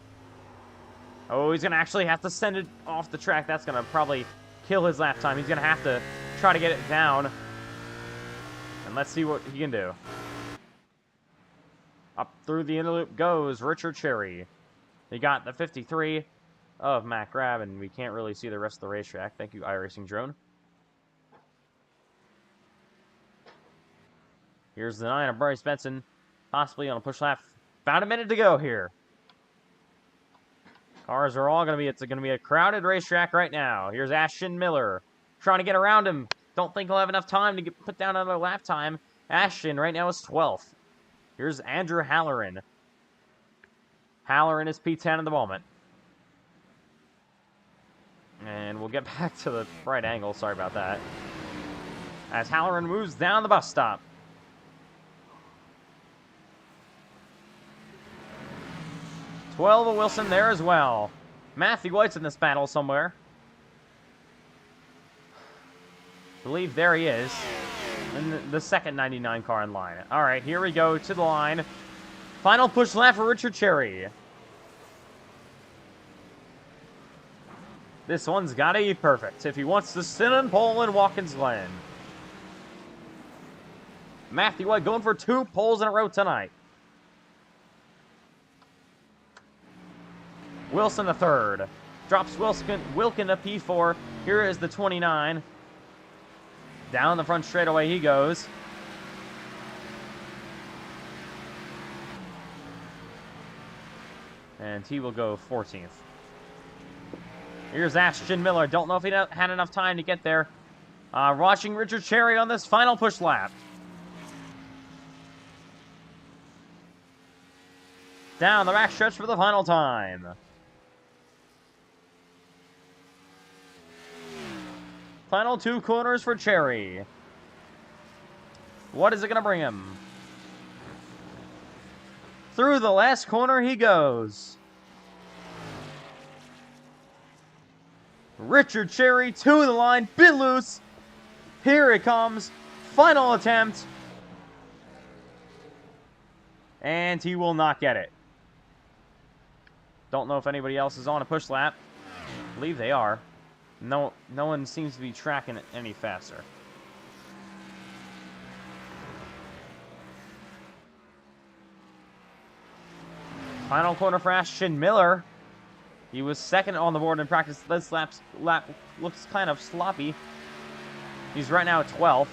Oh, he's going to actually have to send it off the track. That's going to probably kill his lap time. He's going to have to try to get it down. And let's see what he can do. Up through the inner loop goes Richard Cherry. He got the 53 of Matt Grab, and we can't really see the rest of the racetrack. Thank you, iRacing drone. Here's the 9 of Bryce Benson, possibly on a push lap. About a minute to go here. Cars are all going to be, it's going to be a crowded racetrack right now. Here's Ashton Miller trying to get around him. Don't think he'll have enough time to put down another lap time. Ashton right now is 12th. Here's Andrew Halloran. Halloran is P10 at the moment. And we'll get back to the right angle. Sorry about that. as Halloran moves down the bus stop. Wilson there as well. Matthew White's in this battle somewhere. I believe there he is. In the second 99 car in line. All right, here we go to the line. Final push lap for Richard Cherry. This one's got to be perfect if he wants to sit in pole in Watkins Glen. Matthew White going for 2 poles in a row tonight. Wilson the third. Drops Wilkin to P4. Here is the 29. Down the front straightaway he goes. And he will go 14th. Here's Ashton Miller. Don't know if he had enough time to get there. Watching Richard Cherry on this final push lap. Down the backstretch for the final time. Final 2 corners for Cherry. What is it going to bring him? Through the last corner he goes. Richard Cherry to the line, bit loose. Here it comes. Final attempt. And he will not get it. Don't know if anybody else is on a push lap. I believe they are. No one seems to be tracking it any faster. Final corner for Ashton Miller. He was second on the board in practice. This lap looks kind of sloppy. He's right now at 12th.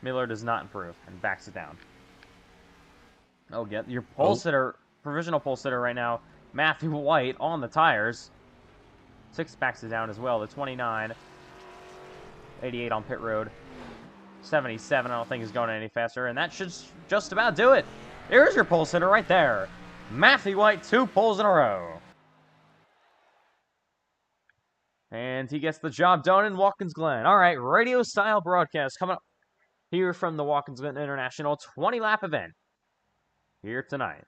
Miller does not improve and backs it down. Oh, get your pole sitter, provisional pole sitter right now, Matthew White on the tires. 6 backs it down as well. The 29, 88 on pit road, 77. I don't think is going any faster, and that should just about do it. There's your pole sitter right there. Matthew White, 2 poles in a row. And he gets the job done in Watkins Glen. All right, radio-style broadcast coming up here from the Watkins Glen International 20-lap event here tonight.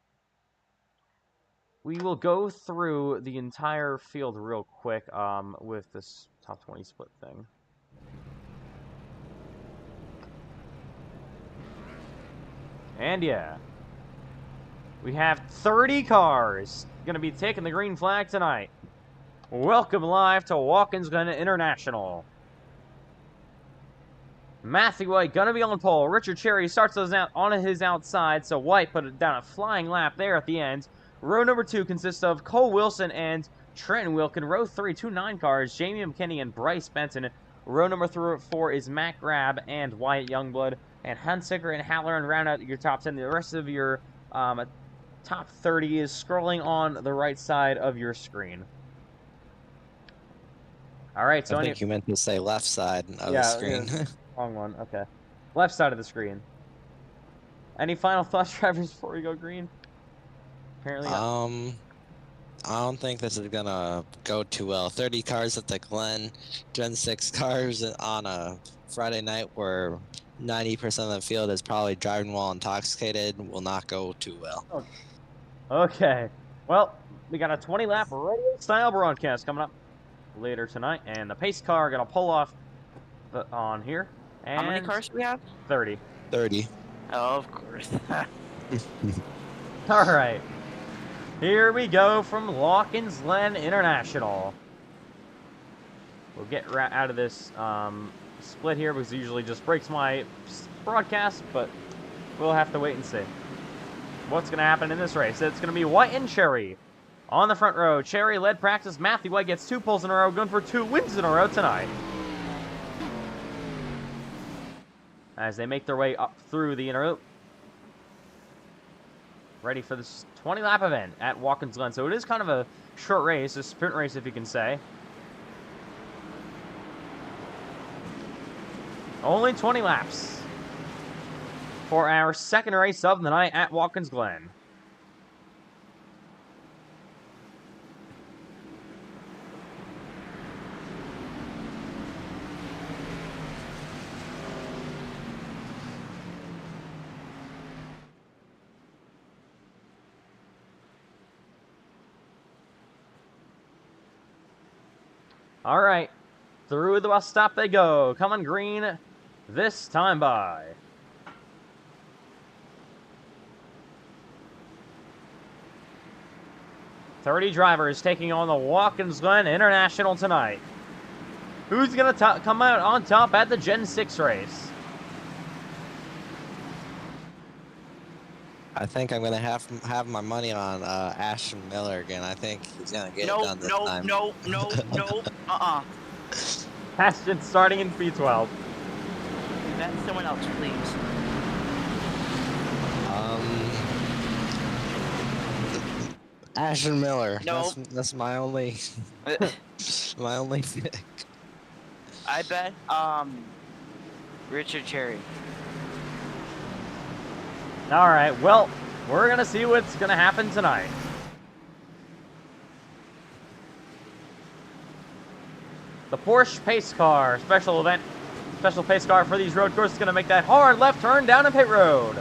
We will go through the entire field real quick with this top 20 split thing. And yeah, we have 30 cars going to be taking the green flag tonight. Welcome live to Watkins Glen International. Matthew White going to be on pole. Richard Cherry starts those out on his outside, so White put it down a flying lap there at the end. Row number 2 consists of Cole Wilson and Trenton Wilkin. Row 3, 2 9 cars, Jamie McKinney and Bryce Benton. Row number 4 is Matt Grab and Wyatt Youngblood. And Hunsicker and Halloran round out your top 10. The rest of your top 30 is scrolling on the right side of your screen. All right, so I think you meant to say left side of the screen. Wrong one. Okay, left side of the screen. Any final thoughts, drivers, before we go green? Apparently not. I don't think this is gonna go too well. 30 cars at the Glen, Gen 6 cars on a Friday night where 90% of the field is probably driving while intoxicated will not go too well. Okay. Well, we got a 20-lap radio-style broadcast coming up later tonight, and the pace car gonna pull off on here. And how many cars do we have? 30. 30. Oh, of course. All right. Here we go from Watkins Glen International. We'll get right out of this split here because it usually just breaks my broadcast, but we'll have to wait and see what's going to happen in this race. It's going to be White and Cherry on the front row. Cherry led practice. Matthew White gets 2 poles in a row, going for 2 wins in a row tonight. As they make their way up through the inner loop. Ready for this 20-lap event at Watkins Glen. So it is kind of a short race, a sprint race if you can say. Only 20 laps for our second race of the night at Watkins Glen. All right. Through the bus stop they go. Coming green this time by. .30 drivers taking on the Watkins Glen International tonight. Who's going to come out on top at the Gen 6 race? I think I'm gonna have my money on Ashton Miller again. I think he's gonna get it done this time. No. Ashton starting in P12. That's someone else, please. Ashton Miller. No. That's my only my only pick. I bet Richard Cherry. All right, well, we're going to see what's going to happen tonight. The Porsche pace car, special pace car for these road courses, is going to make that hard left turn down in pit road.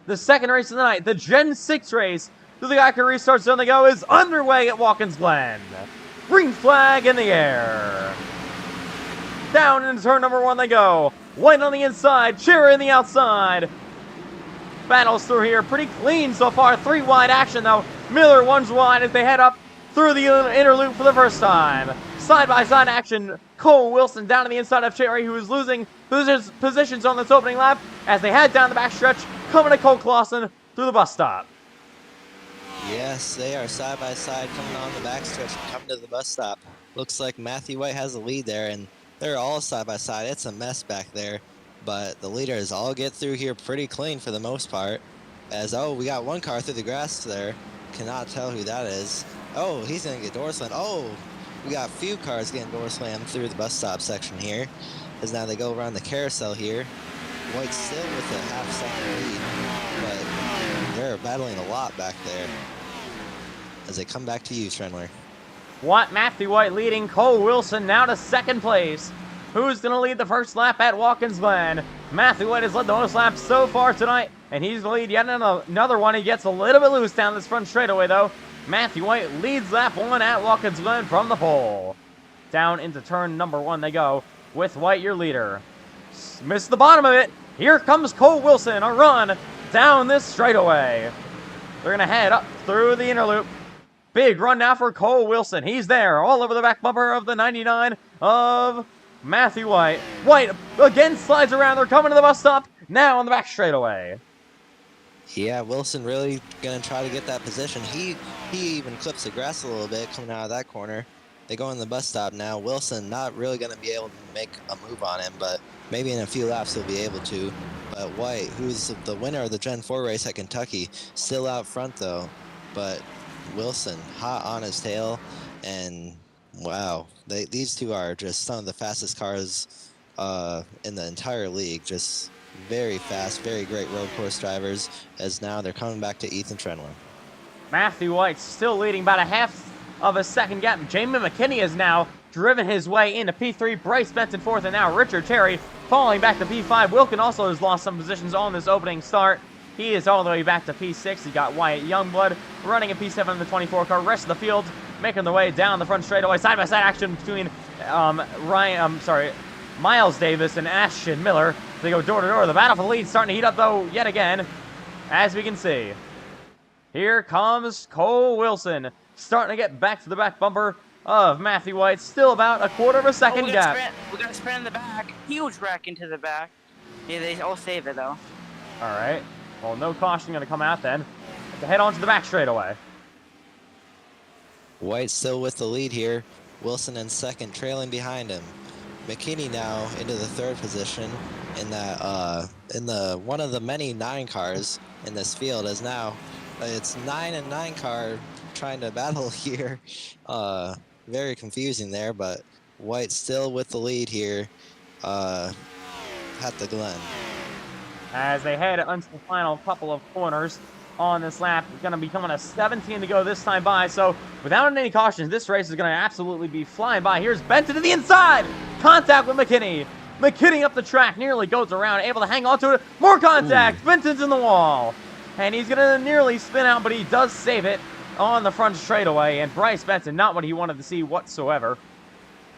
The second race of the night, the Gen 6 race, through the Geico restart zone they go, is underway at Watkins Glen. Green flag in the air. Down into turn number 1 they go. White on the inside, Cherry on the outside. Battles through here pretty clean so far. 3 wide action though. Miller 1's wide as they head up through the inner loop for the first time. Side-by-side action. Cole Wilson down to the inside of Cherry, who is losing positions on this opening lap as they head down the backstretch, coming to Cole Clausen through the bus stop. Yes, they are side by side coming on the backstretch and coming to the bus stop. Looks like Matthew White has the lead there, and they're all side by side. It's a mess back there, but the leaders all get through here pretty clean for the most part. As, oh, we got one car through the grass there. Cannot tell who that is. Oh, he's going to get door slammed. Oh, we got a few cars getting door slammed through the bus stop section here. As now they go around the carousel here. White's still with a half-second lead, but they're battling a lot back there. As they come back to you, Trendler. Matthew White leading Cole Wilson now to second place. Who's going to lead the first lap at Watkins Glen? Matthew White has led the most laps so far tonight, and he's going to lead yet another one. He gets a little bit loose down this front straightaway, though. Matthew White leads lap 1 at Watkins Glen from the pole. Down into turn number 1 they go, with White your leader. Missed the bottom of it. Here comes Cole Wilson, a run down this straightaway. They're going to head up through the inner loop. Big run now for Cole Wilson. He's there all over the back bumper of the 99 of Matthew White. White again slides around. They're coming to the bus stop now on the back straightaway. Yeah, Wilson really going to try to get that position. He even clips the grass a little bit coming out of that corner. They go in the bus stop now. Wilson not really going to be able to make a move on him, but maybe in a few laps he'll be able to. But White, who's the winner of the Gen 4 race at Kentucky, still out front though. But Wilson hot on his tail, and wow, these two are just some of the fastest cars in the entire league. Just very fast, very great road course drivers, as now they're coming back to Ethan Trendler. Matthew White still leading about a half of a second gap. Jamie McKinney has now driven his way into P3. Bryce Benson fourth, and now Richard Terry falling back to P5. Wilkin also has lost some positions on this opening start. He is all the way back to P6. He got Wyatt Youngblood running in P7 in the 24 car. Rest of the field making their way down the front straightaway. Side-by-side action between Miles Davis and Ashton Miller. They go door to door. The battle for the lead starting to heat up though yet again, as we can see. Here comes Cole Wilson, starting to get back to the back bumper of Matthew White. Still about a quarter of a second gap. We got a sprint in the back. Huge wreck into the back. Yeah, they all save it though. All right. Well, no caution going to come out then. To head on to the back straightaway. White still with the lead here. Wilson in second, trailing behind him. McKinney now into the third position in that one of the many 9 cars in this field, as now it's 9 and 9 car trying to battle here. Very confusing there, but White still with the lead here at the Glen. As they head onto the final couple of corners on this lap, it's going to be coming a 17 to go this time by. So without any cautions, this race is going to absolutely be flying by. Here's Benton to the inside. Contact with McKinney. McKinney up the track, nearly goes around, able to hang on to it. More contact. Benton's in the wall. And he's going to nearly spin out, but he does save it. on the front straightaway, and Bryce Benson, not what he wanted to see whatsoever.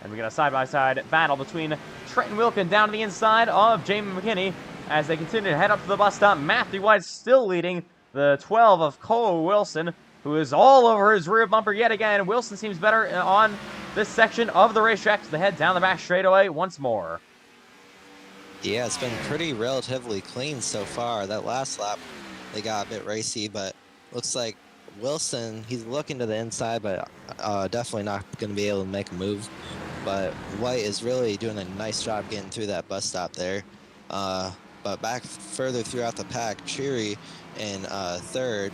And we got a side-by-side battle between Trenton Wilkin down to the inside of Jamie McKinney as they continue to head up to the bus stop. Matthew White still leading the 12 of Cole Wilson, who is all over his rear bumper yet again. Wilson seems better on this section of the racetrack as they head down the back straightaway once more. Yeah, it's been pretty relatively clean so far. That last lap, they got a bit racy, but looks like Wilson, he's looking to the inside, but definitely not going to be able to make a move. But White is really doing a nice job getting through that bus stop there. But back further throughout the pack, Cheery in third,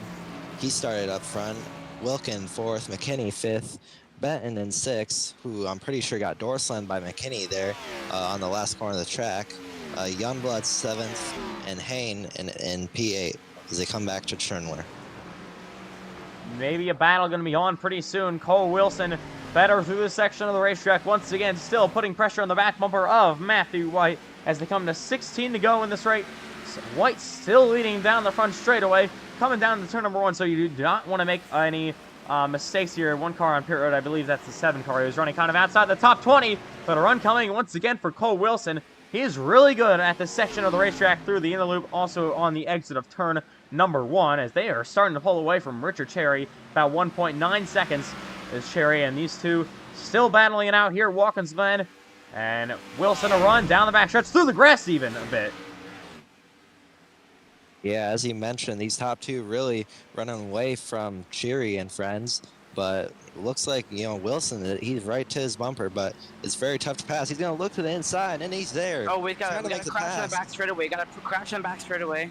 he started up front. Wilkin fourth, McKinney fifth, Benton in sixth, who I'm pretty sure got door slammed by McKinney there on the last corner of the track. Youngblood seventh, and Hain in P8 as they come back to Chernler. Maybe a battle going to be on pretty soon. Cole Wilson better through this section of the racetrack. Once again, still putting pressure on the back bumper of Matthew White as they come to 16 to go in this race. White still leading down the front straightaway, coming down to turn number 1, so you do not want to make any mistakes here. One car on pit road, I believe that's the 7 car. He was running kind of outside the top 20, but a run coming once again for Cole Wilson. He is really good at this section of the racetrack through the inner loop, also on the exit of turn number 1, as they are starting to pull away from Richard Cherry. About 1.9 seconds is Cherry, and these two still battling it out here. Watkins Glen and Wilson a run down the back stretch, through the grass even a bit. Yeah, as you mentioned, these top two really running away from Cheery and friends. But it looks like, you know, Wilson, he's right to his bumper, but it's very tough to pass. He's going to look to the inside, and he's there. Oh, we got to crash in the pass. back straight away. We got to crash in the back straight away.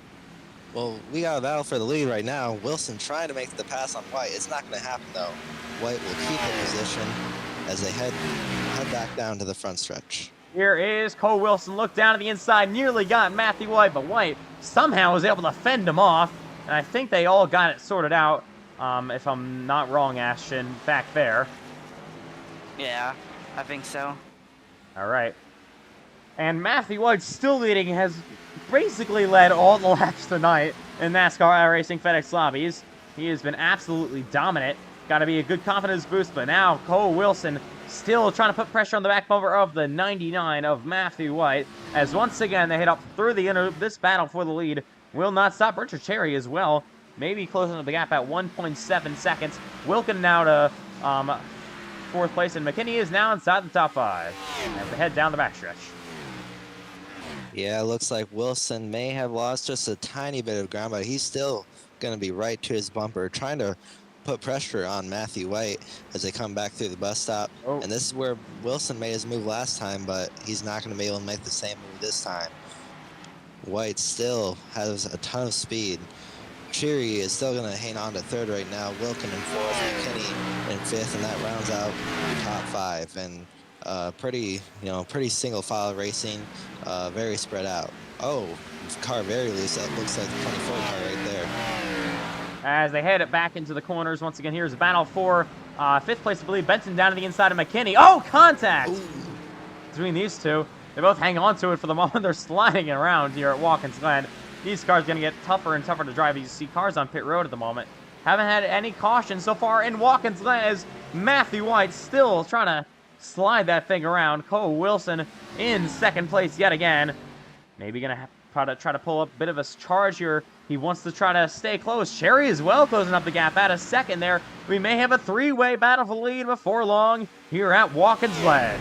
Well, we got a battle for the lead right now. Wilson trying to make the pass on White. It's not going to happen, though. White will keep the position as they head back down to the front stretch. Here is Cole Wilson. Look down to the inside. Nearly got Matthew White, but White somehow was able to fend him off. And I think they all got it sorted out, if I'm not wrong, Ashton, back there. Yeah, I think so. All right. And Matthew White still leading, has basically led all the laps tonight in NASCAR iRacing FedEx Lobbies. He has been absolutely dominant. Got to be a good confidence boost, but now Cole Wilson still trying to put pressure on the back bumper of the 99 of Matthew White, as once again they hit up through the inner. This battle for the lead will not stop. Richard Cherry as well, maybe closing the gap at 1.7 seconds. Wilkin now to 4th place, and McKinney is now inside the top 5 as they head down the backstretch. Yeah, it looks like Wilson may have lost just a tiny bit of ground, but he's still going to be right to his bumper, trying to put pressure on Matthew White as they come back through the bus stop. Oh. And this is where Wilson made his move last time, but he's not going to be able to make the same move this time. White still has a ton of speed. Cheery is still going to hang on to 3rd right now. Wilkin in 4th, McKinney in 5th, and that rounds out the top 5. And pretty single file racing, very spread out. Oh, car very loose. That looks like the 24 car right there. As they head it back into the corners once again, here's a battle for 5th place, I believe. Benson down to the inside of McKinney. Oh, contact! Ooh. Between these two. They both hang on to it for the moment. They're sliding around here at Watkins Glen. These cars are going to get tougher and tougher to drive. You see cars on pit road at the moment. Haven't had any caution so far in Watkins Glen as Matthew White still trying to slide that thing around. Cole Wilson in 2nd place yet again. Maybe going to try to pull up a bit of a charge here. He wants to try to stay close. Cherry as well closing up the gap at a 2nd there. We may have a 3-way battle for the lead before long here at Watkins Glen.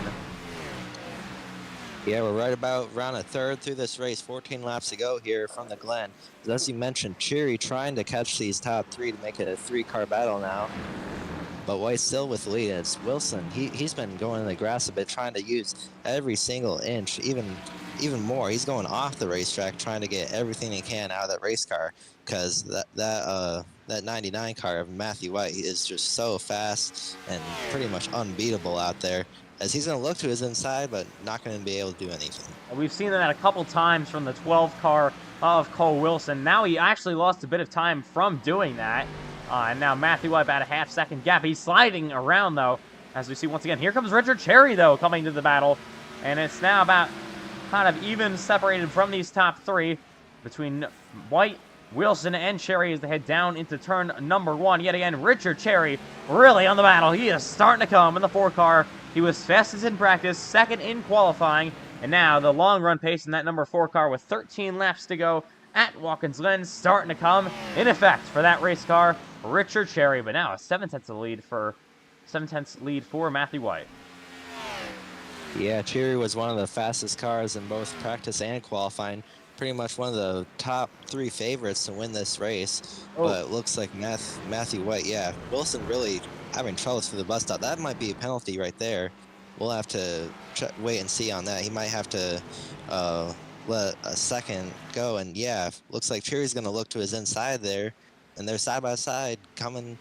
Yeah, we're right about around a 3rd through this race. 14 laps to go here from the Glen. As you mentioned, Cheery trying to catch these top 3 to make it a 3-car battle now. But White's still with the lead. It's Wilson. He's been going in the grass a bit, trying to use every single inch, even more. He's going off the racetrack, trying to get everything he can out of that race car, because that 99 car of Matthew White is just so fast and pretty much unbeatable out there. As he's going to look to his inside, but not going to be able to do anything. We've seen that a couple times from the 12 car of Cole Wilson. Now he actually lost a bit of time from doing that. And now Matthew White about a half-second gap. He's sliding around, though, as we see once again. Here comes Richard Cherry, though, coming to the battle. And it's now about kind of even separated from these top 3 between White, Wilson and Cherry as they head down into turn number 1. Yet again, Richard Cherry really on the battle. He is starting to come in the 4 car. He was fastest in practice, second in qualifying, and now the long run pace in that number 4 car with 13 laps to go at Watkins Glen starting to come in effect for that race car, Richard Cherry. But now a 7/10 lead for Matthew White. Yeah, Cherry was one of the fastest cars in both practice and qualifying. Pretty much one of the top 3 favorites to win this race. Oh. But it looks like Matthew White, yeah. Wilson really having troubles for the bus stop. That might be a penalty right there. We'll have to wait and see on that. He might have to let a second go. And yeah, looks like Cherry's going to look to his inside there. And they're side by side coming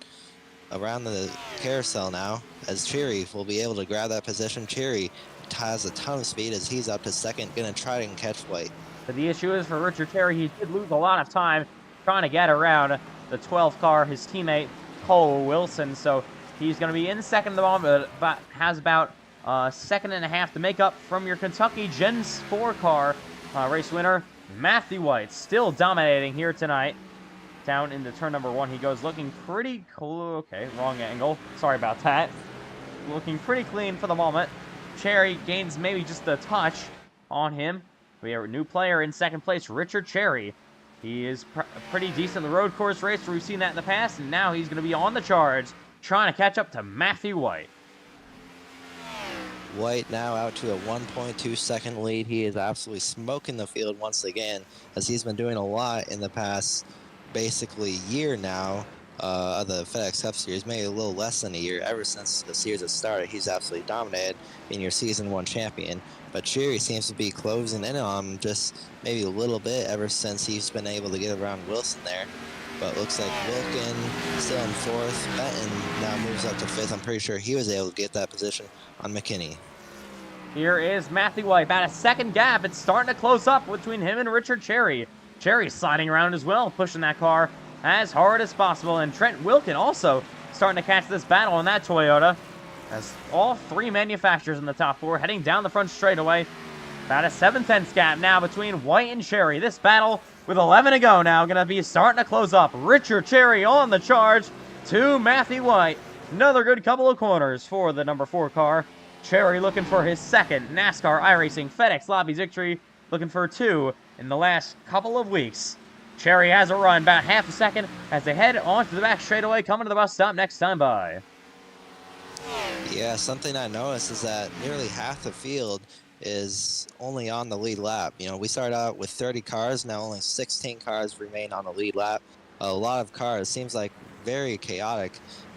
around the carousel now, as Cherry will be able to grab that position. Cherry has a ton of speed as he's up to second, going to try and catch White. But the issue is for Richard Cherry, he did lose a lot of time trying to get around the 12th car, his teammate Cole Wilson. So he's going to be in second at the moment, but has about a second and a half to make up from your Kentucky Gens 4 car race winner, Matthew White. Still dominating here tonight. Down into turn number 1 he goes, looking pretty cool. Okay, wrong angle. Sorry about that. Looking pretty clean for the moment. Cherry gains maybe just a touch on him. We have a new player in second place, Richard Cherry. He is pretty decent in the road course race. We've seen that in the past, and now he's going to be on the charge, trying to catch up to Matthew White. White now out to a 1.2 second lead. He is absolutely smoking the field once again, as he's been doing a lot in the past basically year now of the FedEx Cup Series, maybe a little less than a year. Ever since the series has started, he's absolutely dominated, being your Season 1 champion. But Cherry seems to be closing in on him just maybe a little bit ever since he's been able to get around Wilson there. But looks like Wilkin still in 4th. Benton now moves up to 5th. I'm pretty sure he was able to get that position on McKinney. Here is Matthew White. About a second gap. It's starting to close up between him and Richard Cherry. Cherry sliding around as well, pushing that car as hard as possible. And Trent Wilkin also starting to catch this battle in that Toyota. As all 3 manufacturers in the top 4 heading down the front straightaway. About a 7/10 gap now between White and Cherry. This battle with 11 to go now going to be starting to close up. Richard Cherry on the charge to Matthew White. Another good couple of corners for the number 4 car. Cherry looking for his second NASCAR iRacing FedEx Lobbies victory. Looking for 2 in the last couple of weeks. Cherry has a run about half a second as they head onto the back straightaway, coming to the bus stop next time by. Yeah, something I noticed is that nearly half the field is only on the lead lap. You know, we started out with 30 cars, now only 16 cars remain on the lead lap. A lot of cars, seems like very chaotic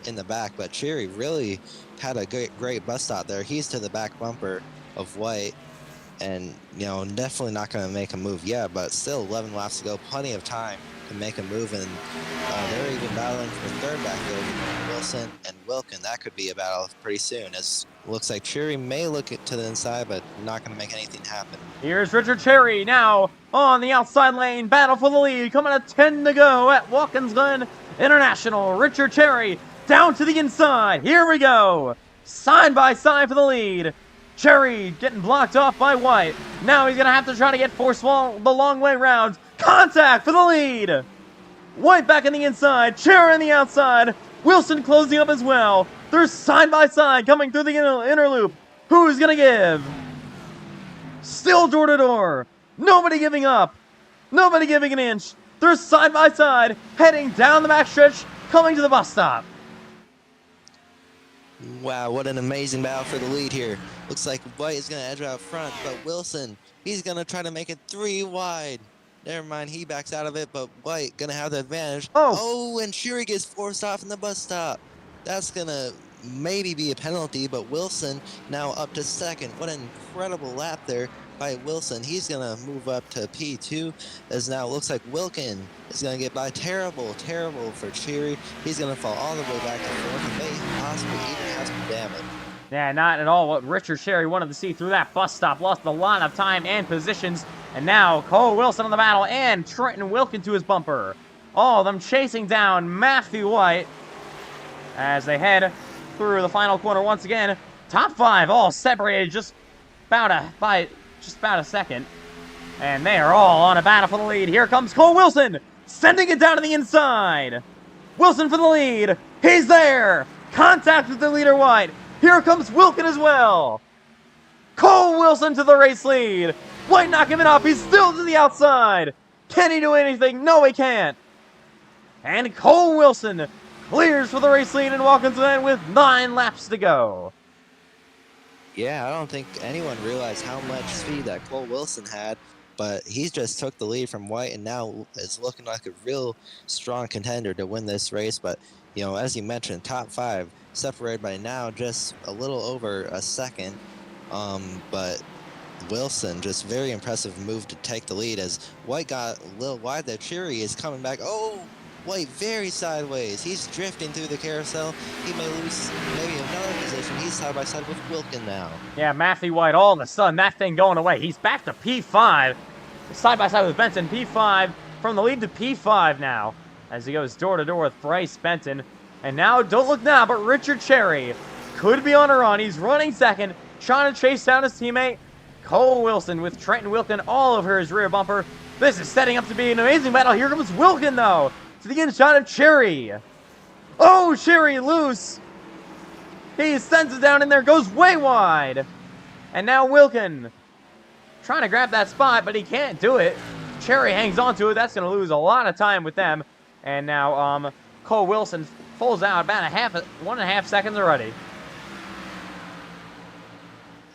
in the back, but Cherry really had a great bus stop there. He's to the back bumper of White, and, you know, definitely not going to make a move yet, but still 11 laps to go, plenty of time to make a move, and they're even battling for third back there between Wilson and Wilkin. That could be a battle pretty soon, as it looks like Cherry may look to the inside, but not going to make anything happen. Here's Richard Cherry now on the outside lane, battle for the lead, coming at 10 to go at Watkins Glen International. Richard Cherry down to the inside. Here we go. Side by side for the lead. Cherry getting blocked off by White. Now he's going to have to try to get forceful the long way round. Contact for the lead. White back on the inside. Cherry on the outside. Wilson closing up as well. They're side by side coming through the inner loop. Who's going to give? Still door to door. Nobody giving up. Nobody giving an inch. They're side by side heading down the backstretch coming to the bus stop. Wow, what an amazing battle for the lead here. Looks like White is going to edge out front, but Wilson, he's going to try to make it 3 wide. Never mind, he backs out of it, but White going to have the advantage. Oh, and Cherry gets forced off in the bus stop. That's going to maybe be a penalty, but Wilson now up to second. What an incredible lap there by Wilson. He's going to move up to P2, as now it looks like Wilkin is going to get by. Terrible for Cherry. He's going to fall all the way back to fourth and may possibly even have some damage. Yeah, not at all what Richard Cherry wanted to see through that bus stop. Lost a lot of time and positions. And now Cole Wilson on the battle and Trenton Wilkin to his bumper. All of them chasing down Matthew White as they head through the final corner once again. Top 5 all separated just about a second. And they are all on a battle for the lead. Here comes Cole Wilson. sending it down to the inside. Wilson for the lead. He's there. Contact with the leader White. Here comes Wilkin as well. Cole Wilson to the race lead. White knocking it off. He's still to the outside. Can he do anything? No, he can't. And Cole Wilson clears for the race lead in Watkins Glen with 9 laps to go. Yeah, I don't think anyone realized how much speed that Cole Wilson had, but he just took the lead from White and now is looking like a real strong contender to win this race. But, you know, as you mentioned, top 5 separated by now just a little over a second. But Wilson, just very impressive move to take the lead as White got a little wide there. Cheery is coming back. Oh, White very sideways. He's drifting through the carousel. He may lose maybe another position. He's side by side with Wilkin now. Yeah, Matthew White, all of a sudden, that thing going away. He's back to P5. Side by side with Benton. P5 from the lead to P5 now as he goes door to door with Bryce Benton. And now, don't look now, but Richard Cherry could be on a run. He's running second, trying to chase down his teammate, Cole Wilson, with Trenton Wilkin all over his rear bumper. This is setting up to be an amazing battle. Here comes Wilkin, though, to the inside of Cherry. Oh, Cherry loose. He sends it down in there, goes way wide. And now Wilkin trying to grab that spot, but he can't do it. Cherry hangs on to it. That's going to lose a lot of time with them. And now Cole Wilson pulls out about 1.5 seconds already.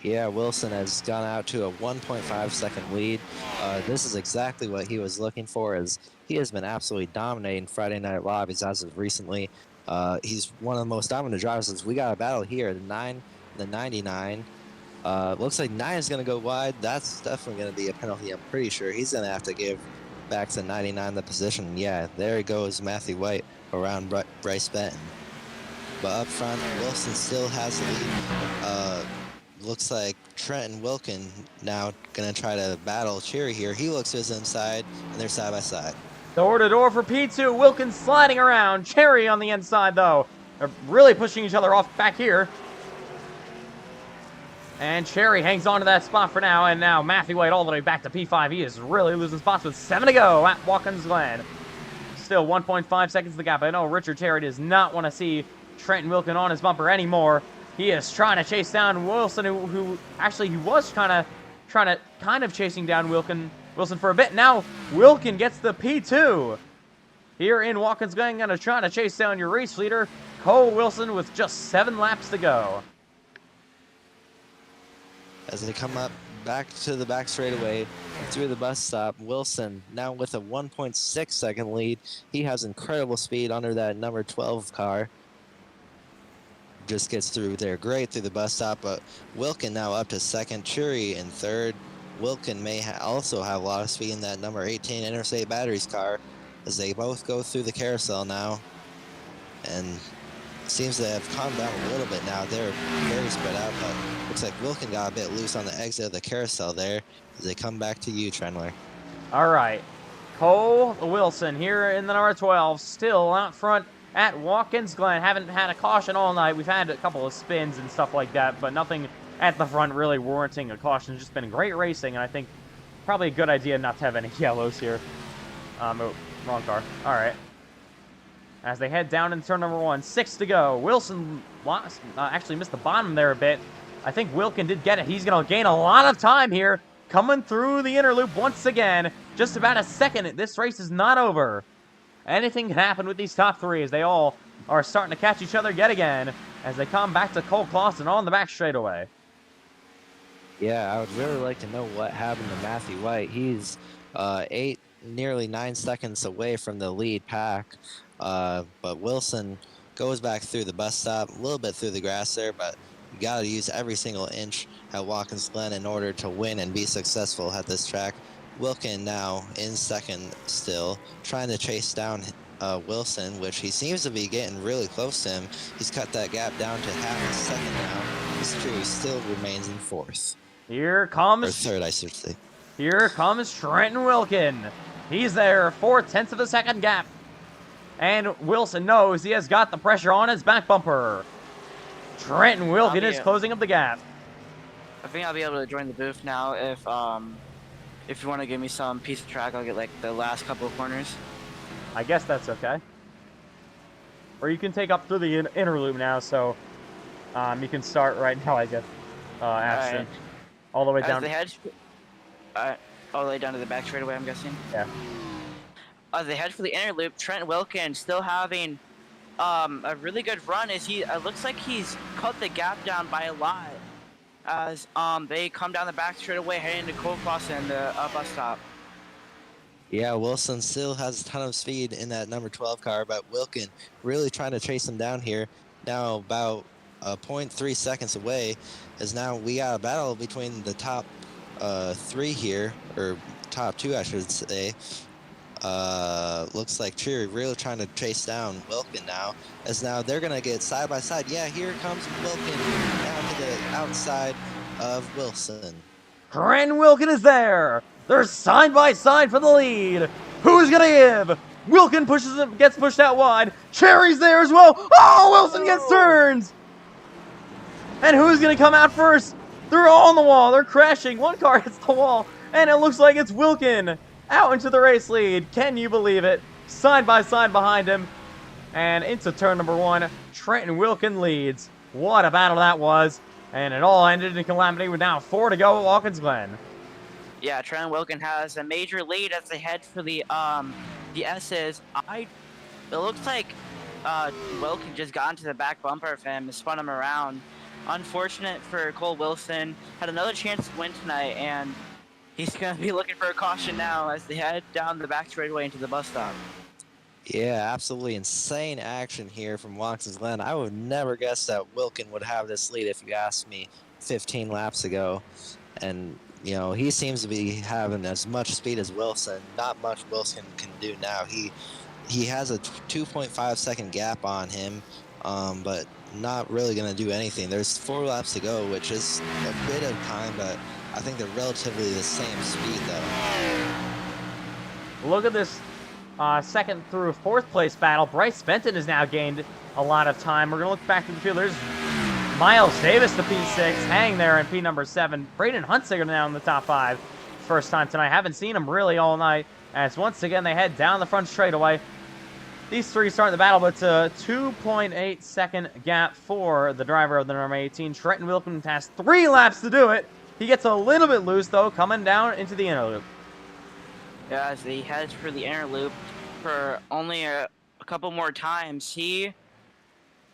Yeah, Wilson has gone out to a 1.5 second lead. This is exactly what he was looking for, as he has been absolutely dominating Friday Night Lobbies as of recently. He's one of the most dominant drivers. As we got a battle here, the 9, the 99. Looks like 9 is going to go wide. That's definitely going to be a penalty. I'm pretty sure he's going to have to give back to 99 the position. Yeah, there goes Matthew White around Bryce Benton. But up front, Wilson still has the lead. Looks like Trenton Wilkin now going to try to battle Cherry here. He looks to his inside, and they're side by side. Door to door for P2. Wilkins sliding around. Cherry on the inside, though. They're really pushing each other off back here. And Cherry hangs on to that spot for now. And now Matthew White all the way back to P5. He is really losing spots with 7 to go at Watkins Glen. Still 1.5 seconds the gap. I know Richard Cherry does not want to see Trenton Wilkin on his bumper anymore. He is trying to chase down Wilson, who actually he was kind of chasing down Wilson for a bit. Now Wilkin gets the P2 here in Watkins Glen, going to try to chase down your race leader Cole Wilson with just 7 laps to go. As they come up back to the back straightaway through the bus stop, Wilson now with a 1.6 second lead. He has incredible speed under that number 12 car. Just gets through there great through the bus stop, but Wilkin now up to second, Cherry in third. Wilkin may also have a lot of speed in that number 18 Interstate Batteries car as they both go through the carousel now, and seems to have calmed down a little bit now. They're very spread out, but looks like Wilkin got a bit loose on the exit of the carousel there as they come back to you, Trendler. All right, Cole Wilson here in the number 12, still out front at Watkins Glen. Haven't had a caution all night. We've had a couple of spins and stuff like that, but nothing at the front really warranting a caution. It's just been great racing, and I think probably a good idea not to have any yellows here. Oh, wrong car. All right. As they head down in turn number 1, 6 to go. Wilson actually missed the bottom there a bit. I think Wilkin did get it. He's going to gain a lot of time here, coming through the inner loop once again. Just about a second. This race is not over. Anything can happen with these top 3 as they all are starting to catch each other yet again as they come back to Cole Clausen on the back straightaway. Yeah, I would really like to know what happened to Matthew White. He's 8, nearly 9 seconds away from the lead pack. But Wilson goes back through the bus stop, a little bit through the grass there, but you got to use every single inch at Watkins Glen in order to win and be successful at this track. Wilkin now in second still, trying to chase down Wilson, which he seems to be getting really close to him. He's cut that gap down to half a second now. His crew still remains in 4th. Here comes... Or 3rd, I should say. Here comes Trenton Wilkin. He's there, 4/10 of a second gap. And Wilson knows he has got the pressure on his back bumper. Trenton Wilkin is closing up the gap. I think I'll be able to join the booth now if you want to give me some piece of track. I'll get like the last couple of corners. I guess that's okay. Or you can take up through the inner loop now, so you can start right now, I guess, Ashton. Alright. All the way As down. they head, all the way down to the back straightaway, I'm guessing. Yeah. As they head for the inner loop, Trent Wilkins still having a really good run. It looks like he's cut the gap down by a lot. As they come down the back straightaway, heading to Cold Cross and the bus stop. Yeah, Wilson still has a ton of speed in that number 12 car, but Wilkin really trying to chase him down here. Now about 0.3 seconds away, as now we got a battle between the top 3 here, or top 2 I should say. Looks like Cheery really trying to chase down Wilkin now, as now they're gonna get side by side. Yeah, here comes Wilkin down to the outside of Wilson. Trent Wilkin is there. They're side by side for the lead. Who's gonna give? Wilkin pushes him, gets pushed out wide. Cherry's there as well. Oh, Wilson gets turns. And who's gonna come out first? They're all on the wall. They're crashing. One car hits the wall, and it looks like it's Wilkin out into the race lead. Can you believe it? Side by side behind him, and into turn number 1. Trenton Wilkin leads. What a battle that was. And it all ended in calamity with now 4 to go at Watkins Glen. Yeah, Trent Wilkin has a major lead as they head for the S's. It looks like Wilkin just got into the back bumper of him and spun him around. Unfortunate for Cole Wilson. Had another chance to win tonight, and he's going to be looking for a caution now as they head down the back straightaway into the bus stop. Yeah, absolutely insane action here from Watkins Glen. I would never guess that Wilkin would have this lead if you asked me 15 laps ago. And, you know, he seems to be having as much speed as Wilson. Not much Wilson can do now. He has a 2.5 second gap on him, but not really going to do anything. There's 4 laps to go, which is a bit of time, but I think they're relatively the same speed, though. Look at this second through 4th place battle. Bryce Benton has now gained a lot of time. We're going to look back to the field. There's Miles Davis, the P6, hanging there in P number 7. Braden Huntsinger now in the top 5. First time tonight. Haven't seen him really all night. As once again they head down the front straightaway. These 3 start the battle, but it's a 2.8 second gap for the driver of the number 18. Trenton Wilkins has 3 laps to do it. He gets a little bit loose, though, coming down into the inner loop. Yeah, as he heads for the inner loop for only a couple more times. He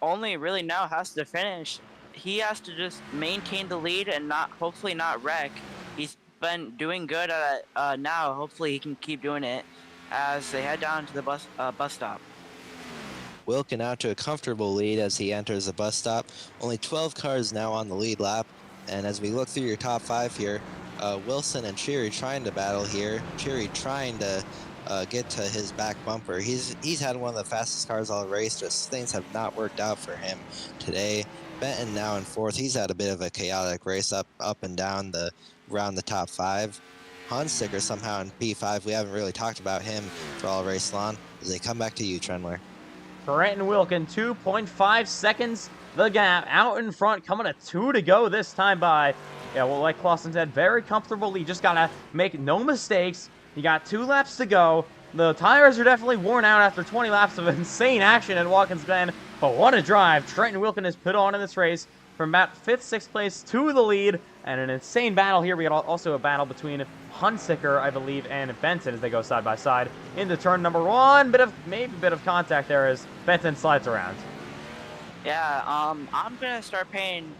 only really now has to finish. He has to just maintain the lead and hopefully not wreck. He's been doing good at it now. Hopefully he can keep doing it as they head down to the bus stop. Wilkin out to a comfortable lead as he enters the bus stop. Only 12 cars now on the lead lap. And as we look through your top 5 here, Wilson and Cheery trying to battle here. Cheery trying to get to his back bumper. He's had one of the fastest cars all race. Just things have not worked out for him today. Benton now in 4th. He's had a bit of a chaotic race up and down around the top 5. Hunsicker somehow in P5. We haven't really talked about him for all race long. As they come back to you, Trendler. Trenton Wilkin, 2.5 seconds the gap out in front, coming to 2 to go this time by. Yeah, well, like Clausen said, very comfortable. You just gotta make no mistakes. You got 2 laps to go. The tires are definitely worn out after 20 laps of insane action at Watkins Glen. But what a drive Trenton Wilkin has put on in this race from about 5th, 6th place to the lead. And an insane battle here. We got also a battle between Hunsicker, I believe, and Benton as they go side by side into turn number 1. Maybe a bit of contact there as Benton slides around. Yeah, I'm gonna start paying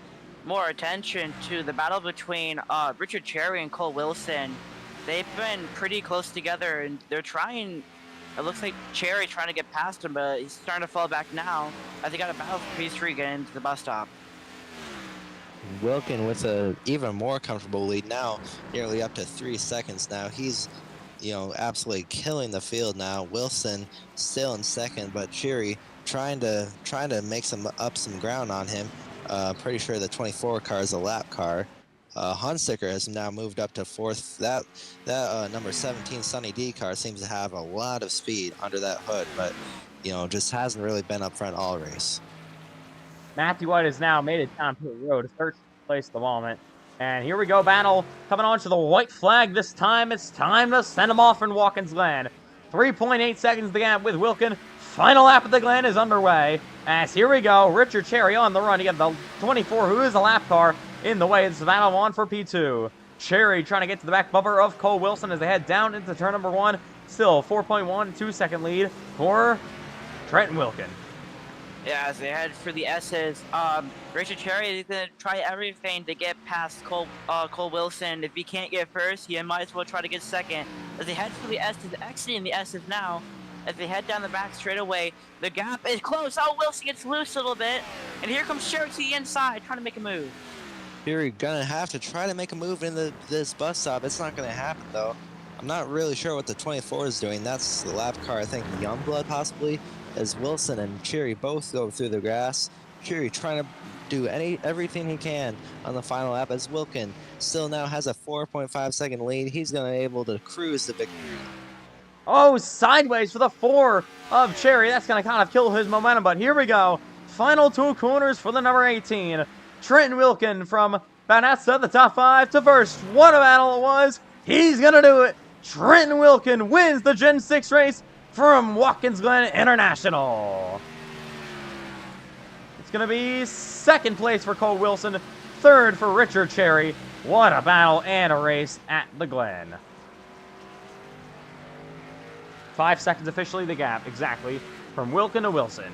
more attention to the battle between Richard Cherry and Cole Wilson. They've been pretty close together, and they're trying. It looks like Cherry trying to get past him, but he's starting to fall back now. As they got a battle for P3 getting into the bus stop. Wilkin with a even more comfortable lead now, nearly up to 3 seconds now. He's, you know, absolutely killing the field now. Wilson still in 2nd, but Cheery trying to make some ground on him. Pretty sure the 24 car is a lap car. Hunsicker has now moved up to 4th. That number 17 Sunny D car seems to have a lot of speed under that hood, but you know, just hasn't really been up front all race. Matthew White has now made it down to the road, 13th place at the moment. And here we go, battle coming on to the white flag this time. It's time to send him off in Watkins Glen. 3.8 seconds the gap with Wilkin. Final lap of the Glen is underway. As here we go, Richard Cherry on the run. You got the 24, who is a lap car, in the way. It's battle on for P2. Cherry trying to get to the back bumper of Cole Wilson as they head down into turn number 1. Still 4.12 second lead for Trenton Wilkin. Yeah, as they head for the S's, Richard Cherry is gonna try everything to get past Cole Wilson. If he can't get first, he might as well try to get second. As they head for the S's, exiting the S's now. As they head down the back straightaway, the gap is close. Oh, Wilson gets loose a little bit, and here comes Cherry to the inside, trying to make a move. You're gonna have to try to make a move in this bus stop. It's not gonna happen though. I'm not really sure what the 24 is doing. That's the lap car, I think Youngblood possibly, as Wilson and Cherry both go through the grass. Cherry trying to do everything he can on the final lap as Wilkin still now has a 4.5 second lead. He's gonna be able to cruise the victory. Oh, sideways for the 4 of Cherry. That's going to kind of kill his momentum, but here we go. Final 2 corners for the number 18. Trenton Wilkin from Vanessa, the top 5 to first. What a battle it was. He's going to do it. Trenton Wilkin wins the Gen 6 race from Watkins Glen International. It's going to be second place for Cole Wilson, third for Richard Cherry. What a battle and a race at the Glen. 5 seconds officially the gap, exactly, from Wilkin to Wilson.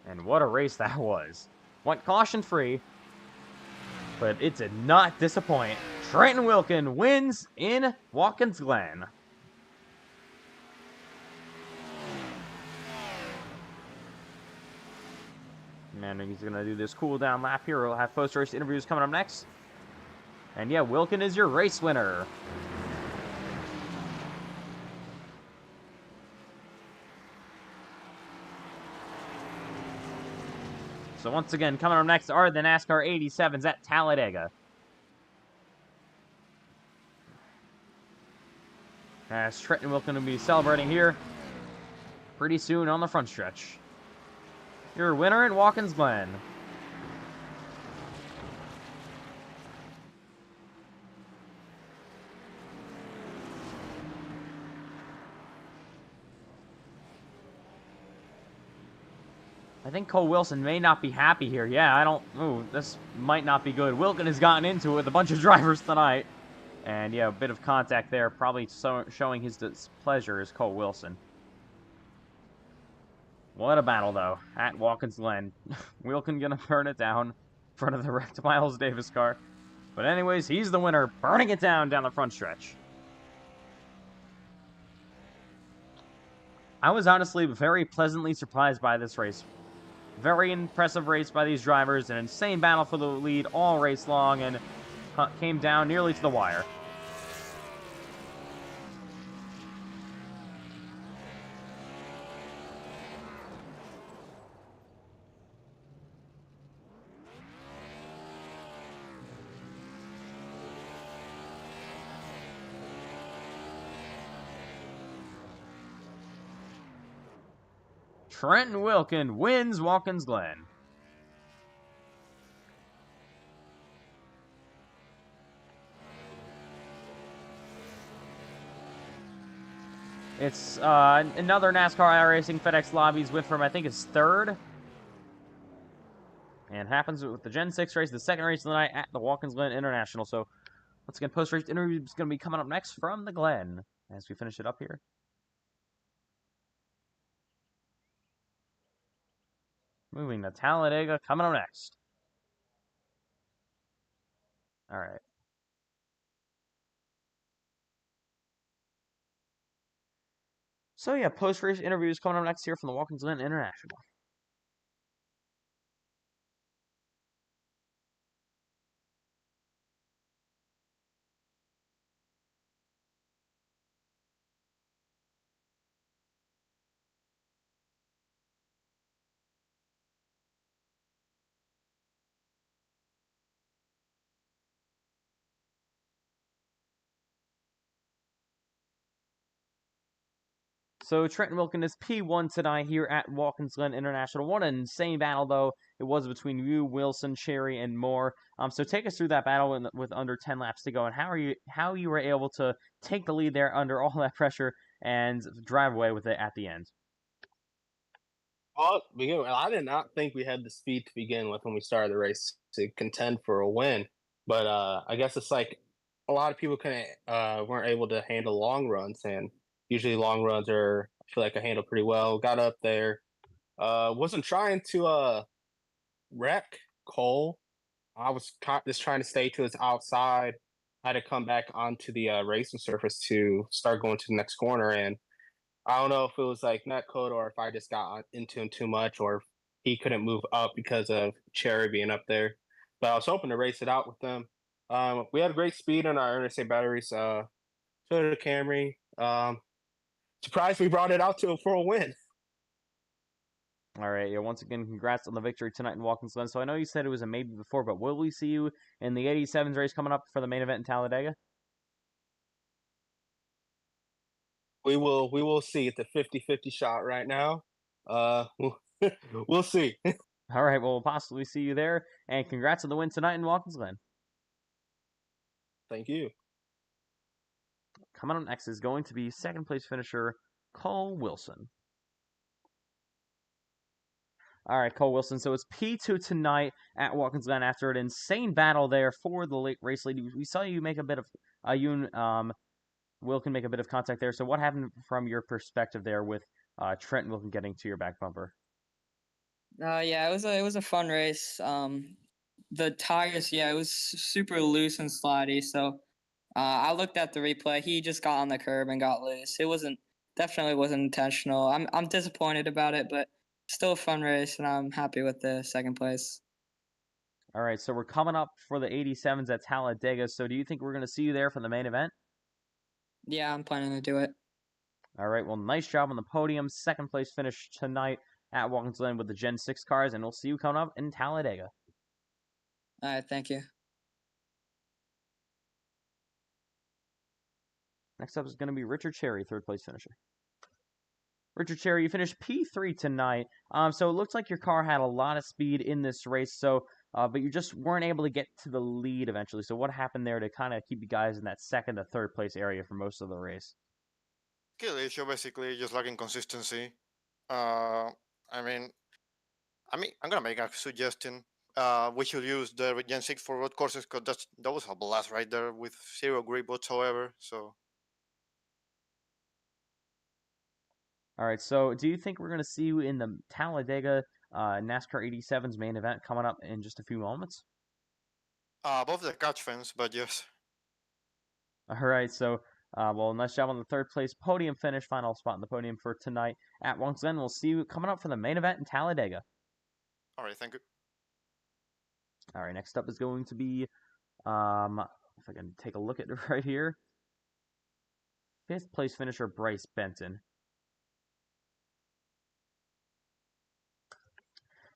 And what a race that was. Went caution-free, but it did not disappoint. Trenton Wilkin wins in Watkins Glen. And he's going to do this cool-down lap here. We'll have post-race interviews coming up next. And yeah, Wilkin is your race winner. So once again, coming up next are the NASCAR 87s at Talladega. As Trenton Wilkin will be celebrating here pretty soon on the front stretch. Your winner at Watkins Glen. I think Cole Wilson may not be happy here. Yeah, I don't... Ooh, this might not be good. Wilkin has gotten into it with a bunch of drivers tonight. And yeah, a bit of contact there. Probably showing his displeasure is Cole Wilson. What a battle, though, at Watkins Glen. Wilkin gonna burn it down in front of the wrecked Miles Davis car. But anyways, he's the winner, burning it down the front stretch. I was honestly very pleasantly surprised by this race. Very impressive race by these drivers. An insane battle for the lead all race long, and came down nearly to the wire. Trenton Wilkin wins Watkins Glen. It's another NASCAR iRacing FedEx Lobbies win from, I think, his third. And happens with the Gen 6 race, the second race of the night at the Watkins Glen International. So, once again, post-race interview is going to be coming up next from the Glen as we finish it up here. Moving to Talladega, coming up next. All right. So yeah, post-race interviews coming up next here from the Watkins Glen International. So Trenton Wilkin is P1 tonight here at Watkins Glen International. What an insane battle, though, it was between you, Wilson, Cherry, and Moore. So take us through that battle with under 10 laps to go, and how you were able to take the lead there under all that pressure and drive away with it at the end. Well, I did not think we had the speed to begin with when we started the race to contend for a win. But I guess it's like a lot of people weren't able to handle long runs, and usually long runs I feel like I handled pretty well. Got up there, wasn't trying to wreck Cole. I was just trying to stay to his outside. I had to come back onto the racing surface to start going to the next corner, and I don't know if it was like net code or if I just got into him too much or if he couldn't move up because of Cherry being up there. But I was hoping to race it out with them. We had great speed on our interstate batteries. So did Camry. Surprised we brought it out to him for a win. All right, yeah, once again, congrats on the victory tonight in Watkins Glen. So I know you said it was a maybe before, but will we see you in the 87s race coming up for the main event in Talladega? We will see. It's a 50-50 shot right now. We'll see. All right, well, we'll possibly see you there, and congrats on the win tonight in Watkins Glen. Thank you. Coming up next is going to be second place finisher Cole Wilson. All right, Cole Wilson. So it's P2 tonight at Watkins Glen after an insane battle there for the late race lead. We saw you make a bit of Wilkin make a bit of contact there. So what happened from your perspective there with Trent Wilkin getting to your back bumper? Yeah, it was a fun race. The tires, yeah, it was super loose and slidey. So I looked at the replay. He just got on the curb and got loose. It definitely wasn't intentional. I'm disappointed about it, but still a fun race, and I'm happy with the second place. All right, so we're coming up for the 87s at Talladega. So do you think we're going to see you there for the main event? Yeah, I'm planning to do it. All right, well, nice job on the podium. Second place finish tonight at Watkins Glen with the Gen 6 cars, and we'll see you coming up in Talladega. All right, thank you. Next up is going to be Richard Cherry, third place finisher. Richard Cherry, you finished P3 tonight. So it looks like your car had a lot of speed in this race. So, but you just weren't able to get to the lead eventually. So what happened there to kind of keep you guys in that second to third place area for most of the race? Skill issue, basically, just lacking consistency. Uh, I mean, I'm gonna make a suggestion. We should use the Gen 6 for road courses because that was a blast right there with zero grip whatsoever. So All right, so do you think we're going to see you in the Talladega NASCAR 87's main event coming up in just a few moments? above the catch fence, but yes. All right, so well, nice job on the third place podium finish, final spot in the podium for tonight at Watkins Glen. We'll see you coming up for the main event in Talladega. All right, thank you. All right, next up is going to be, if I can take a look at it right here, fifth place finisher Bryce Benton.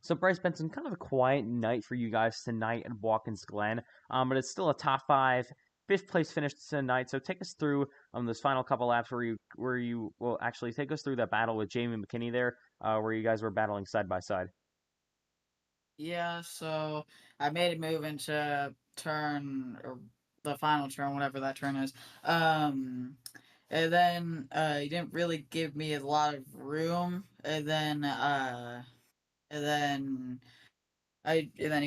So Bryce Benson, kind of a quiet night for you guys tonight at Watkins Glen, but it's still a top five, fifth place finish tonight. So take us through those final couple laps where you will actually take us through that battle with Jamie McKinney there, where you guys were battling side by side. Yeah, so I made a move into turn, or the final turn, whatever that turn is. And then he didn't really give me a lot of room, and then he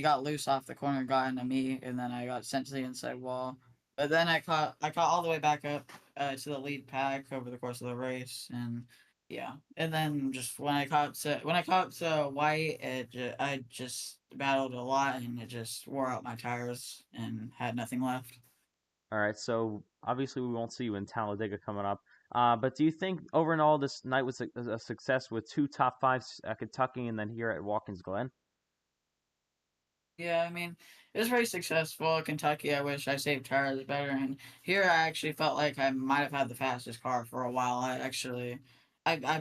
got loose off the corner, got into me, and then I got sent to the inside wall. But then I caught all the way back up to the lead pack over the course of the race, and yeah. And then just when I caught to White, I just battled a lot, and it just wore out my tires and had nothing left. All right, so obviously we won't see you in Talladega coming up. But do you think overall this night was a success with two top fives at Kentucky and then here at Watkins Glen? Yeah, I mean, it was very successful. Kentucky, I wish I saved tires better. And here, I actually felt like I might have had the fastest car for a while. I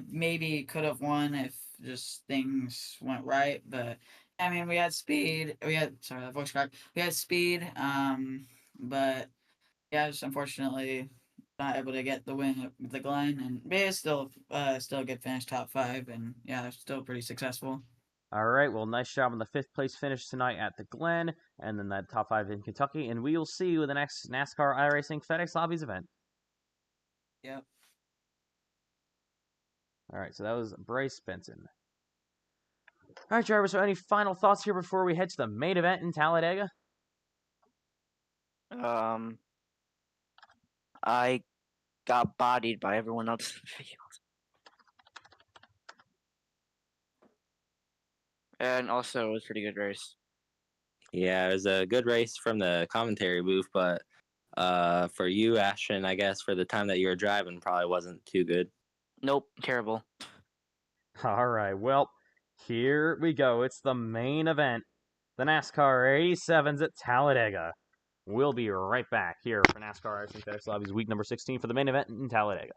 maybe could have won if just things went right. But, I mean, we had speed. Sorry, that voice cracked. We had speed. But, yeah, just unfortunately, not able to get the win at the Glen, and but it's still still a good finish, top 5, and yeah, still pretty successful. All right, well, nice job on the 5th place finish tonight at the Glen, and then that top 5 in Kentucky, and we will see you in the next NASCAR iRacing FedEx Lobbies event. Yep. All right, so that was Bryce Benson. All right, driver, so any final thoughts here before we head to the main event in Talladega? I got bodied by everyone else in the field. And also, it was a pretty good race. Yeah, it was a good race from the commentary booth, but for you, Ashton, I guess for the time that you were driving, probably wasn't too good. Nope, terrible. All right, well, here we go. It's the main event, the NASCAR 87s at Talladega. We'll be right back here for NASCAR iRacing FedEx Lobbies week number 16 for the main event in Talladega.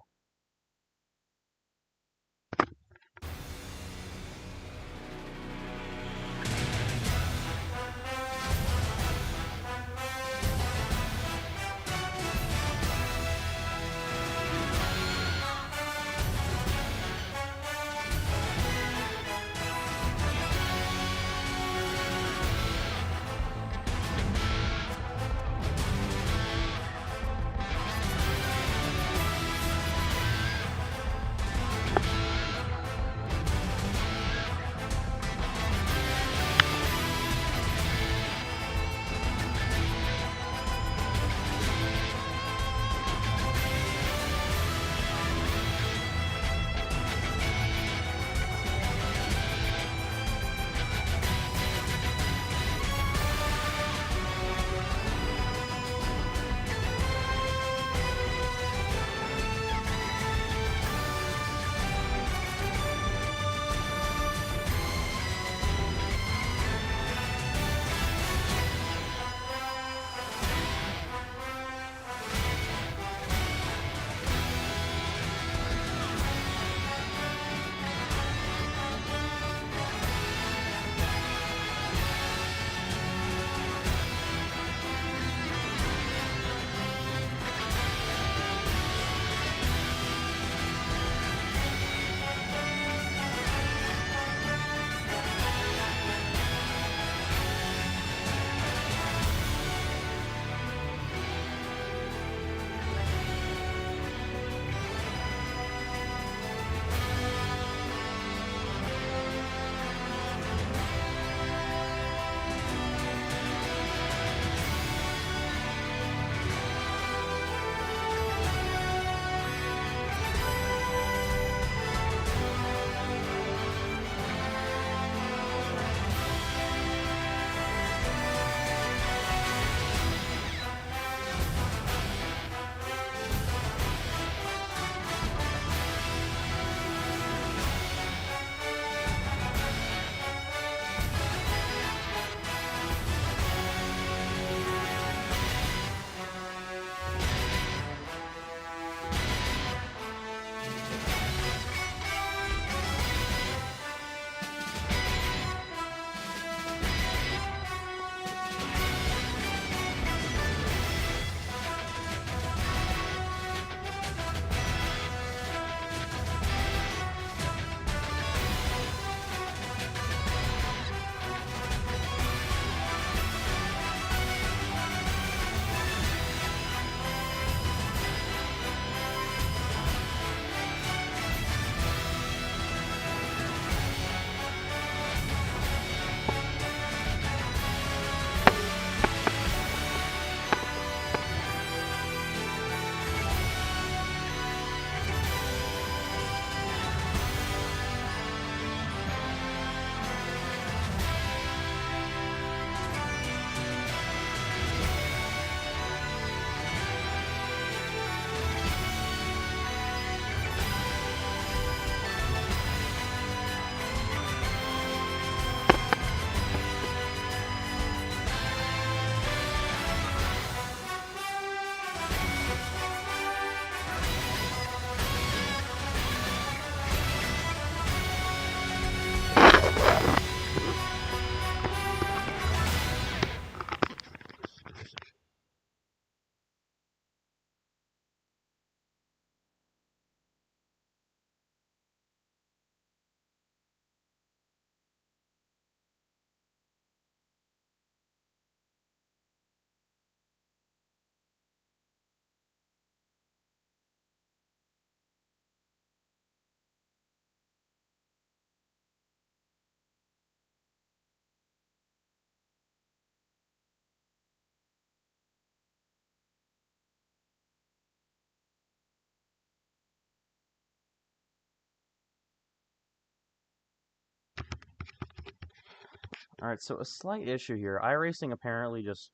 Alright, so a slight issue here. iRacing apparently just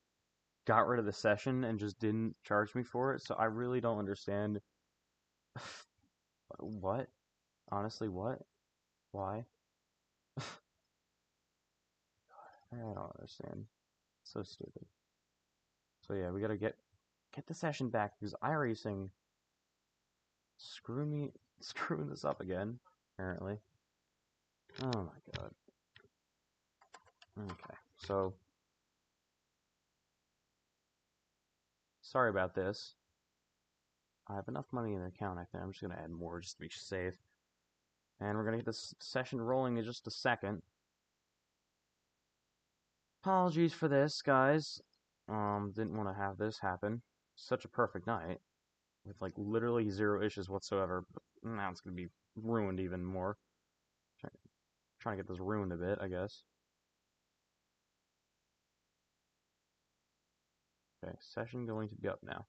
got rid of the session and just didn't charge me for it, so I really don't understand. What? Honestly, what? Why? I don't understand. So stupid. So yeah, we gotta get the session back because iRacing screwing this up again, apparently. Oh my god. Okay, so sorry about this. I have enough money in the account, I think. I'm just gonna add more just to be safe. And we're gonna get this session rolling in just a second. Apologies for this, guys. Didn't want to have this happen. Such a perfect night. With, like, literally zero issues whatsoever. But now it's gonna be ruined even more. Trying to get this ruined a bit, I guess. Okay, session going to be up now.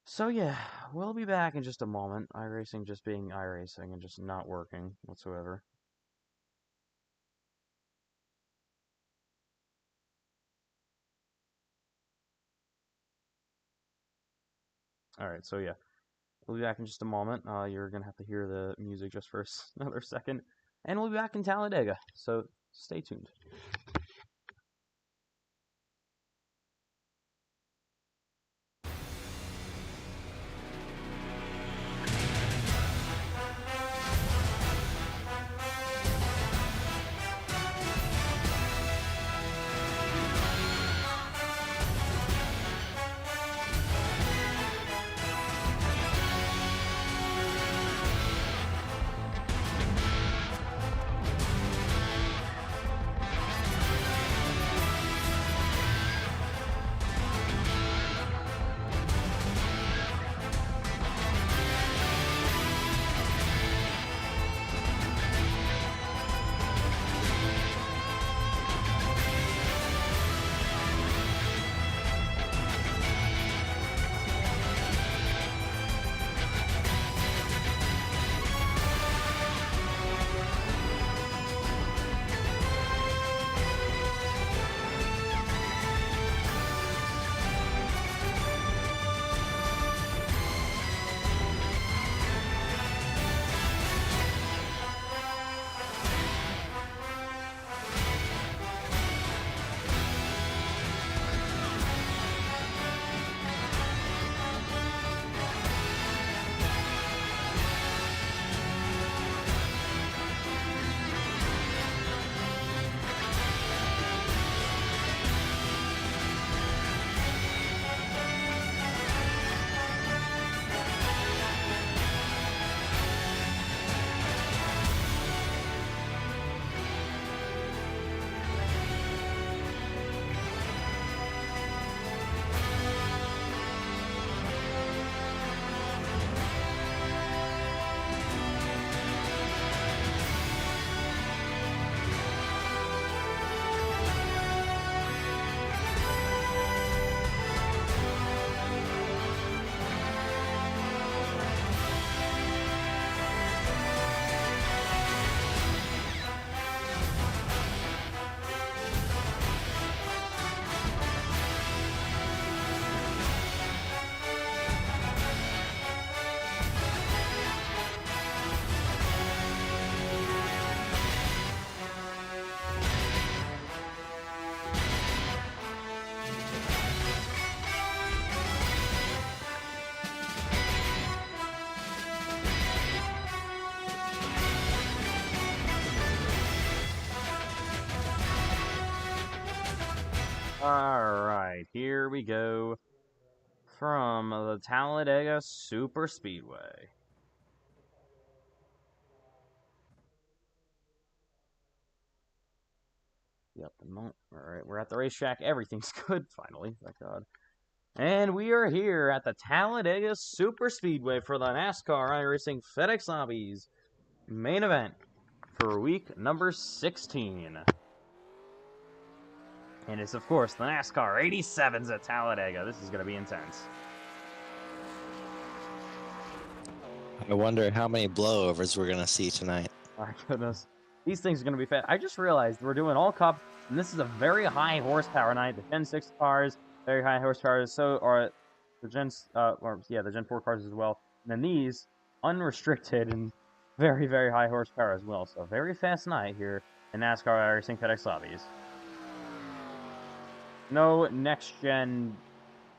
So yeah, we'll be back in just a moment. iRacing just being iRacing and just not working whatsoever. Alright, so yeah. We'll be back in just a moment. You're gonna have to hear the music just for another second. And we'll be back in Talladega, so stay tuned. Alright, here we go. From the Talladega Super Speedway. Yep, alright, we're at the racetrack. Everything's good, finally, thank God. And we are here at the Talladega Super Speedway for the NASCAR iRacing FedEx Lobbies main event for week number 16. And it's, of course, the NASCAR 87s at Talladega. This is going to be intense. I wonder how many blowovers we're gonna see tonight. My goodness. These things are going to be fast. I just realized we're doing all cup, and this is a very high horsepower night. The Gen 6 cars, very high horsepower. So are the the Gen 4 cars as well. And then these, unrestricted and very, very high horsepower as well. So very fast night here in NASCAR iRacing FedEx Lobbies. No next-gen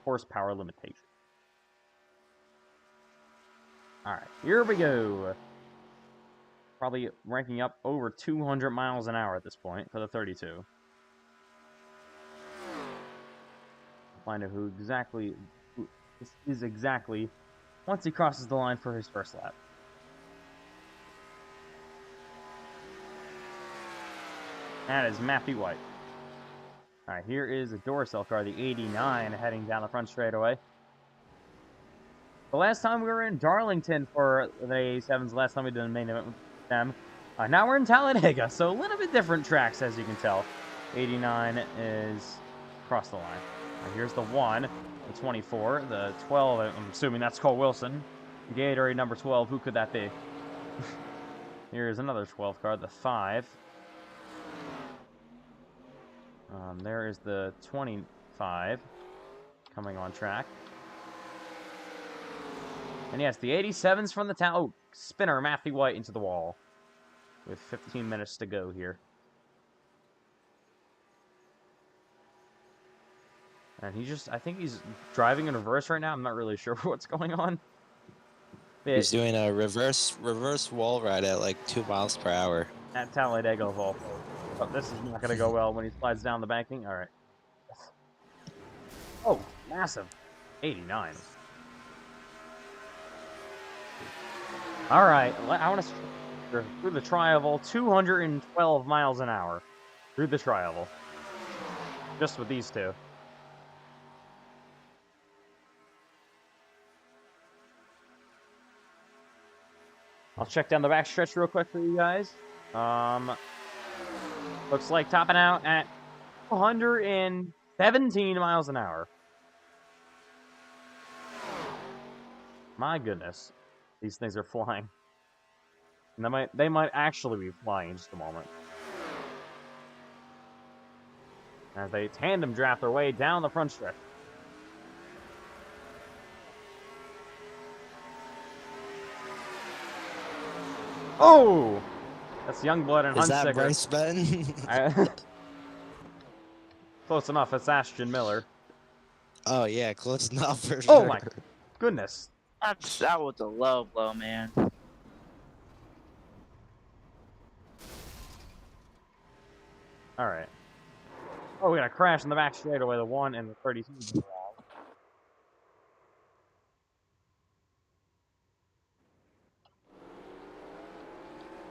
horsepower limitation. Alright, here we go. Probably ranking up over 200 miles an hour at this point for the 32. Find out who this is exactly once he crosses the line for his first lap. That is Matthew White. Alright, here is a Duracell car, the 89, heading down the front straightaway. The last time we were in Darlington for the 87s, last time we did a main event with them. Now we're in Talladega, so a little bit different tracks, as you can tell. 89 is across the line. Here's the 1, the 24, the 12, I'm assuming that's Cole Wilson. Gatorade number 12, who could that be? Here's another 12 car, the 5. There is the 25 coming on track. And yes, the 87's from the spinner, Matthew White, into the wall. With 15 minutes to go here. And I think he's driving in reverse right now. I'm not really sure what's going on. He's doing a reverse wall ride at like 2 miles per hour. At Talladega of all. But this is not going to go well when he slides down the banking. All right. Oh, massive. 89. All right. I want to through the tri-oval, 212 miles an hour through the tri-oval. Just with these two. I'll check down the backstretch real quick for you guys. Looks like topping out at 117 miles an hour. My goodness. These things are flying. And they might actually be flying in just a moment. As they tandem draft their way down the front stretch. Oh! That's Youngblood and Huntsicker. Is that Bryce Benton? Close enough, it's Ashton Miller. Oh yeah, close enough for sure. Oh my goodness. That was a low blow, man. Alright. Oh, we got a crash in the back straightaway, the 1 and the 32.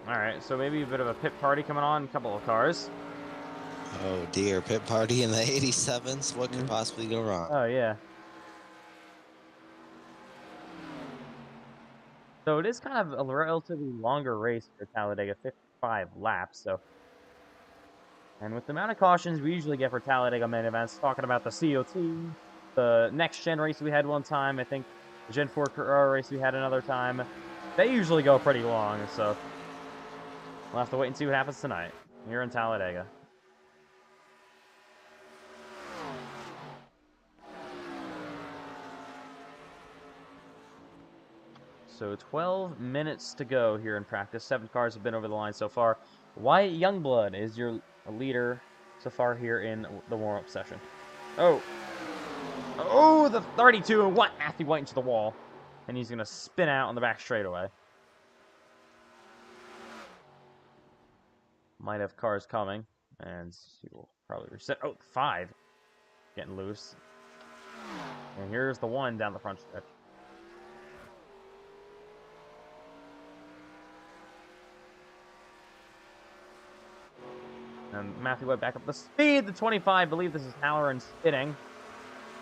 Alright, so maybe a bit of a pit party coming on, a couple of cars. Oh dear, pit party in the 87s? What could possibly go wrong? Oh, yeah. So it is kind of a relatively longer race for Talladega, 55 laps, so... And with the amount of cautions we usually get for Talladega main events, talking about the COT, the next-gen race we had one time, I think the Gen 4 race we had another time, they usually go pretty long, so... We'll have to wait and see what happens tonight, here in Talladega. So 12 minutes to go here in practice. 7 cars have been over the line so far. Wyatt Youngblood is your leader so far here in the warm-up session. Oh. Oh, the 32, and what? Matthew White into the wall. And he's going to spin out on the back straightaway. Might have cars coming, and he will probably reset. Oh, 5 getting loose. And here's the 1 down the front stretch. And Matthew White back up the speed, the 25. I believe this is Halloran spinning.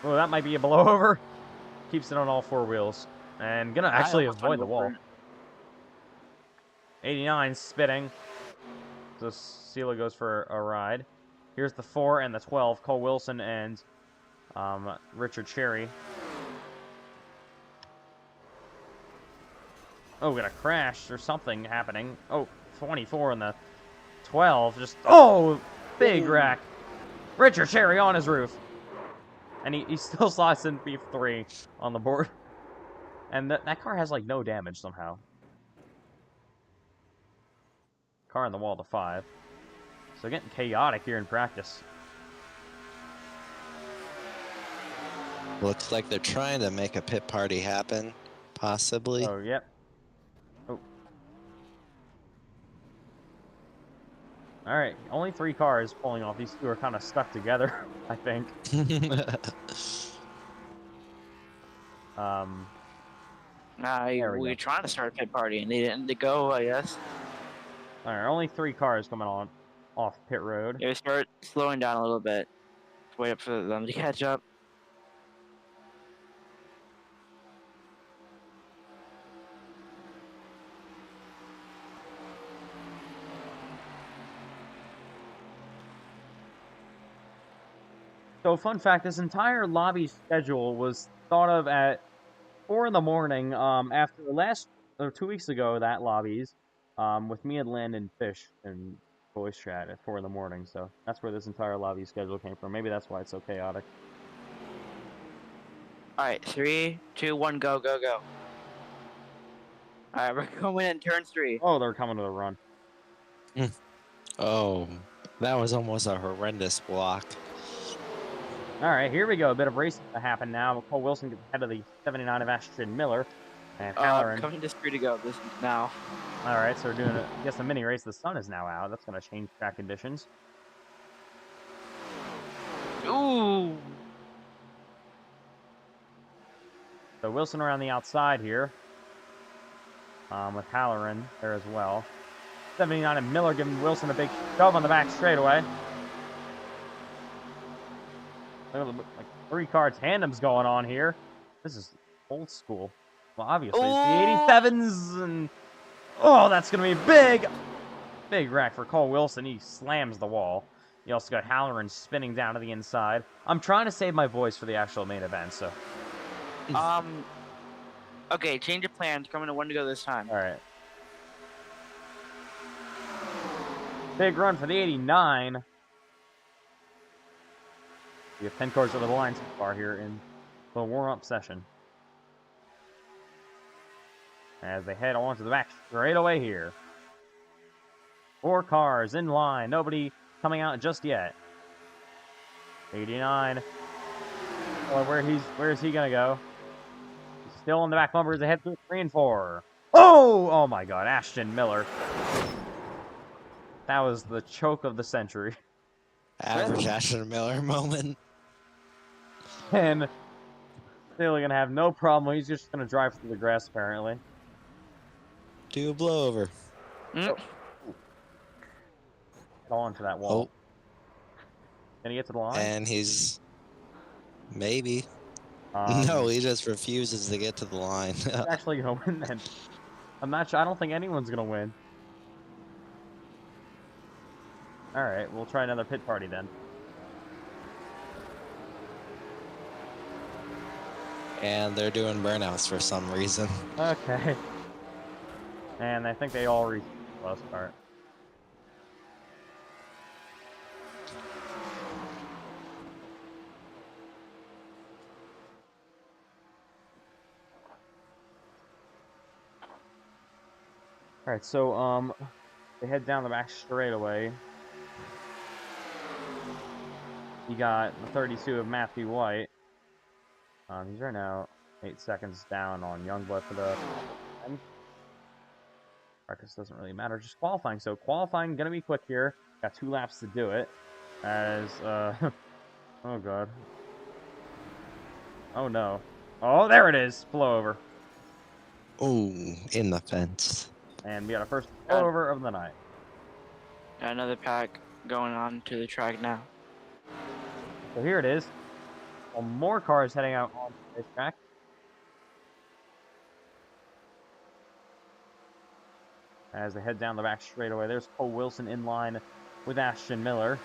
Oh, that might be a blowover. Keeps it on all 4 wheels. And gonna actually avoid the wall. 89 spitting. So Sela goes for a ride. Here's the 4 and the 12. Cole Wilson and Richard Cherry. Oh, we got a crash or something happening. Oh, 24 in the 12. Just, oh, big wreck. Richard Cherry on his roof. And he still slots in P3 on the board. And that car has, like, no damage somehow. Car in the wall to 5. So getting chaotic here in practice. Looks like they're trying to make a pit party happen, possibly. Oh, yep. Oh. Alright, only 3 cars pulling off. These two are kind of stuck together, I think. There we we go. were trying to start a pit party and they didn't go, I guess. Alright, only 3 cars coming on off pit road. They start slowing down a little bit. Wait up for them to catch up. So, fun fact, this entire lobby schedule was thought of at 4 in the morning, after the last, or 2 weeks ago, that Lobbies, with me and Lynn and Fish and voice chat at 4 in the morning, so that's where this entire lobby schedule came from. Maybe that's why it's so chaotic. Alright, 3, 2, 1, go, go, go. Alright, we're going in turn 3. Oh, they're coming to the run. Oh, that was almost a horrendous block. Alright, here we go. A bit of racing to happen now. Cole Wilson gets ahead of the 79 of Ashton Miller. And Halloran. Coming to 3 to go this now. Alright, so we're doing I guess a mini race. The sun is now out. That's going to change track conditions. Ooh! So Wilson around the outside here. With Halloran there as well. 79 and Miller giving Wilson a big shove on the back straightaway. Like 3 car tandems going on here. This is old school. Well, obviously, it's the 87s, and oh, that's going to be big. Big wreck for Cole Wilson. He slams the wall. You also got Halloran spinning down to the inside. I'm trying to save my voice for the actual main event, so. Okay, change of plans. Coming to 1 to go this time. All right. Big run for the 89. We have 10 cars over the line so far here in the warm-up session. As they head on to the back straight away here. 4 cars in line. Nobody coming out just yet. 89. Oh, where is he gonna go? He's still on the back bumper as they head through 3 and 4. Oh my God, Ashton Miller. That was the choke of the century. Average Ashton Miller moment. And still gonna have no problem. He's just gonna drive through the grass apparently. Do a blowover. Get on to that wall. Can he get to the line? And he's maybe. Um, No, he just refuses to get to the line. He's actually gonna win then. I'm not sure. I don't think anyone's gonna win. Alright, we'll try another pit party then. And they're doing burnouts for some reason. Okay. And I think they all reached the most part. Alright, so, they head down the back straightaway. You got the 32 of Matthew White. He's right now 8 seconds down on Youngblood for the practice doesn't really matter, just qualifying. So qualifying gonna be quick here. Got 2 laps to do it. As oh God. Oh no. Oh, there it is. Blow over. Oh, in the fence. And we got a first blow over of the night. Got another pack going on to the track now. So here it is. Well, more cars heading out on the track. As they head down the back straightaway, there's Cole Wilson in line with Ashton Miller.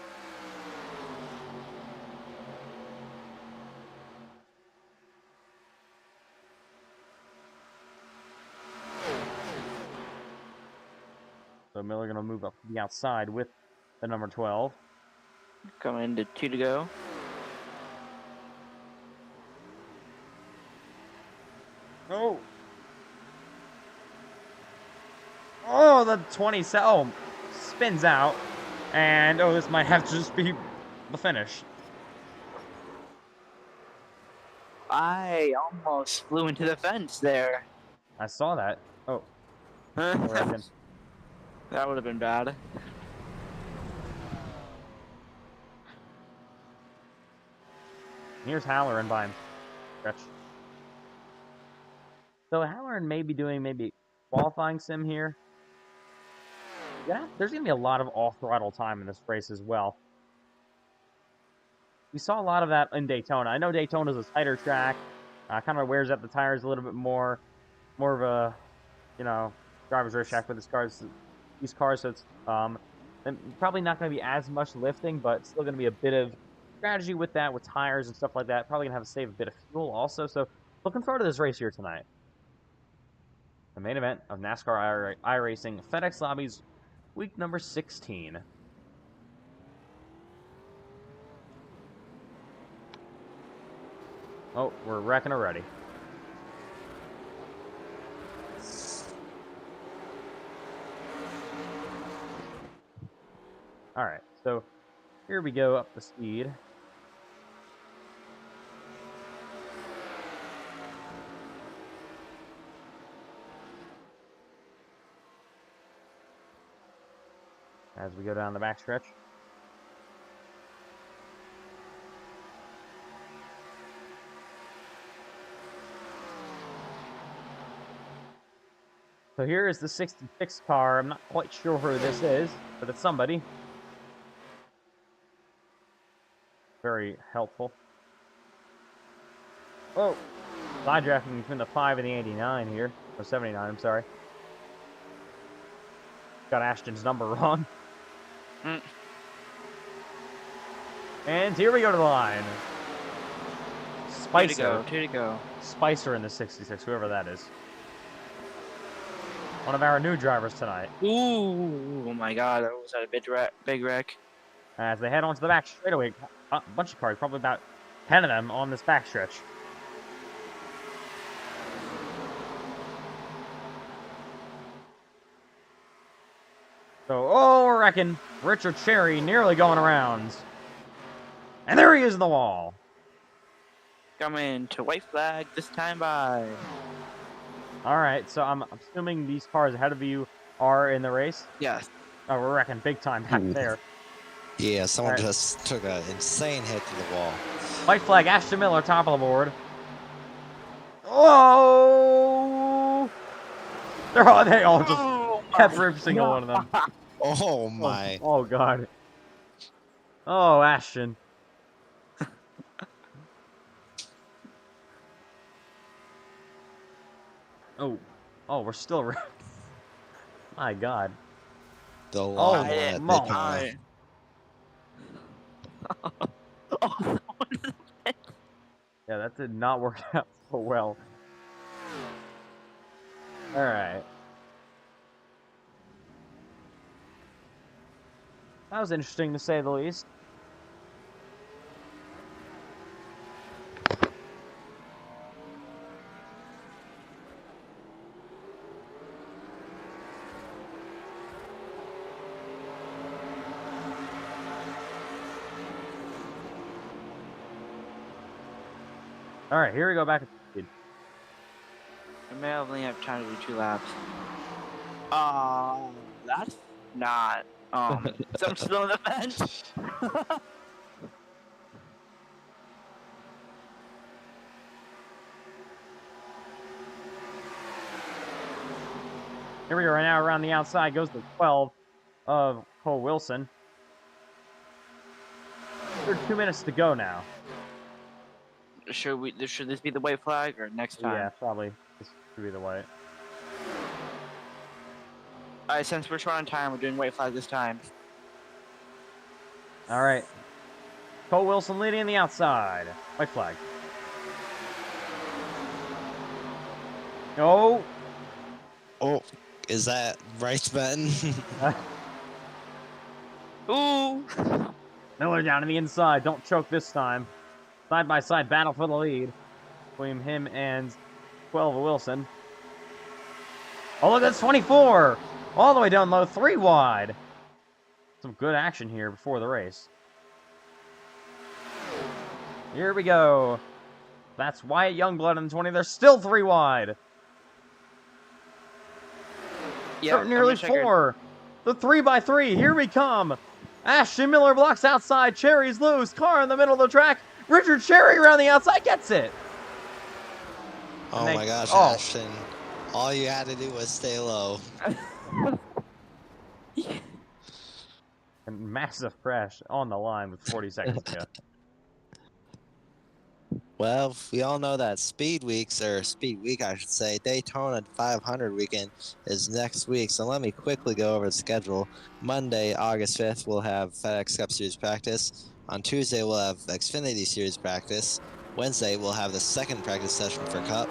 So Miller going to move up to the outside with the number 12. Coming to 2 to go. Oh. Oh, the 27. Oh, spins out. And, oh, this might have to just be the finish. I almost flew into the fence there. I saw that. Oh, I reckon. That would have been bad. Here's Halloran by him. Stretch. So Halloran may be doing maybe qualifying sim here. Yeah, there's going to be a lot of off-throttle time in this race as well. We saw a lot of that in Daytona. I know Daytona's a tighter track. Kind of wears out the tires a little bit more of a, you know, driver's race track with these cars. So it's probably not going to be as much lifting, but still going to be a bit of strategy with that, with tires and stuff like that. Probably going to have to save a bit of fuel also. So looking forward to this race here tonight. The main event of NASCAR iRacing FedEx Lobbies, week number 16. Oh, we're wrecking already. Alright, so here we go up the speed. As we go down the backstretch. So here is the 66 car. I'm not quite sure who this is, but it's somebody. Very helpful. Oh, side drafting between the 5 and the 89 here. Or 79, I'm sorry. Got Ashton's number wrong. And here we go to the line. Spicer. 2 to go. Spicer in the 66, whoever that is. One of our new drivers tonight. Ooh, oh my god, that was a big wreck. As they head onto the back straightaway, a bunch of cars, probably about 10 of them on this backstretch. So, oh, I reckon Richard Cherry nearly going around. And there he is in the wall. Coming to white flag this time by. All right, so I'm assuming these cars ahead of you are in the race? Yes. Oh, we're wrecking big time back there. Yeah, someone Alright. just took an insane hit to the wall. White flag, Ashton Miller, top of the board. Oh! They all just kept every single one of them. Oh my. Oh, God. Oh, Ashton. Oh, we're still. My God. The long yeah, one. Yeah, that did not work out so well. All right. That was interesting to say the least. All right, here we go back at speed. I may only have time to do 2 laps. That's not. So I'm still on the bench. Here we are now around the outside. Goes the 12 of Cole Wilson. There's 2 minutes to go now. Should this be the white flag or next time? Yeah, probably. This should be the white. Alright, since we're short on time, we're doing white flag this time. All right. Cole Wilson leading in the outside. White flag. No. Oh. Is that Bryce Benton? Ooh. Miller down to the inside. Don't choke this time. Side-by-side battle for the lead between him and 12 Wilson. Oh, look, that's 24. All the way down low, 3 wide. Some good action here before the race. Here we go. That's Wyatt Youngblood in 20. They're still 3 wide. Yeah, So nearly 4. The 3x3. Here we come. Ashton Miller blocks outside. Cherry's loose. Car in the middle of the track. Richard Cherry around the outside gets it. Oh my gosh, oh. Ashton. All you had to do was stay low. And massive crash on the line with 40 seconds to go. Well, we all know that Speed Week, I should say, Daytona 500 weekend is next week. So let me quickly go over the schedule. Monday, August 5th, we'll have FedEx Cup Series practice. On Tuesday, we'll have Xfinity Series practice. Wednesday, we'll have the second practice session for Cup.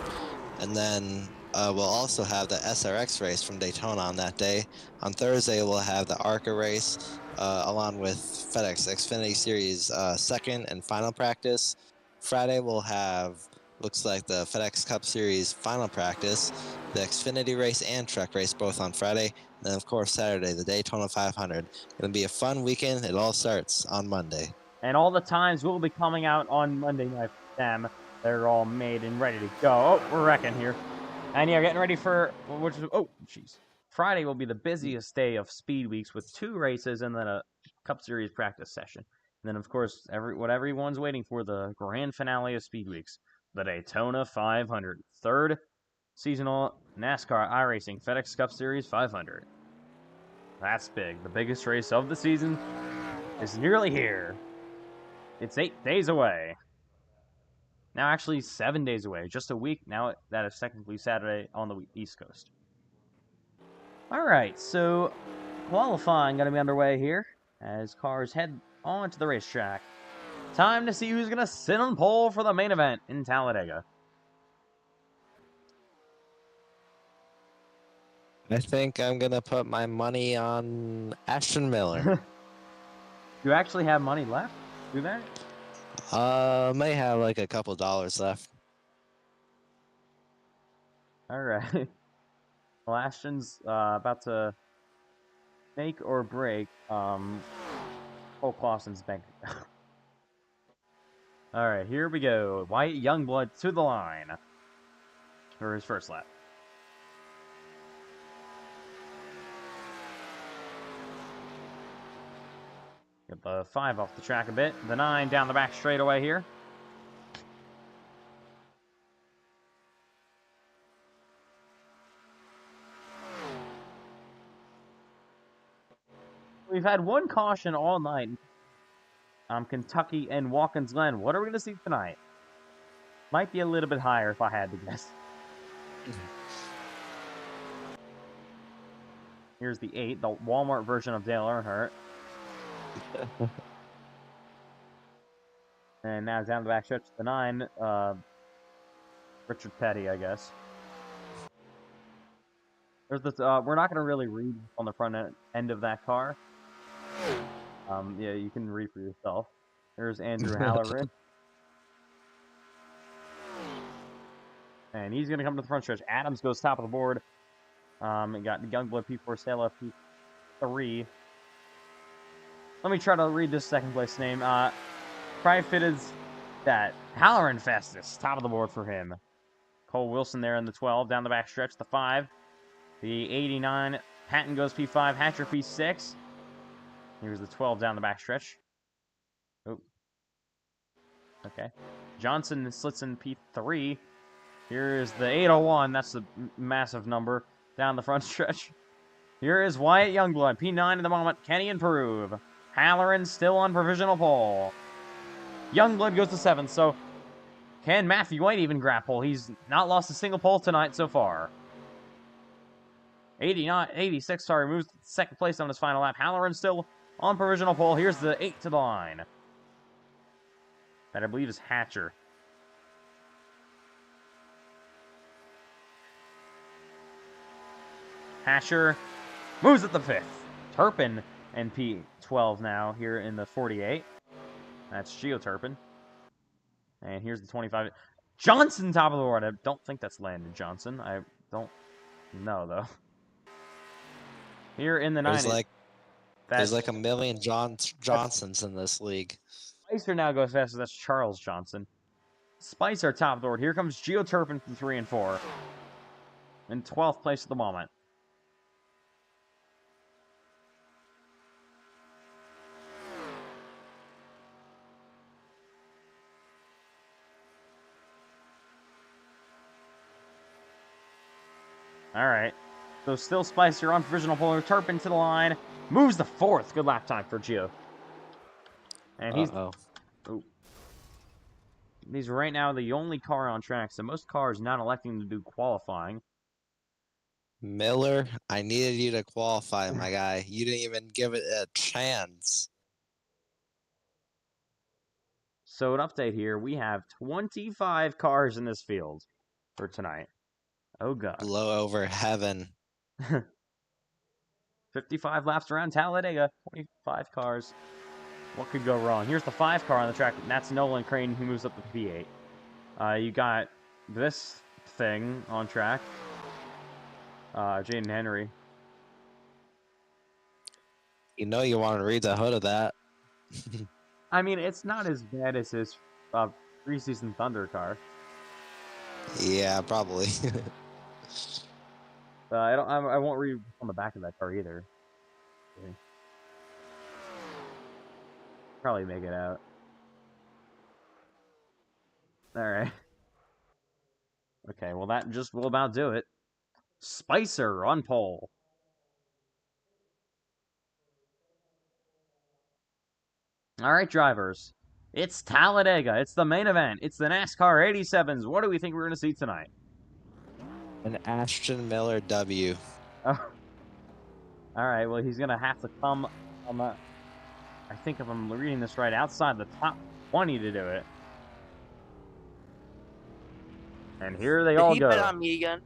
And then we'll also have the SRX race from Daytona on that day. On Thursday, we'll have the ARCA race along with FedEx Xfinity Series second and final practice. Friday, we'll have, looks like, the FedEx Cup Series final practice, the Xfinity race and truck race, both on Friday. And then, of course, Saturday, the Daytona 500. Going to be a fun weekend. It all starts on Monday. And all the times will be coming out on Monday night for them. They're all made and ready to go. Oh, we're wrecking here. And yeah, getting ready for, which is, oh, jeez. Friday will be the busiest day of Speed Weeks with 2 races and then a Cup Series practice session. And then, of course, what everyone's waiting for, the grand finale of Speed Weeks, the Daytona 500. 3rd seasonal NASCAR iRacing FedEx Cup Series 500. That's big. The biggest race of the season is nearly here. It's 8 days away. Now, actually, 7 days away. Just a week now that is technically Saturday on the East Coast. All right, so qualifying going to be underway here as cars head onto the racetrack. Time to see who's going to sit on pole for the main event in Talladega. I think I'm going to put my money on Ashton Miller. You actually have money left? Do that? May have like a couple dollars left. All right. Well, Ashton's about to make or break Cole Clausen's bank account. All right, here we go. Wyatt Youngblood to the line for his first lap. Get the 5 off the track a bit. The 9 down the back straightaway here. We've had 1 caution all night. Kentucky and Watkins Glen. What are we going to see tonight? Might be a little bit higher if I had to guess. Here's the 8, the Walmart version of Dale Earnhardt. And now down the back stretch, the 9, Richard Petty, I guess. There's this, we're not going to really read on the front end of that car. Yeah, you can read for yourself. There's Andrew Halloran. And he's going to come to the front stretch. Adams goes top of the board. We got Youngblood P4, Stella P3. Let me try to read this second place name. Probably fitted that. Halloran fastest. Top of the board for him. Cole Wilson there in the 12. Down the back stretch, the 5. The 89. Patton goes P5. Hatcher P6. Here's the 12 down the back stretch. Oh. Okay. Johnson slits in P3. Here's the 801. That's the massive number down the front stretch. Here is Wyatt Youngblood. P9 at the moment. Can he improve? Halloran still on provisional pole. Youngblood goes to 7th. So can Matthew White even grab pole? He's not lost a single pole tonight so far. 86, sorry, moves to 2nd place on his final lap. Halloran still on provisional pole. Here's the 8 to the line. That I believe is Hatcher. Hatcher moves at the 5th. Turpin and P12 now here in the 48. That's Turpin. And here's the 25. Johnson top of the board. I don't think that's Landon Johnson. I don't know, though. Here in the 9. There's like a million Johnsons in this league. Spicer now goes faster. That's Charles Johnson. Spicer top of the board. Here comes Turpin from 3 and 4. In 12th place at the moment. All right. So still Spicer on provisional pole. Turpin to the line. Moves the 4th. Good lap time for Gio. And he's right now the only car on track. So most cars not electing to do qualifying. Miller, I needed you to qualify, my guy. You didn't even give it a chance. So an update here. We have 25 cars in this field for tonight. Oh, God. Blow over heaven. 55 laps around Talladega. 25 cars. What could go wrong? Here's the 5 car on the track. And that's Nolan Crane, who moves up to P8. You got this thing on track. Jaden Henry. You know you want to read the hood of that. I mean, it's not as bad as his preseason Thunder car. Yeah, probably. I won't read on the back of that car either. Probably make it out. All right. Okay, well that just will about do it. Spicer on pole. All right, drivers. It's Talladega. It's the main event. It's the NASCAR 87s. What do we think we're going to see tonight? An Ashton Miller W. Oh. All right, well, he's going to have to come on the, I think if I'm reading this right, outside the top 20 to do it. And here they all go. Did he bet on me again?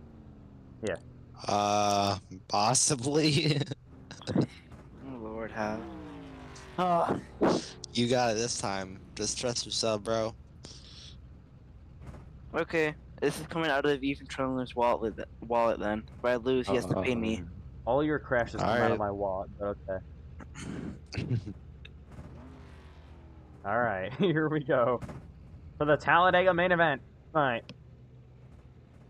Yeah. Possibly. Oh, Lord, have. Oh. You got it this time. Just trust yourself, bro. Okay, this is coming out of Ethan Trundler's wallet then. If I lose, he has to pay me. All your crashes come out of my wallet, but okay. All right, here we go. For the Talladega main event tonight.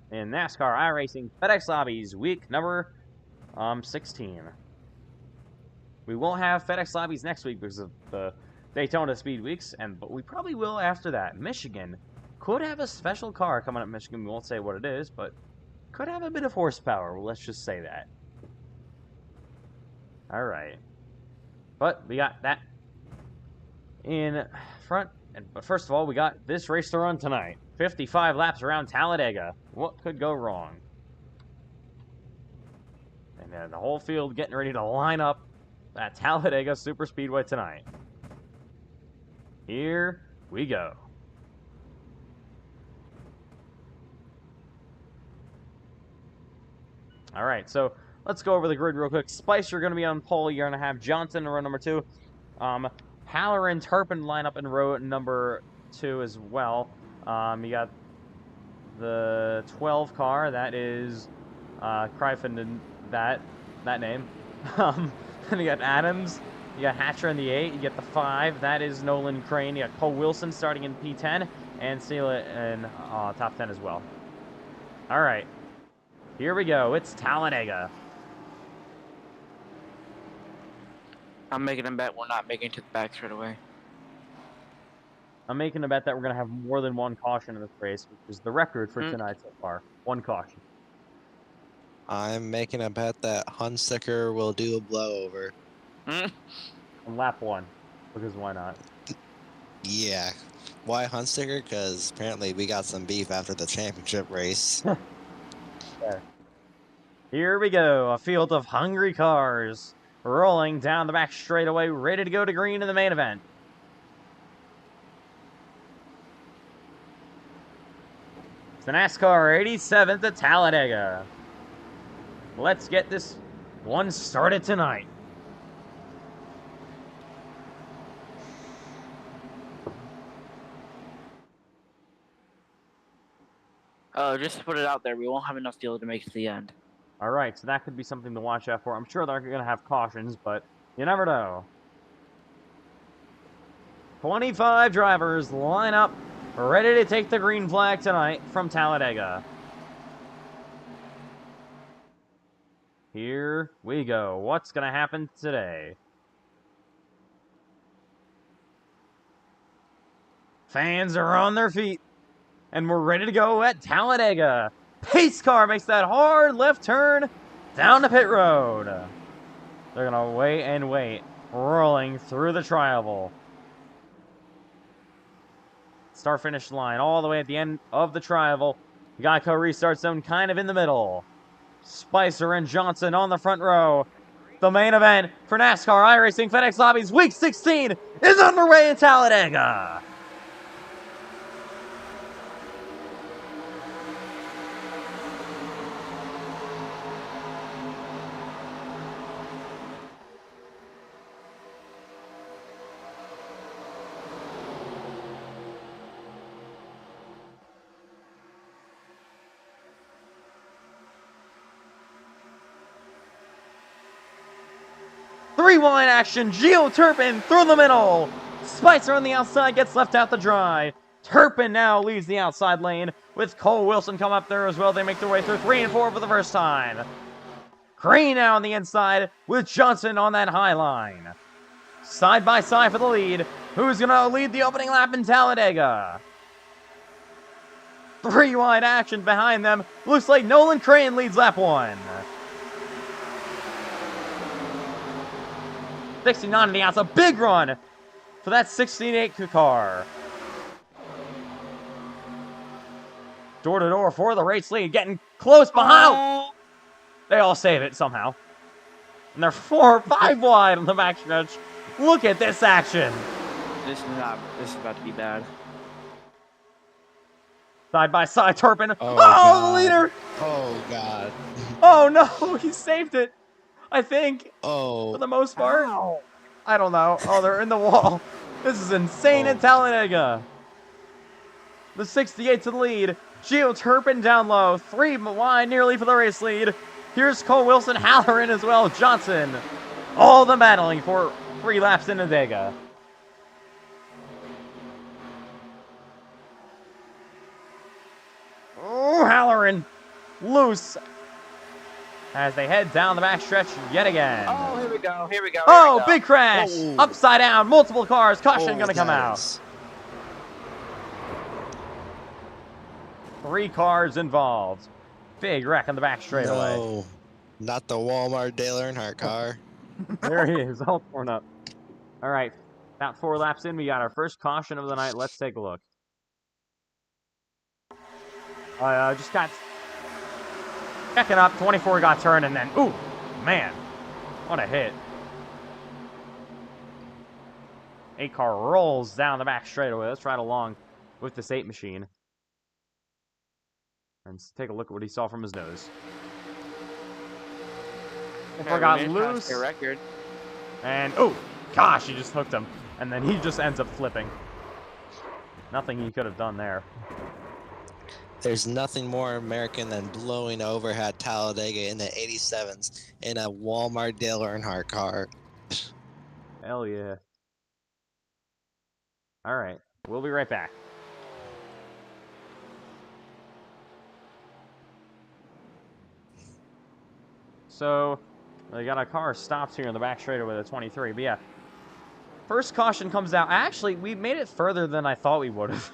In NASCAR iRacing FedEx Lobbies, week number 16. We won't have FedEx Lobbies next week because of the Daytona Speed Weeks, but we probably will after that. Michigan could have a special car coming up. Michigan, we won't say what it is, but could have a bit of horsepower. Let's just say that. All right, but we got that in front. But first of all, we got this race to run tonight. 55 laps around Talladega. What could go wrong? And then the whole field getting ready to line up at Talladega Superspeedway tonight. Here we go. All right, so let's go over the grid real quick. Spicer going to be on pole. You're going to have Johnson in row number 2. Haller and Turpin line up in row number 2 as well. You got the 12 car. That is Kryfen and that name. Then you got Adams. You got Hatcher in the 8. You get the 5. That is Nolan Crane. You got Cole Wilson starting in P10. And Steele in top 10 as well. All right. Here we go. It's Talladega. I'm making a bet we're not making it to the back straight away. I'm making a bet that we're going to have more than one caution in this race, which is the record for tonight so far. One caution. I'm making a bet that Hunsaker will do a blowover. On lap 1, because why not? Yeah. Why Hunsaker? Because apparently we got some beef after the championship race. There. Here we go. A field of hungry cars rolling down the back straightaway, ready to go to green in the main event. It's the NASCAR 87th at Talladega. let's get this one started tonight. Just to put it out there, we won't have enough fuel to make it to the end. All right, so that could be something to watch out for. I'm sure they're going to have cautions, but you never know. 25 drivers line up, ready to take the green flag tonight from Talladega. Here we go. What's going to happen today? Fans are on their feet, and we're ready to go at Talladega. Pace car makes that hard left turn down the pit road. They're going to wait and wait, rolling through the tri-oval. Start-finish line all the way at the end of the tri-oval. Geico restart zone kind of in the middle. Spicer and Johnson on the front row. The main event for NASCAR iRacing FedEx Lobbies Week 16 is underway in Talladega. Three-wide action, Gio Turpin through the middle. Spicer on the outside gets left out to dry. Turpin now leads the outside lane with Cole Wilson come up there as well. They make their way through 3 and 4 for the first time. Green now on the inside with Johnson on that high line. Side by side for the lead. Who's going to lead the opening lap in Talladega? Three-wide action behind them. Looks like Nolan Crane leads lap 1. 69 on the outside. Big run for that 68 car. Door to door for the race lead. Getting close behind. They all save it somehow. And they're 4 or 5 wide on the backstretch. Look at this action. This is about to be bad. Side by side, Turpin. Oh, the leader. Oh, God. Oh, no. He saved it. I think. Oh. For the most part. Ow. I don't know. Oh, they're in the wall. This is insane in Talladega. The 68 to the lead. Gio Turpin down low. 3 wide nearly for the race lead. Here's Cole Wilson, Halloran as well. Johnson. All the battling for 3 laps in Talladega. Oh, Halloran. Loose. As they head down the backstretch yet again. Oh, here we go. Here we go. Oh, big crash. Oh. Upside down. Multiple cars. Caution going to come out. 3 cars involved. Big wreck on the back straightaway. No, not the Walmart Dale Earnhardt car. There he is, all torn up. All right, about 4 laps in, we got our first caution of the night. Let's take a look. Just got checking up. 24 got turned, and then ooh, man, what a hit! 8 car rolls down the back straightaway. Let's ride along with this 8 machine and take a look at what he saw from his nose. 24 got loose. Record. And, oh, gosh, he just hooked him. And then he just ends up flipping. Nothing he could have done there. There's nothing more American than blowing over at Talladega in the 87s in a Walmart Dale Earnhardt car. Hell yeah. All right, we'll be right back. So, they got a car stopped here in the back straightaway with a 23. But yeah, first caution comes out. Actually, we made it further than I thought we would have.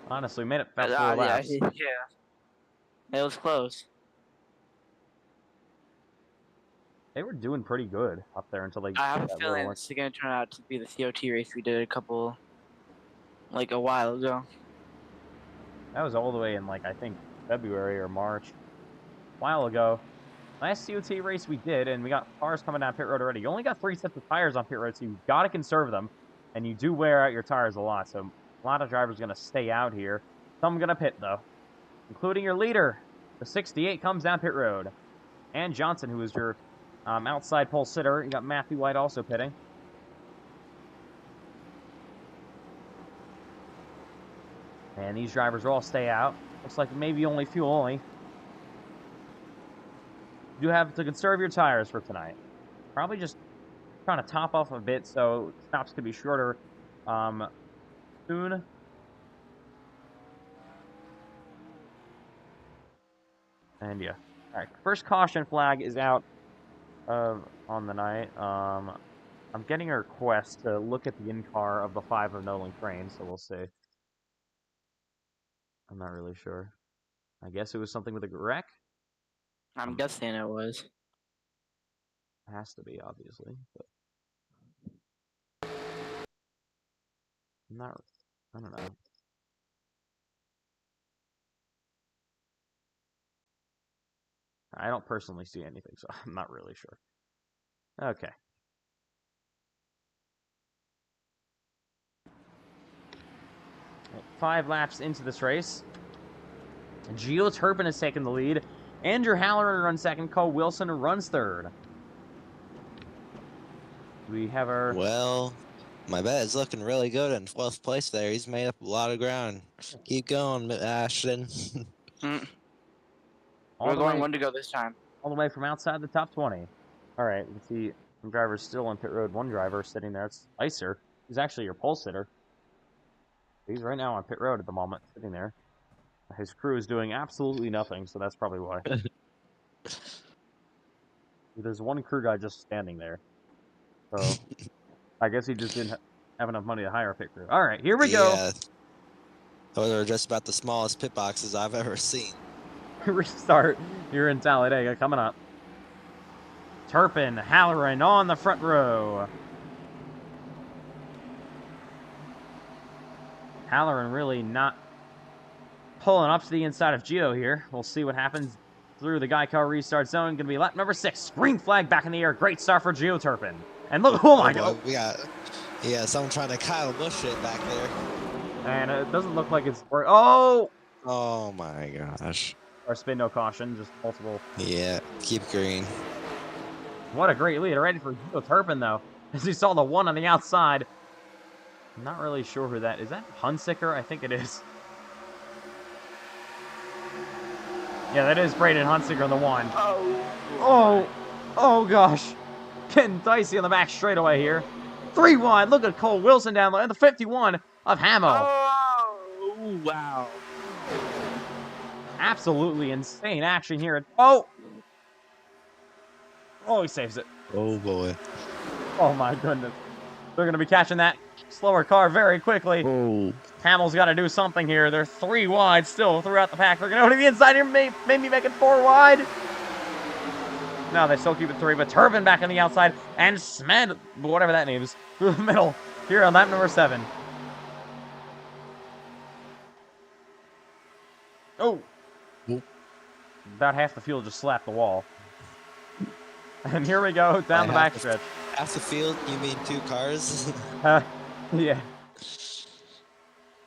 Honestly, we made it about 4 laps. Yeah. It was close. They were doing pretty good up there until they. I have a feeling this is going to turn out to be the COT race we did a while ago. That was all the way in, I think, February or March. A while ago. Last COT race we did, and we got cars coming down pit road already. You only got 3 sets of tires on pit road, so you've got to conserve them. And you do wear out your tires a lot, so a lot of drivers are going to stay out here. Some going to pit, though, including your leader. The 68 comes down pit road. and Johnson, who is your outside pole sitter. You got Matthew White also pitting. And these drivers will all stay out. Looks like maybe only fuel only. You have to conserve your tires for tonight. Probably just trying to top off a bit so stops could be shorter soon. And yeah. Alright, first caution flag is out on the night. I'm getting a request to look at the in-car of the 5 of Nolan Crane, so we'll see. I'm not really sure. I guess it was something with a wreck? I'm guessing it was. It has to be, obviously. But I'm not... I don't know. I don't personally see anything, so I'm not really sure. Okay. Well, 5 laps into this race. Gio Turpin has taken the lead. Andrew Halloran runs second. Cole Wilson runs third. We have our... Well, my bet is looking really good in 12th place there. He's made up a lot of ground. Keep going, Ashton. We're going 1 to go this time. All the way from outside the top 20. All right, you can see some drivers still on pit road. One driver sitting there. It's Icer. He's actually your pole sitter. He's right now on pit road at the moment, sitting there. His crew is doing absolutely nothing, so that's probably why. There's one crew guy just standing there. So, I guess he just didn't have enough money to hire a pit crew. All right, here we go. Yeah. Those are just about the smallest pit boxes I've ever seen. Restart here in Talladega coming up. Turpin, Halloran on the front row. Halloran really not pulling up to the inside of Gio here. We'll see what happens through the Geico restart zone. Going to be lap number 6. Green flag back in the air. Great start for Gio Turpin. And look, oh my God. We got, someone trying to Kyle Busch it back there. And it doesn't look like it's working. Oh! Oh my gosh. Or spin, no caution, just multiple. Yeah, keep green. What a great lead already for Gio Turpin, though. As you saw the one on the outside. I'm not really sure who that is. Is that Hunsicker? I think it is. Yeah, that is Braden Hunsicker on the one. Oh gosh. Getting dicey on the back straightaway here. 3 wide. Look at Cole Wilson down low. And the 51 of Hamill. Oh, wow. Absolutely insane action here. Oh, he saves it. Oh boy. Oh my goodness. They're going to be catching that slower car very quickly. Oh. Hamill's got to do something here. They're 3 wide still throughout the pack. They're going to go to the inside here. Maybe make it 4 wide. No, they still keep it 3, but Turpin back on the outside. And Smed, whatever that name is, through the middle here on lap number 7. Oh. About half the field just slapped the wall. And here we go down the backstretch. Half the field? You mean 2 cars? Yeah.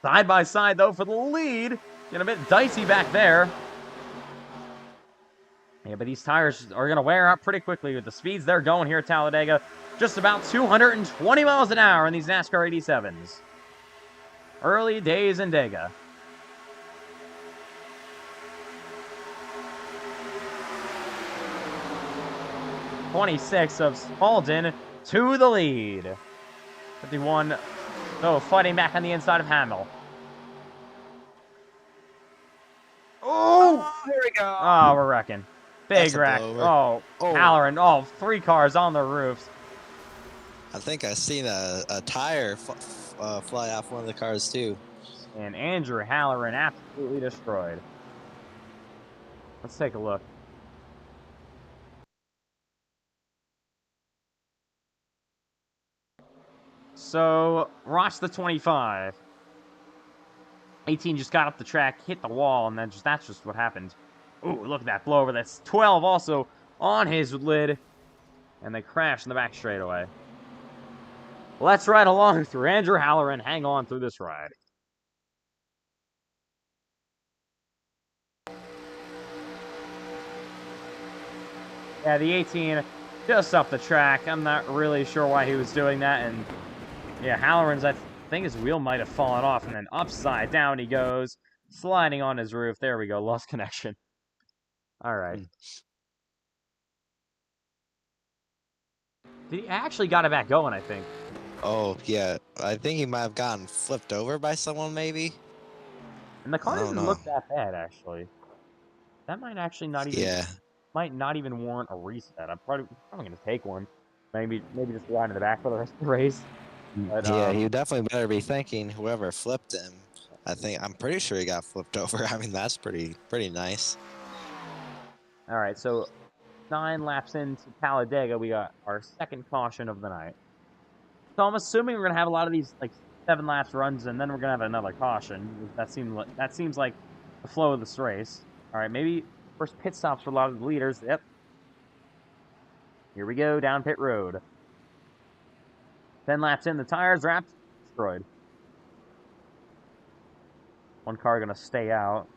Side by side, though, for the lead. Getting a bit dicey back there. Yeah, but these tires are going to wear out pretty quickly with the speeds they're going here at Talladega. Just about 220 miles an hour in these NASCAR 87s. Early days in Dega. '26 of Spalding to the lead. 51, though, fighting back on the inside of Hamill. Oh! Here we go. Oh, we're wrecking. Big That's a wreck. blower. Oh, Halloran. Oh, 3 cars on the roofs. I think I seen a tire fly off one of the cars too. And Andrew Halloran absolutely destroyed. Let's take a look. So, Ross the 25. 18 just got up the track, hit the wall, and then that's just what happened. Ooh, look at that blowover. That's 12 also on his lid. And they crashed in the back straightaway. Let's ride along through Andrew Halloran. Hang on through this ride. Yeah, the 18 just up the track. I'm not really sure why he was doing that. And yeah, Halloran's, I think his wheel might have fallen off, and then upside down he goes, sliding on his roof. There we go, lost connection. All right. He actually got it back going, I think. Oh, yeah. I think he might have gotten flipped over by someone, maybe. And the car I don't doesn't know. look that bad, actually. That might actually not even Yeah. might not even warrant a reset. I'm probably gonna take one. Maybe just ride in the back for the rest of the race. But Yeah, he definitely better be thanking whoever flipped him. I'm pretty sure he got flipped over. I mean, that's pretty nice. all right, so 9 laps into Talladega, we got our second caution of the night. So I'm assuming we're gonna have a lot of these like 7 laps runs, and then we're gonna have another caution. That seems like the flow of this race. All right, maybe first pit stops for a lot of the leaders. Yep. Here we go down pit road. 10 laps in, the tires wrapped, destroyed. One car gonna stay out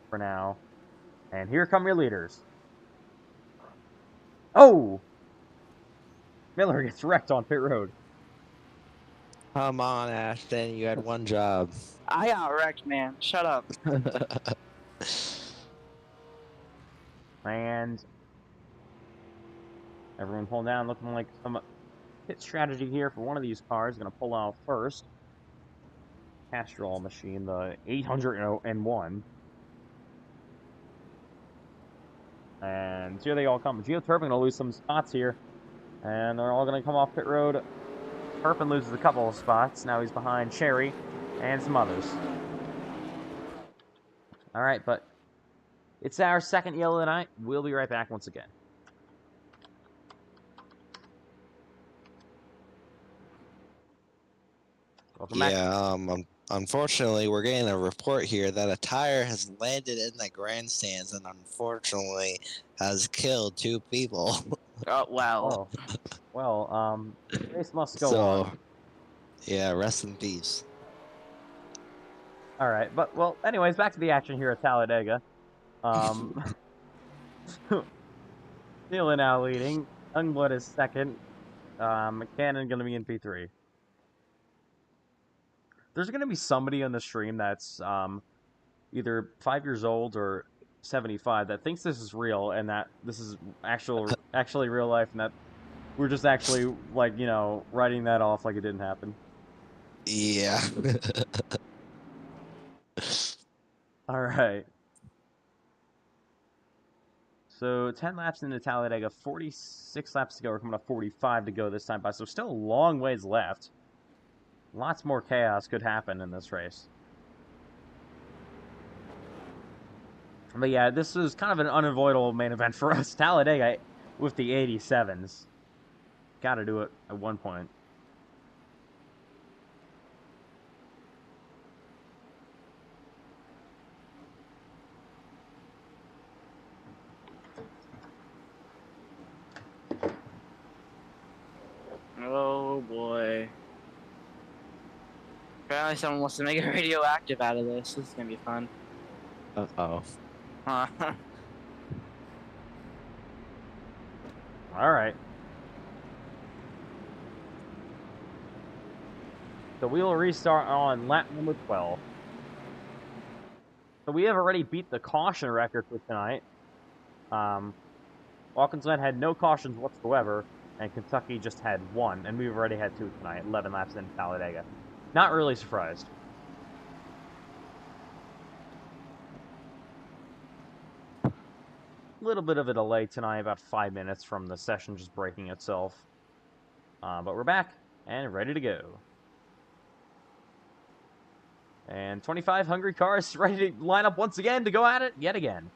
for now, and here come your leaders. Oh, Miller gets wrecked on pit road. Come on, Ashton. You had one job. I got wrecked, man. Shut up. And everyone pull down, looking like some pit strategy here for one of these cars. Going to pull out first. Castrol machine, the 801. And here they all come. Geoturban going to lose some spots here. And they're all going to come off pit road. Turpin loses a couple of spots. Now he's behind Cherry and some others. All right, but it's our second yellow of the night. We'll be right back once again. Welcome back. Yeah, unfortunately, we're getting a report here that a tire has landed in the grandstands and unfortunately has killed 2 people. Oh, well. Oh, well, the race must go So, on. yeah, rest in peace. All right, but well, anyways, back to the action here at Talladega. Neela now leading. Youngblood is second. McCannon gonna be in P3. There's gonna be somebody on the stream that's either 5 years old or 75 that thinks this is real and that this is actually real life, and that we're just actually like writing that off like it didn't happen. Yeah. All right. So 10 laps into Talladega, 46 laps to go. We're coming up 45 to go this time by, so still a long ways left. Lots more chaos could happen in this race. But yeah, this is kind of an unavoidable main event for us. Talladega with the 87s. Got to do it at one point. Oh, boy. Apparently someone wants to make a radioactive out of this. This is gonna be fun. Uh-oh. Huh. All right. So we will restart on lap number 12. So we have already beat the caution record for tonight. Watkins had no cautions whatsoever, and Kentucky just had 1, and we've already had 2 tonight, 11 laps in Talladega. Not really surprised. A little bit of a delay tonight, about 5 minutes from the session just breaking itself. But we're back and ready to go. And 25 hungry cars ready to line up once again to go at it yet again.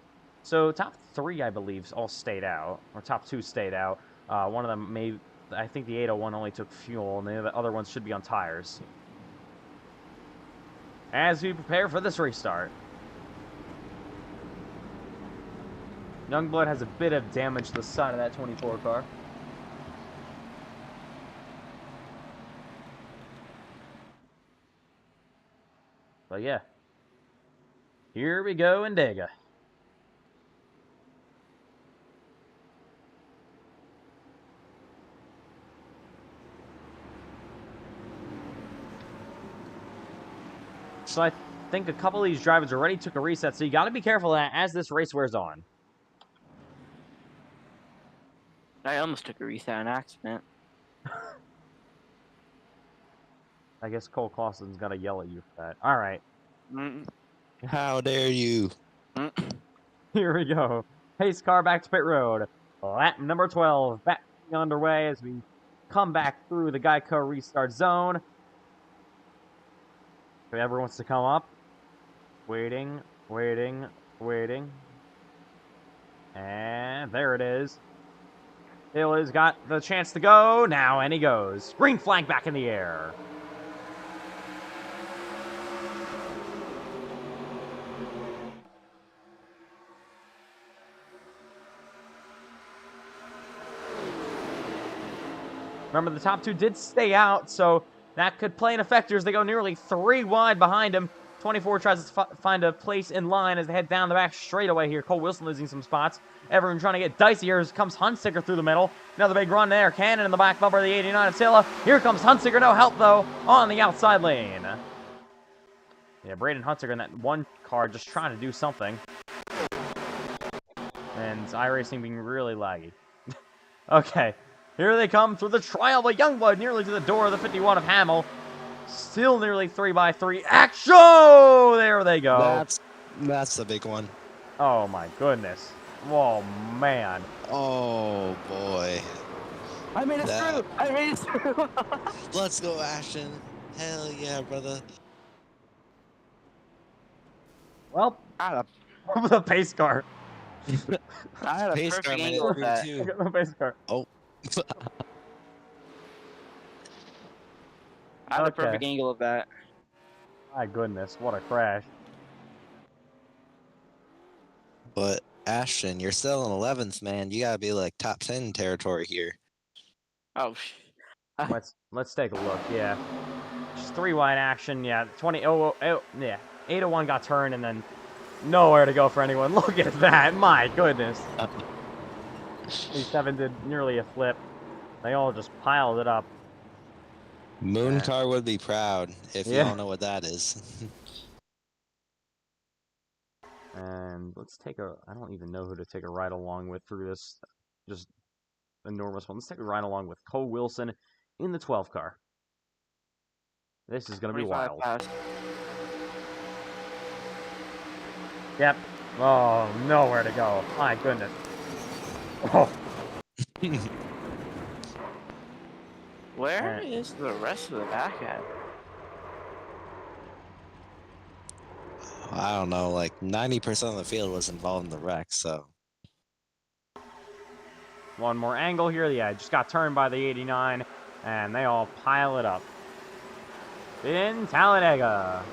So top 3, I believe, all stayed out, or top 2 stayed out. One of them I think the 801 only took fuel, and the other ones should be on tires. As we prepare for this restart. Youngblood has a bit of damage to the side of that 24 car. But yeah. Here we go in Dega. So I think a couple of these drivers already took a reset, so you got to be careful of that as this race wears on. I almost took a reset on accident. I guess Cole Clausen's got to yell at you for that. All right. Mm, How dare you? mm. Here we go. Pace car back to pit road. Lap number 12 back underway as we come back through the Geico restart zone. Whoever wants to come up. Waiting, waiting, waiting. And there it is. Hill has got the chance to go now, and he goes. Green flag back in the air. Remember, the top two did stay out, so that could play an effector as they go nearly 3 wide behind him. 24 tries to find a place in line as they head down the back straightaway here. Cole Wilson losing some spots. Everyone trying to get dicey here. Here comes Hunsicker through the middle. Another big run there. Cannon in the back bumper of the 89 Attila. Here comes Hunsicker. No help, though, on the outside lane. Yeah, Braden Hunsicker in that one car just trying to do something. And iRacing being really laggy. Okay. Here they come through the trial of a Youngblood, nearly to the door of the 51 of Hamill. Still nearly 3x3. Action! There they go. That's the big one. Oh my goodness. Oh man. Oh boy. I made it That- through! I made it through! Let's go, Ashton. Hell yeah, brother. Well, I the pace car. had a Pace car perfect made angle it of that. through too. The pace car. Oh. I had a Okay. perfect angle of that. My goodness, what a crash. But Ashton, you're still in 11th, man. You gotta be like top 10 territory here. Oh, Let's take a look. Yeah. Just 3 wide action. Yeah. 20 yeah. 801 got turned and then nowhere to go for anyone. Look at that. My goodness. 27 did nearly a flip. They all just piled it up. Mooncar would be proud if you Yeah. all know what that is. And let's take a... I don't even know who to take a ride along with through this just enormous one. Let's take a ride along with Cole Wilson in the 12 car. This is going to be 25 wild. pass. Yep. Oh, nowhere to go. My goodness. Oh, Where Alright. is the rest of the back at? I don't know, like 90% of the field was involved in the wreck, so. one more angle here. Yeah, just got turned by the 89, and they all pile it up. In Talladega.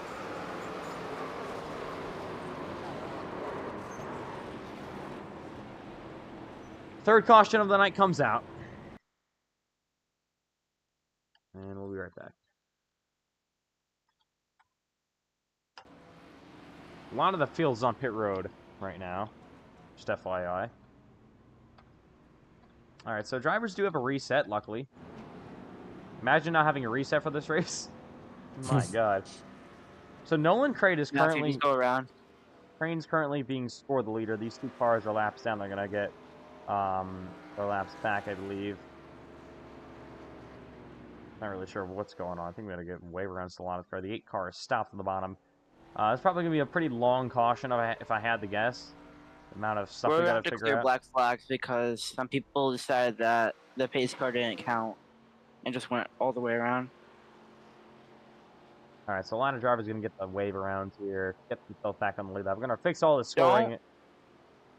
Third caution of the night comes out. And we'll be right back. A lot of the field's on pit road right now. Just FYI. Alright, so drivers do have a reset, luckily. Imagine not having a reset for this race. My god. So Nolan Crate is Now, if you currently... just go around. Crane's currently being scored the leader. These 2 cars are laps down. They're going to get their laps back, I believe. Not really sure what's going on. I think we're going to get wave around Solana's car. The 8 car is stopped at the bottom. It's probably going to be a pretty long caution if I had to guess. The amount of stuff We're we gonna got have to to figure clear out. black flags because some people decided that the pace car didn't count and just went all the way around. Alright, so a lot of drivers going to get the wave around here. Get themselves back on the lead. We're going to fix all the scoring.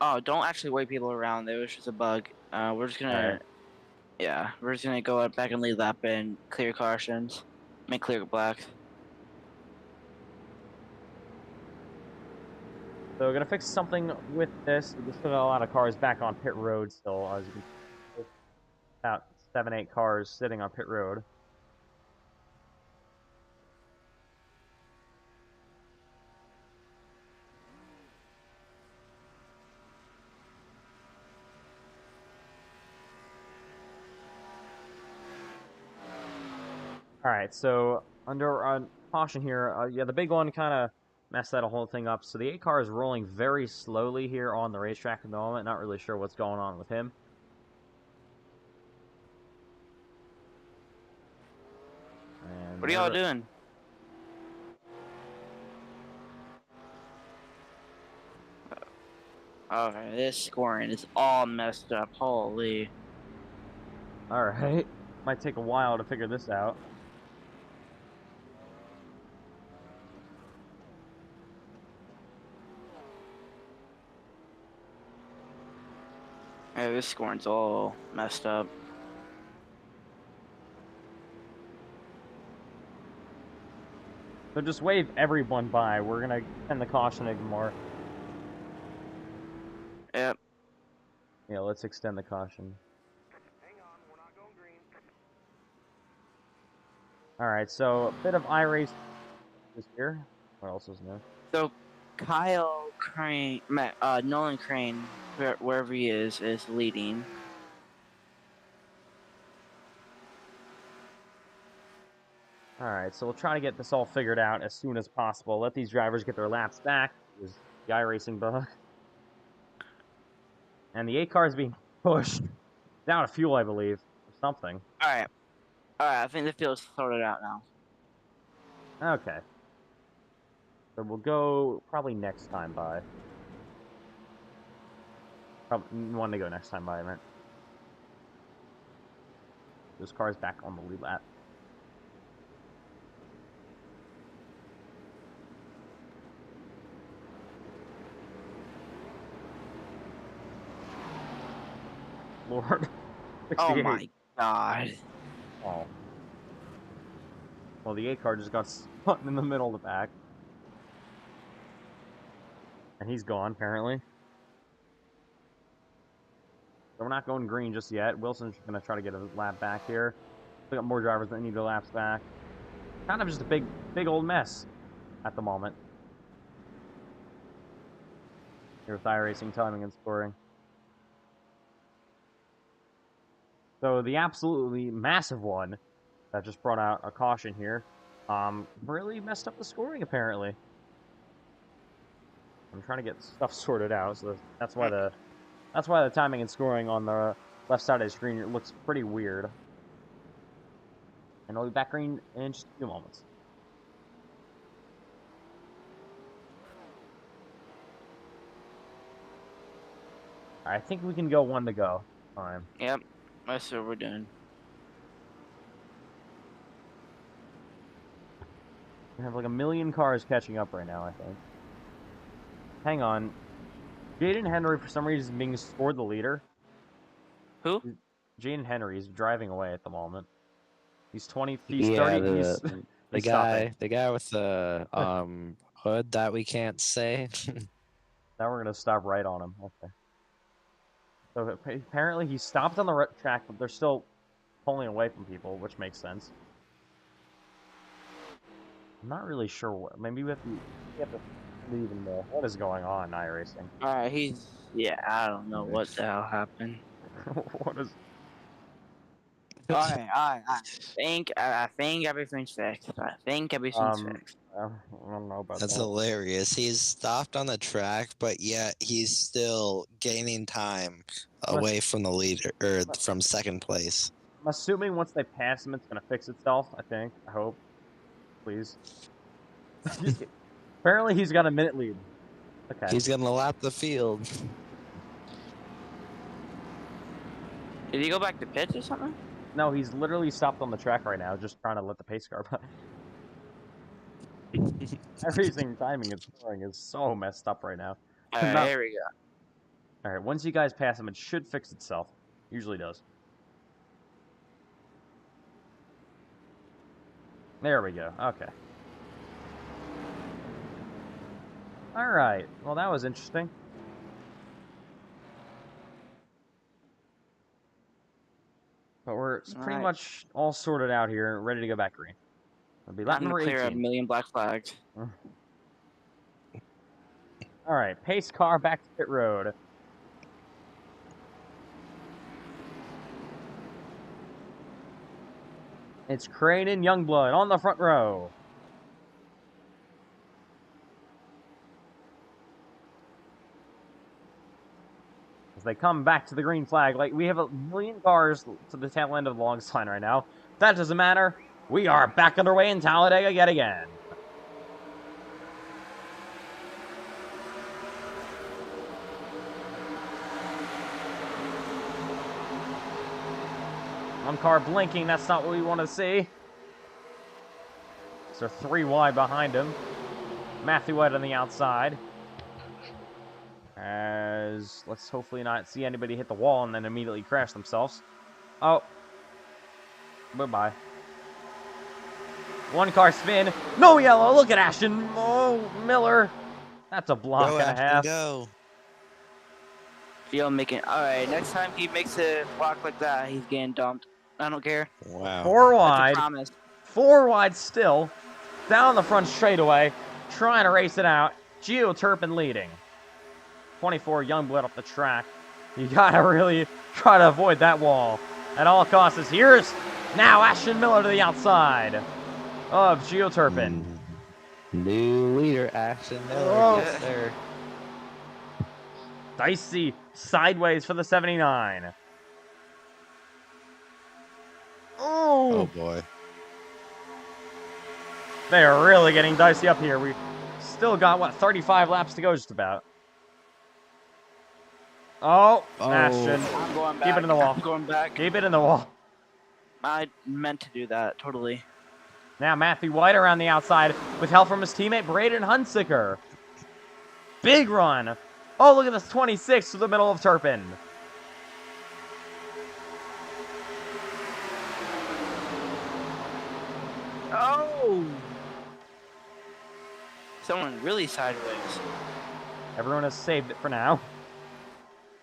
Don't actually wave people around. It was just a bug. We're just gonna, Alright. yeah, we're just gonna go out back and lead lap and clear cautions, make clear blacks. So we're going to fix something with this. We just put a lot of cars back on pit road still. As you can see, about 7, 8 cars sitting on pit road. Alright, so under caution here. Yeah, the big one kind of messed that whole thing up. So the 8 car is rolling very slowly here on the racetrack at the moment. Not really sure what's going on with him. And What are y'all doing? Okay, this scoring is all messed up. Holy. Alright. Might take a while to figure this out. Yeah, this scoring's all messed up. So just wave everyone by. We're gonna end the caution ignore. Yep. Yeah, let's extend the caution. Hang on, we're not going green. Alright, so a bit of iRacing is here. What else is new? So Kyle Crane, Nolan Crane, wherever he is leading. Alright, so we'll try to get this all figured out as soon as possible. Let these drivers get their laps back. There's the iRacing bug. And the 8 car is being pushed. Down of fuel, I believe. Or something. Alright. Alright, I think the field's sorted out now. Okay. So we'll go probably next time by. Probably one to go next time by, right? This car's back on the lead lap. Lord. Oh 68. my god. Oh. Well, the 8 car just got stuck in the middle of the back. And he's gone, apparently. So we're not going green just yet. Wilson's going to try to get a lap back here. We got more drivers that need their laps back. Kind of just a big old mess at the moment. Here with iRacing timing and scoring. So the absolutely massive one that just brought out a caution here, really messed up the scoring apparently. I'm trying to get stuff sorted out, so that's why the timing and scoring on the left side of the screen looks pretty weird. And I'll be back green in just a few moments. I think we can go one to go. Time. Yep. That's what we're doing. We have like 1 million cars catching up right now, I think. Hang on. Jaden Henry, for some reason, is being scored the leader. Who? Jaden Henry is driving away at the moment. He's 20. He's Yeah, 30. He's, the he's the guy with the hood that we can't say. Now we're gonna stop right on him. Okay. So apparently he stopped on the track, but they're still pulling away from people, which makes sense. I'm not really sure what. Maybe we have to leave even more. What is going on, iRacing? Alright, yeah, I don't know what the hell happened. What is? Alright. I think everything's fixed. I think everything's fixed. I don't know about That's that. hilarious. He's stopped on the track, but yet he's still gaining time away from the leader, or from second place. I'm assuming once they pass him, it's gonna fix itself. I think. I hope. Please. Apparently, he's got a minute lead. Okay. He's gonna lap the field. Did he go back to pits or something? No, he's literally stopped on the track right now, just trying to let the pace car by. Everything timing and scoring is so messed up right now. Alright, here we go. Alright, once you guys pass him, it should fix itself. Usually does. There we go. Okay. Alright. Well, that was interesting. But we're pretty much all sorted out here, ready to go back green. It'll be lap I'm gonna number clear 18. 1 million black flags. Alright, pace car back to pit road. It's Crane and Youngblood on the front row. as they come back to the green flag. Like, we have a million cars to the tail end of the long line right now. That doesn't matter. We are back underway in Talladega yet again. One car blinking, that's not what we want to see. So 3 wide behind him. Matthew White on the outside. As let's hopefully not see anybody hit the wall and then immediately crash themselves. Oh. Bye-bye. One car spin. No yellow. Look at Ashton. Oh, Miller. That's a block Go, and a Ashton, half. go. Feel making. All right, next time he makes a block like that, he's getting dumped. I don't care. Wow. 4 That's a wide. promise. 4 wide still. Down the front straightaway. Trying to race it out. Gio Turpin leading. 24 Youngblood up the track. You gotta really try to avoid that wall at all costs. Here's now Ashton Miller to the outside of Gio Turpin. New leader, Ashton Miller. Oh. Yes, sir. Dicey sideways for the 79. Oh Oh, boy. they are really getting dicey up here. We still got, what, 35 laps to go just about. Oh, Ashton. I'm going back. Keep it in the wall. I'm going back. Keep it in the wall. I meant to do that, totally. Now Matthew White around the outside with help from his teammate Braden Hunsicker. Big run. Oh, look at this 26 to the middle of Turpin. Oh! Someone really sideways. Everyone has saved it for now.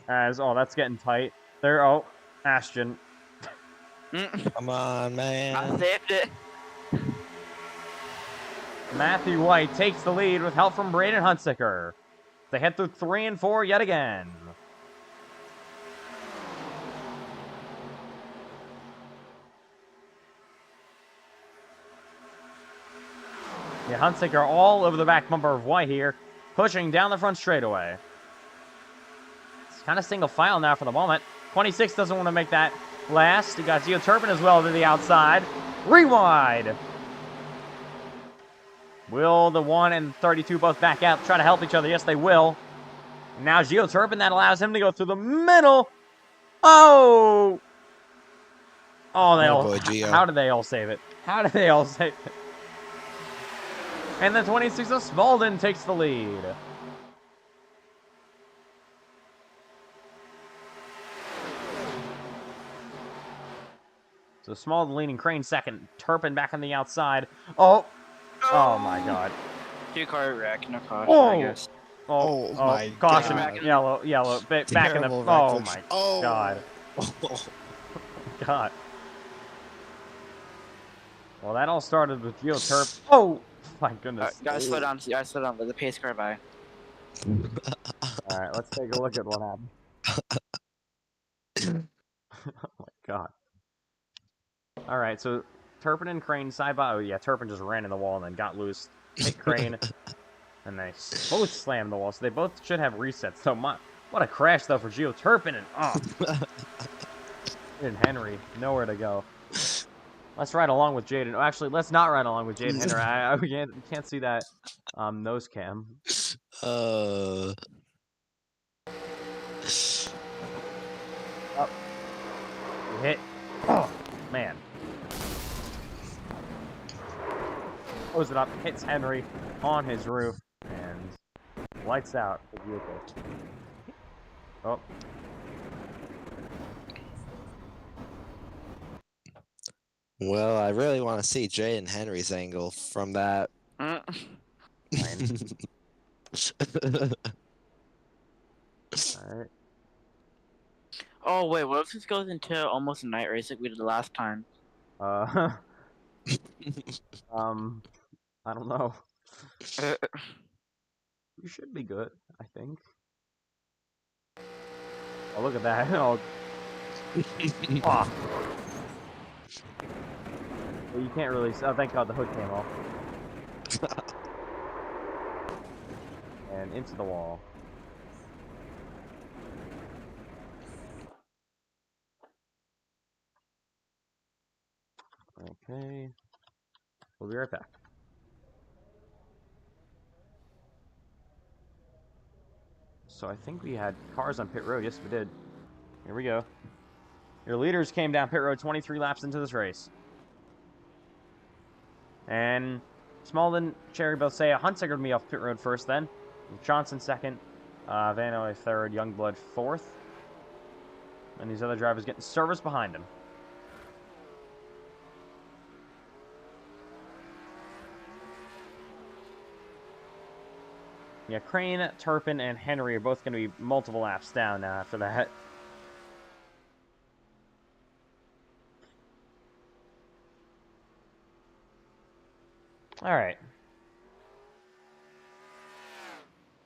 As, oh, that's getting tight. There, oh, Ashton. Come on, man. I saved it. Matthew White takes the lead with help from Braden Hunsicker. They head through 3 and 4 yet again. Yeah, Hunsicker all over the back bumper of White here, pushing down the front straightaway. It's kind of single file now for the moment. 26 doesn't want to make that last. You got Gio Turpin as well to the outside. Rewind. Will the 1 and 32 both back out, try to help each other? Yes, they will. And now Gio Turpin, that allows him to go through the middle. Oh! Oh, they all. boy, Gio. How did they all save it? How did they all save it? And the 26 of Spalding takes the lead. So Spalding leading, Crane second. Turpin back on the outside. Oh! Oh my god. 2-car wreck, no caution, Oh! I guess. Oh my caution, God. yellow, back in the, Terrible oh wreckage. my Oh. god, god. Well, that all started with Gio Turp. Oh my goodness. Gotta slow down, let the pace car by. Alright, let's take a look at what happened. Oh my god. Alright, so Turpin and Crane side by, oh yeah, Turpin just ran in the wall and then got loose. Hit Crane. And they both slammed the wall, so they both should have resets. So, what a crash, though, for Gio Turpin. And, and Henry, nowhere to go. Let's ride along with Jaden. Oh, actually, let's not ride along with Jaden Henry. We can't see that nose cam. Uh. Oh. We hit. Oh, man. Close it up. Hits Henry on his roof. And lights out the vehicle. Oh. Well, I really want to see Jay and Henry's angle from that. Fine. Alright. Oh wait, what if this goes into almost a night race like we did the last time? I don't know. You should be good, I think. Oh, look at that. Oh. Oh. Well, you can't really. Oh, thank God the hood came off. And into the wall. be right back. So I think we had cars on pit road. Yes, we did. Here we go. Your leaders came down pit road 23 laps into this race. And Smaldon, Cherry both say Huntsicker would be off pit road first then. Johnson second. Van Oy third. Youngblood fourth. And these other drivers getting service behind him. Yeah, Crane, Turpin, and Henry are both going to be multiple laps down now after that. All right.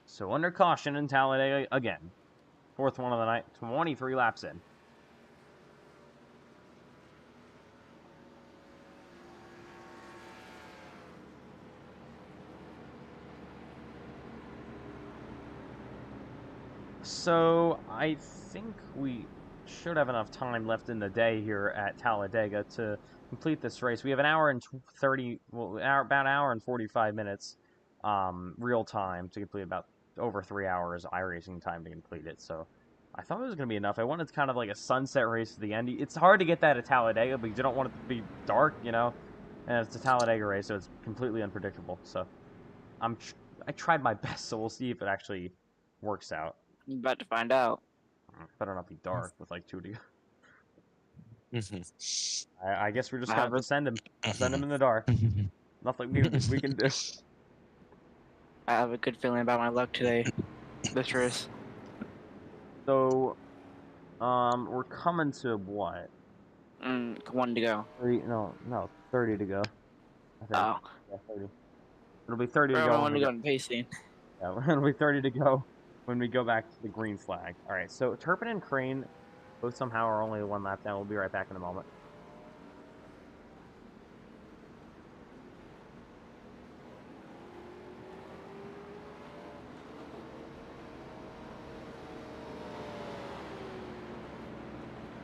So under caution in Talladega again. Fourth one of the night, 23 laps in. So I think we should have enough time left in the day here at Talladega to complete this race. We have an hour and 30, well, about an hour and 45 minutes real time to complete, about over 3 hours iRacing time to complete it. So I thought it was going to be enough. I wanted kind of like a sunset race at the end. It's hard to get that at Talladega because you don't want it to be dark, you know? And it's a Talladega race, so it's completely unpredictable. So I tried my best, so we'll see if it actually works out. I'm about to find out. Better not be dark with like 2 to go. I guess we're just gonna have to send him. Send him in the dark. Nothing we can do. I have a good feeling about my luck today. This race. So, we're coming to what? 1 to go. 30, no, 30 to go. I think. Oh. Yeah, 30. It'll be 30 to go. 1 to go in pacing. Yeah, it'll be 30 to go when we go back to the green flag. All right, so Turpin and Crane both somehow are only 1 lap down. We'll be right back in a moment.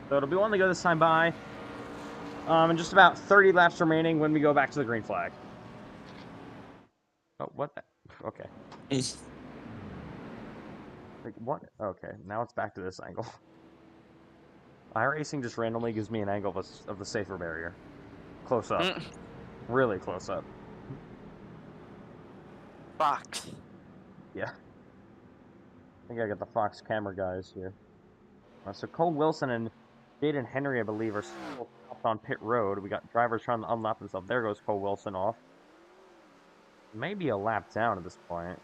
So it'll be 1 to go this time by. And just about 30 laps remaining when we go back to the green flag. Oh, what? Okay. Like, what? Okay, now it's back to this angle. iRacing just randomly gives me an angle of the safer barrier. Close up. Really close up. Fox. Yeah. I think I got the Fox camera guys here. So Cole Wilson and Jaden Henry, I believe, are still up on pit road. We got drivers trying to unlap themselves. There goes Cole Wilson off. Maybe a lap down at this point.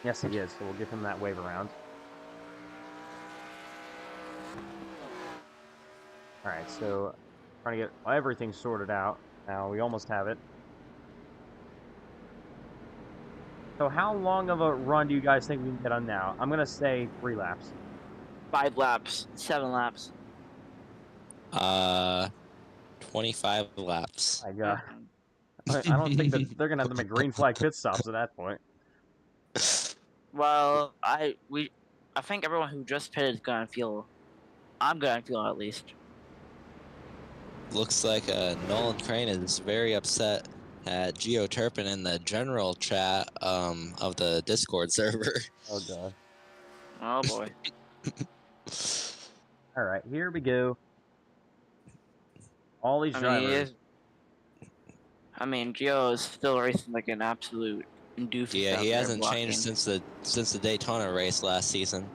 Yes, he is, so we'll give him that wave around. Alright, so trying to get everything sorted out. Now, we almost have it. So how long of a run do you guys think we can get on now? I'm going to say 3 laps. 5 laps. 7 laps. 25 laps. I don't think that they're going to have to make green flag pit stops at that point. Well, I think everyone who just pitted is gonna feel. I'm gonna feel at least. Looks like Nolan Crane is very upset at Geo Turpin in the general chat of the Discord server. Oh god. Oh boy. All right, here we go. All these drivers. Gio is still racing like an absolute doofus. Yeah, he hasn't changed since the Daytona race last season.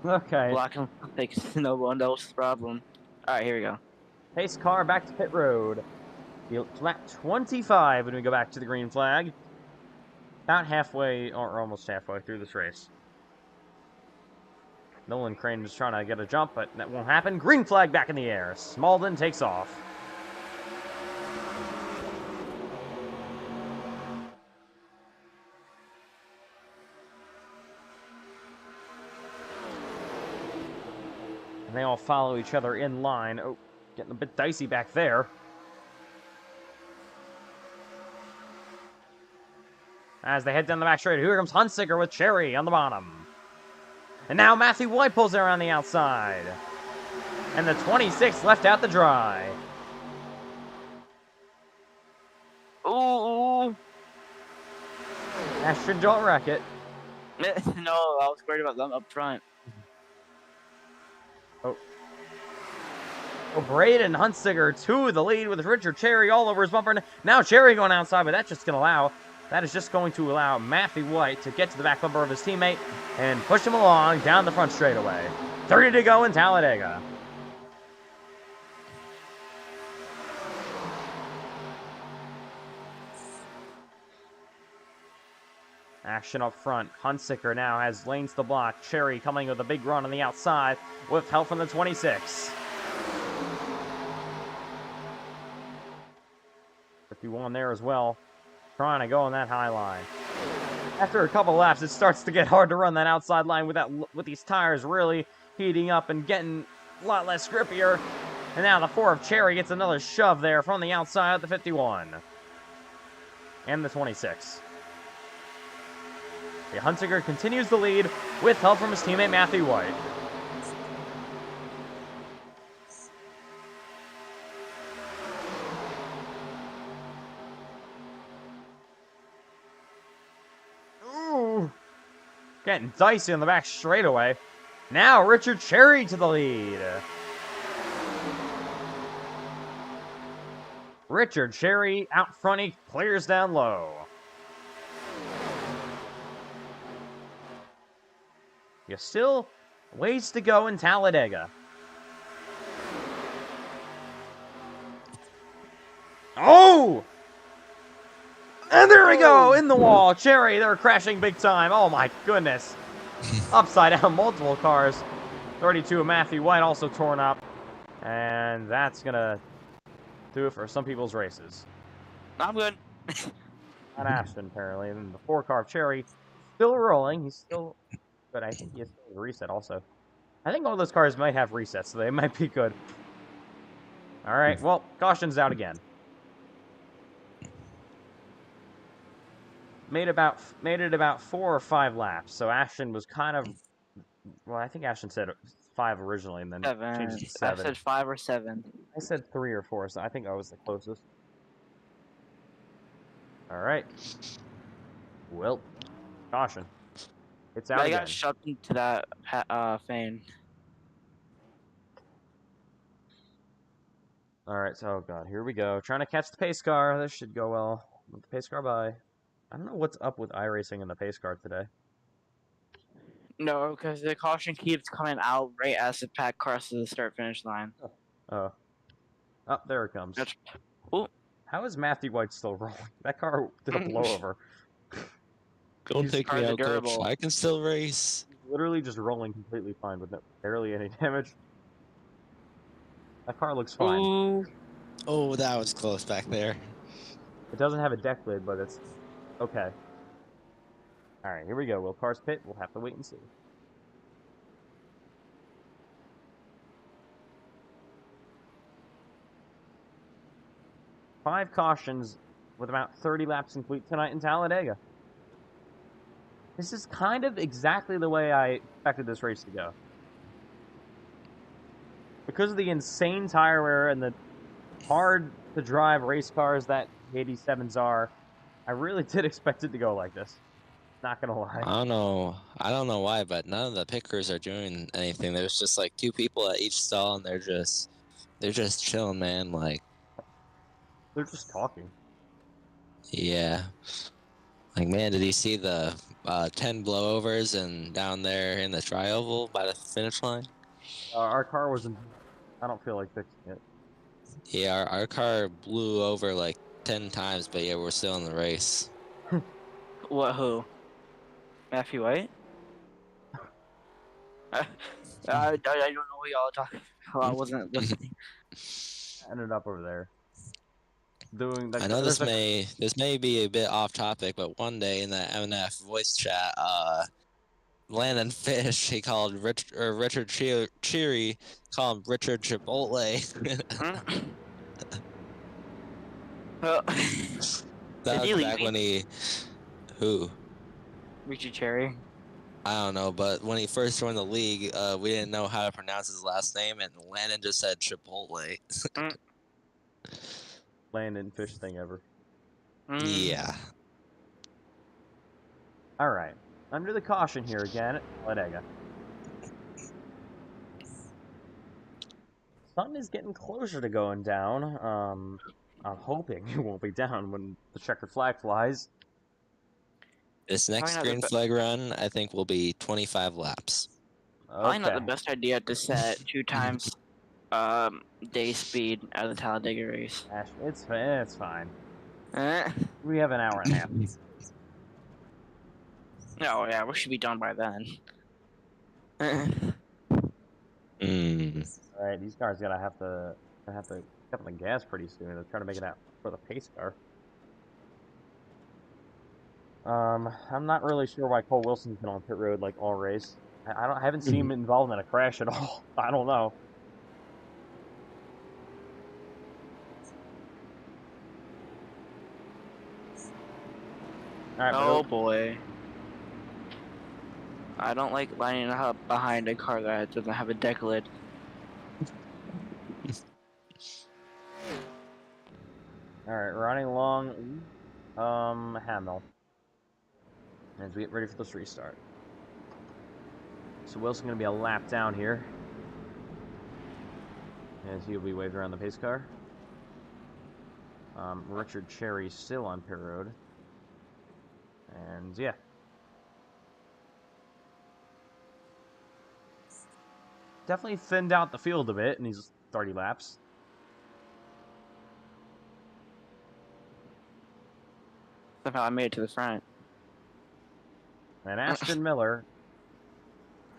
Okay. Blocking like no one else's problem. All right, here we go. Pace car back to pit road. Lap 25 when we go back to the green flag. About halfway, or almost halfway through this race. Nolan Crane is trying to get a jump, but that won't happen. Green flag back in the air. Smaldon takes off. And they all follow each other in line. Oh, getting a bit dicey back there. As they head down the back straight, here comes Huntsicker with Cherry on the bottom. And now Matthew White pulls there on the outside. And the 26 left out to dry. Ashton, don't wreck it. No, I was worried about them up front. Oh, Braden Hunsiger to the lead with Richard Cherry all over his bumper. Now Cherry going outside, but that's just going to allow. That is just going to allow Matthew White to get to the back bumper of his teammate and push him along down the front straightaway. 30 to go in Talladega. Action up front. Hunsicker now has lanes to block. Cherry coming with a big run on the outside with help from the 26. 51 there as well. Trying to go on that high line. After a couple laps, it starts to get hard to run that outside line with these tires really heating up and getting a lot less grippier. And now the 4 of Cherry gets another shove there from the outside of the 51. And the 26. The Hunsinger continues the lead with help from his teammate Matthew White. Ooh. Getting dicey on the back straightaway. Now Richard Cherry to the lead. Richard Cherry out front, he clears down low. You still ways to go in Talladega. Oh! And there we go, in the wall. Cherry, they're crashing big time. Oh my goodness. Upside down, multiple cars. 32 of Matthew White also torn up. And that's going to do it for some people's races. I'm good. Not Ashton, apparently. And then the 4-car of Cherry still rolling. He's still... But I think he has a reset also. I think all those cars might have resets, so they might be good. All right, well, caution's out again. Made it about 4 or 5 laps, so Ashton was kind of... Well, I think Ashton said 5 originally, and then changed it to 7. I said 5 or 7. I said 3 or 4, so I think I was the closest. All right. Well, caution. It's out I again. got shoved into that fan. All right, so, oh god, here we go. Trying to catch the pace car. This should go well. Let the pace car by. I don't know what's up with iRacing and the pace car today. No, because the caution keeps coming out right as the pack crosses the start-finish line. Oh, there it comes. Ooh. How is Matthew White still rolling? That car did a blowover. Don't take me cars are out, coach. durable. I can still race. He's literally just rolling completely fine with barely any damage. That car looks fine. Ooh. Oh, that was close back there. It doesn't have a deck lid, but it's okay. All right, here we go. Will cars pit? We'll have to wait and see. Five cautions with about 30 laps complete tonight in Talladega. This is kind of exactly the way I expected this race to go. Because of the insane tire wear and the hard-to-drive race cars that 87s are, I really did expect it to go like this. Not gonna lie. I don't know why, but none of the pickers are doing anything. There's just like 2 people at each stall, and they're just chilling, man. Like, They're just talking. yeah. Like, man, did you see the 10 blowovers and down there in the tri-oval by the finish line? Our car wasn't... I don't feel like fixing it. Yeah, our car blew over like 10 times, but yeah, we're still in the race. What, who? Matthew White? I don't know what y'all are talking about. I wasn't listening. Ended up over there. Doing the, I know this may be a bit off topic, but one day in the MNF voice chat, Landon Fish, he called Richard Cheery, called him Richard Chipotle. Well, That Did he was leave back me? when he... Who? Richie Cherry. I don't know, but when he first joined the league, we didn't know how to pronounce his last name, and Landon just said Chipotle. Landon Fish thing ever. Mm. Yeah. All right. Under the caution here again at Talladega. Sun is getting closer to going down. I'm hoping it won't be down when the checkered flag flies. This Probably next not the green flag run, I think, will be 25 laps. Probably not the Okay. best idea to set 2 times day speed at the Talladega race. Ash, it's fine. Eh. We have an hour and a half. Oh yeah, we should be done by then. Eh. All right, these cars gonna have to step on the gas pretty soon. They're trying to make it out for the pace car. I'm not really sure why Cole Wilson's been on pit road like all race. I haven't seen him involved in a crash at all. I don't know. All right, Oh boy. I don't like lining up behind a car that doesn't have a deck lid. all right, running along. Hamill. As we get ready for this restart. So Wilson gonna be a lap down here. As he'll be waved around the pace car. Richard Cherry still on pit road. And yeah. Definitely thinned out the field a bit in these 30 laps. Somehow I made it to the front. And Ashton Miller.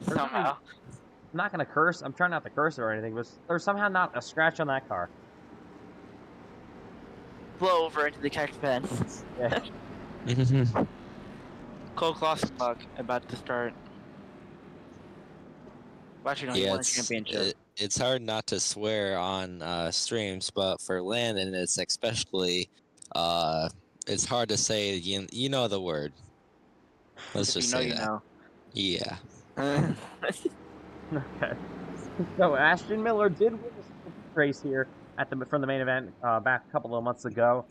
Somehow. I'm not gonna curse. I'm trying not to curse or anything, but there's somehow not a scratch on that car. Blow over into the catch fence. Yeah. Cole Klossbach about to start. Well, actually, no, he won a championship. It's hard not to swear on streams, but for Landon, it's especially it's hard to say. You know the word. Let's If just you know, say you that. know. Yeah. Okay. So Ashton Miller did win this race here from the main event back a couple of months ago.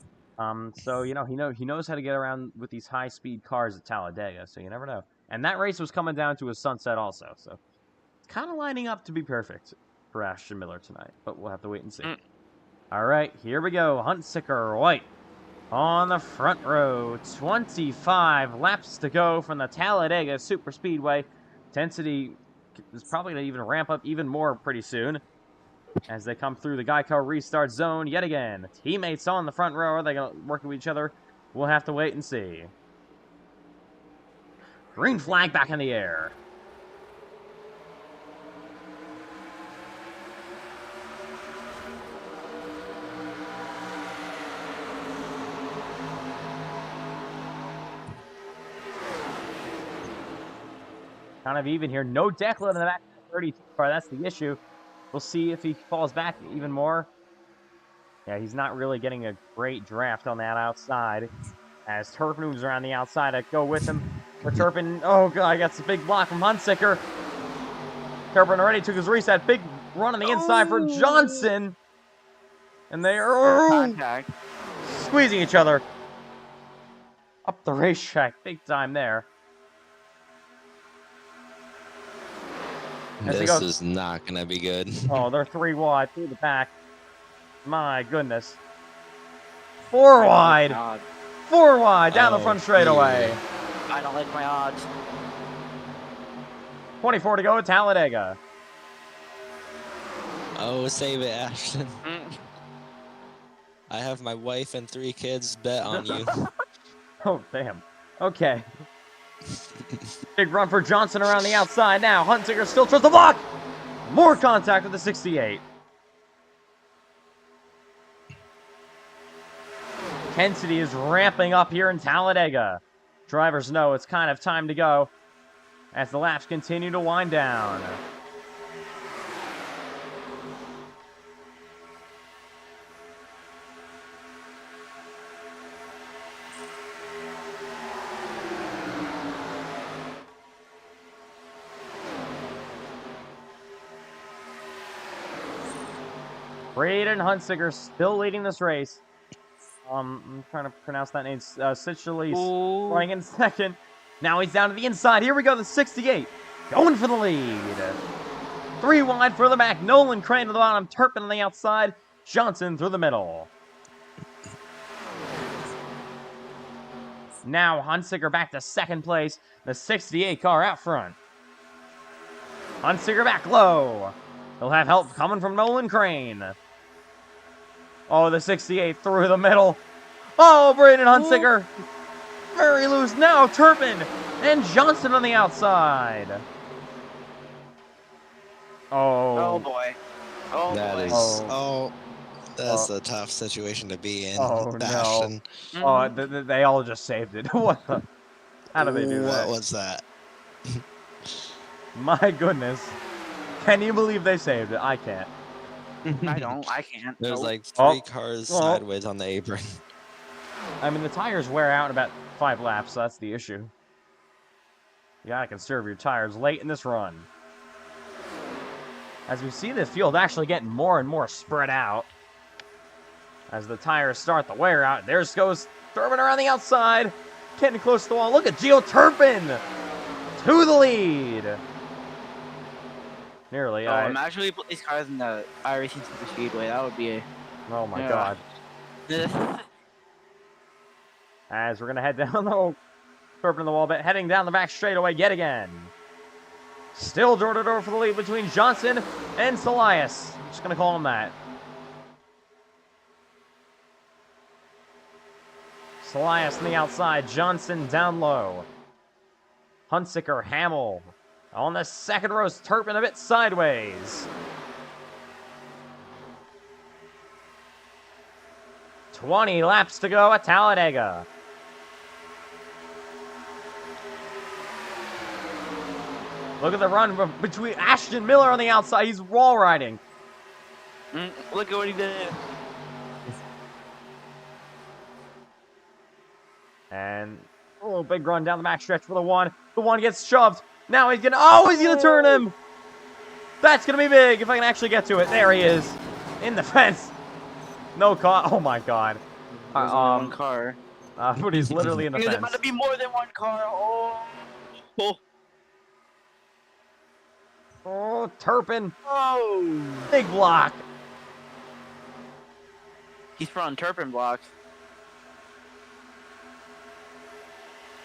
So you know he knows how to get around with these high speed cars at Talladega. So you never know. And that race was coming down to a sunset also. So it's kind of lining up to be perfect for Ashton Miller tonight. But we'll have to wait and see. All right, here we go. Huntsicker White on the front row. 25 laps to go from the Talladega Super Speedway. Intensity is probably going to even ramp up even more pretty soon as they come through the Geico restart zone yet again. Teammates on the front row. Are they going to work with each other? We'll have to wait and see. Green flag back in the air. Kind of even here. No Declan in the back of the 32 car. That's the issue. We'll see if he falls back even more. Yeah, he's not really getting a great draft on that outside. As Turpin moves around the outside, I go with him. For Turpin, oh god, I got some big block from Huntsicker. Turpin already took his reset. Big run on the inside for Johnson. And they are squeezing each other. Up the racetrack, big time there. This is not going to be good. Oh, they're 3 wide through the back. My goodness. 4 wide. 4 wide down the front straightaway. I don't like my odds. 24 to go at Talladega. Oh, save it, Ashton. I have my wife and 3 kids bet on you. Oh, damn. Okay. Big run for Johnson around the outside now. Huntsicker still tries the block. More contact with the 68. Intensity is ramping up here in Talladega. Drivers know it's kind of time to go as the laps continue to wind down. Braden Huntsicker still leading this race. I'm trying to pronounce that name. Sicily running in second. Now he's down to the inside. Here we go, the 68. Going for the lead. 3 wide for the back. Nolan Crane to the bottom. Turpin on the outside. Johnson through the middle. Now Hunsicker back to second place. The 68 car out front. Hunsicker back low. He'll have help coming from Nolan Crane. Oh, the 68 through the middle. Oh, Braden Hunsicker. Very loose. Now Turpin and Johnson on the outside. Oh Oh. boy. Oh That boy. is that's a tough situation to be in. Oh, no. Ashton. Oh, they all just saved it. What the? How did they do that? What was that? My goodness. Can you believe they saved it? I can't. I don't. I can't. There's Nope. like Oh. 3 cars Oh. sideways on the apron. I mean, the tires wear out in about 5 laps, so that's the issue. You gotta conserve your tires late in this run. As we see the field actually getting more and more spread out. As the tires start to wear out, there goes Turpin around the outside. Getting close to the wall. Look at Gio Turpin to the lead. Nearly. Oh, imagine we put these cars in the iRacing Super Speedway. That would be a... Oh my Yeah. god. As we're gonna head down the Turpin on the wall, but heading down the back straightaway yet again. Still door to door for the lead between Johnson and Salias. Just gonna call him that. Salias on the outside, Johnson down low. Hunsicker, Hamill on the second row, Turpin a bit sideways. 20 laps to go at Talladega. Look at the run between Ashton Miller on the outside. He's wall riding. Look at what he did. And big run down the back stretch for the one. The one gets shoved. Now he's gonna turn him. That's gonna be big if I can actually get to it. There he is, in the fence. No car. Oh my god. There's only one car. But he's literally in the There's fence. about to be more than one car. Oh, Turpin. Oh. Big block. He's throwing Turpin blocks.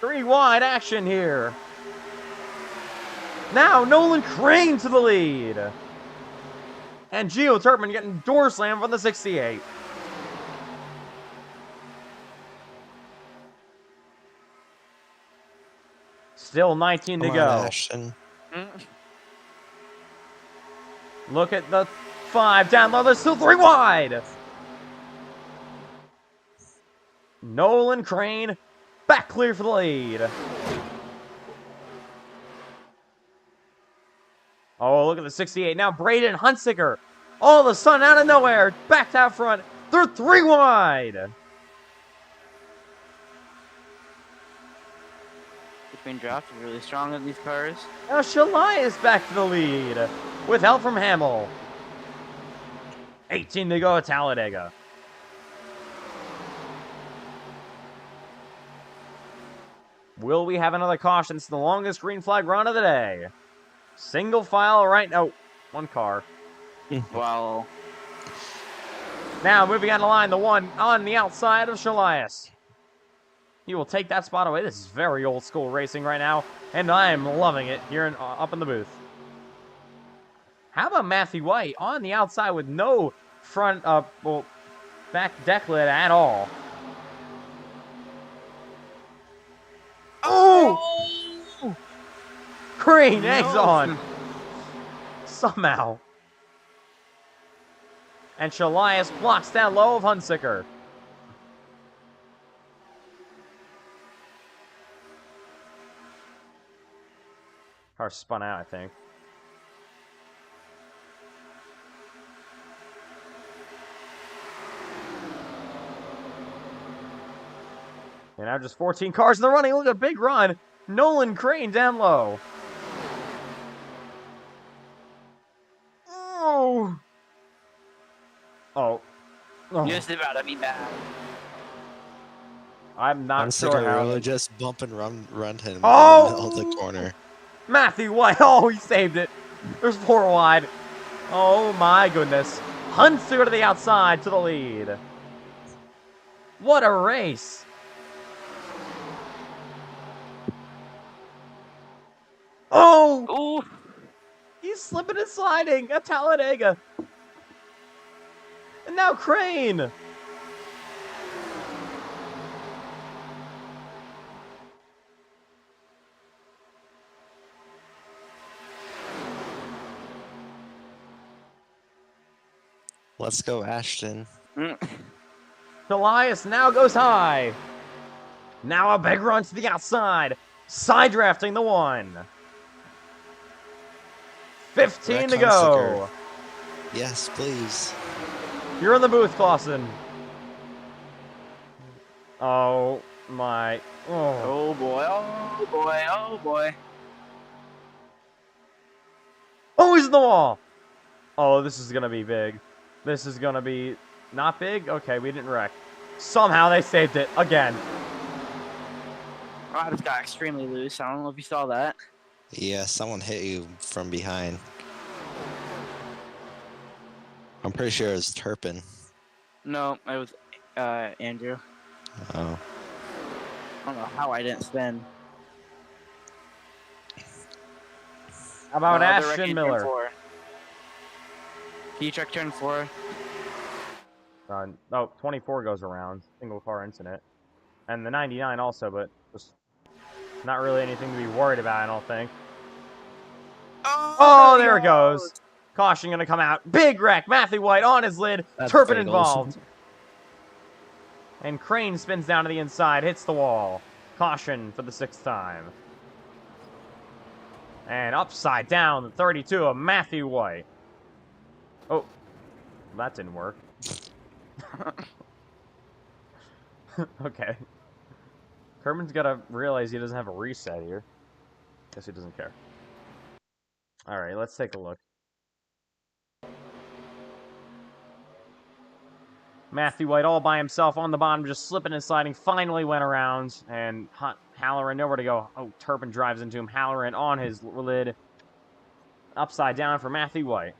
3 wide action here. Now Nolan Crane to the lead. And Gio Turpin getting door slammed from the 68. Still 19 to Come go. on, Ashton. Look at the 5 down low. There's still 3 wide. Nolan Crane back clear for the lead. Oh, look at the 68. Now Braden Hunsicker. All of a sudden, out of nowhere, backed out front. They're 3 wide. Between draft is really strong in these cars. Now Shalai is back to the lead with help from Hamill. 18 to go at Talladega. Will we have another caution? It's the longest green flag run of the day. Single file right now. 1 car. Well, Now moving on the line, the one on the outside of Shalias. He will take that spot away. This is very old school racing right now, and I am loving it here up in the booth. How about Matthew White on the outside with no front back deck lid at all? Oh! Crane eggs on. Somehow. And Shalias blocks that low of Hunsicker. Car spun out, I think. And now just 14 cars in the running. Look at a big run. Nolan Crane down low. Oh. Oh. just about to be bad. I'm not sure how. really just bump and run him in the Oh! middle of the corner. Matthew White. Oh, he saved it. There's 4 wide. Oh my goodness. Hunts to go to the outside to the lead. What a race. Oh! Ooh. He's slipping and sliding at Talladega. And now Crane. Let's go, Ashton. Elias now goes high. Now a big run to the outside. Side drafting the 1. 15 Wreck to go. Hunsaker. Yes, please. You're in the booth, Clausen. Oh my. Oh. Oh boy, oh boy, oh boy. Oh, he's in the wall. Oh, this is going to be big. This is going to be not big. Okay, we didn't wreck. Somehow they saved it again. Oh, I just got extremely loose. I don't know if you saw that. Yeah, someone hit you from behind. I'm pretty sure it was Turpin. No, it was Andrew. Oh. I don't know how I didn't spin. How about they're Ashton wrecking turn Miller? 4. Check turn 4. No, 24 goes around. Single car incident. And the 99 also, but just not really anything to be worried about, I don't think. Oh, there it goes. Caution gonna come out. Big wreck. Matthew White on his lid. That's Turpin fatal. involved. And Crane spins down to the inside, hits the wall. Caution for the 6th time. And upside down, the 32 of Matthew White. Oh, that didn't work. Okay. Kerman's gotta realize he doesn't have a reset here. Guess he doesn't care. Alright, let's take a look. Matthew White all by himself on the bottom, just slipping and sliding, finally went around, and Halloran nowhere to go. Oh, Turpin drives into him. Halloran on his lid. Upside down for Matthew White.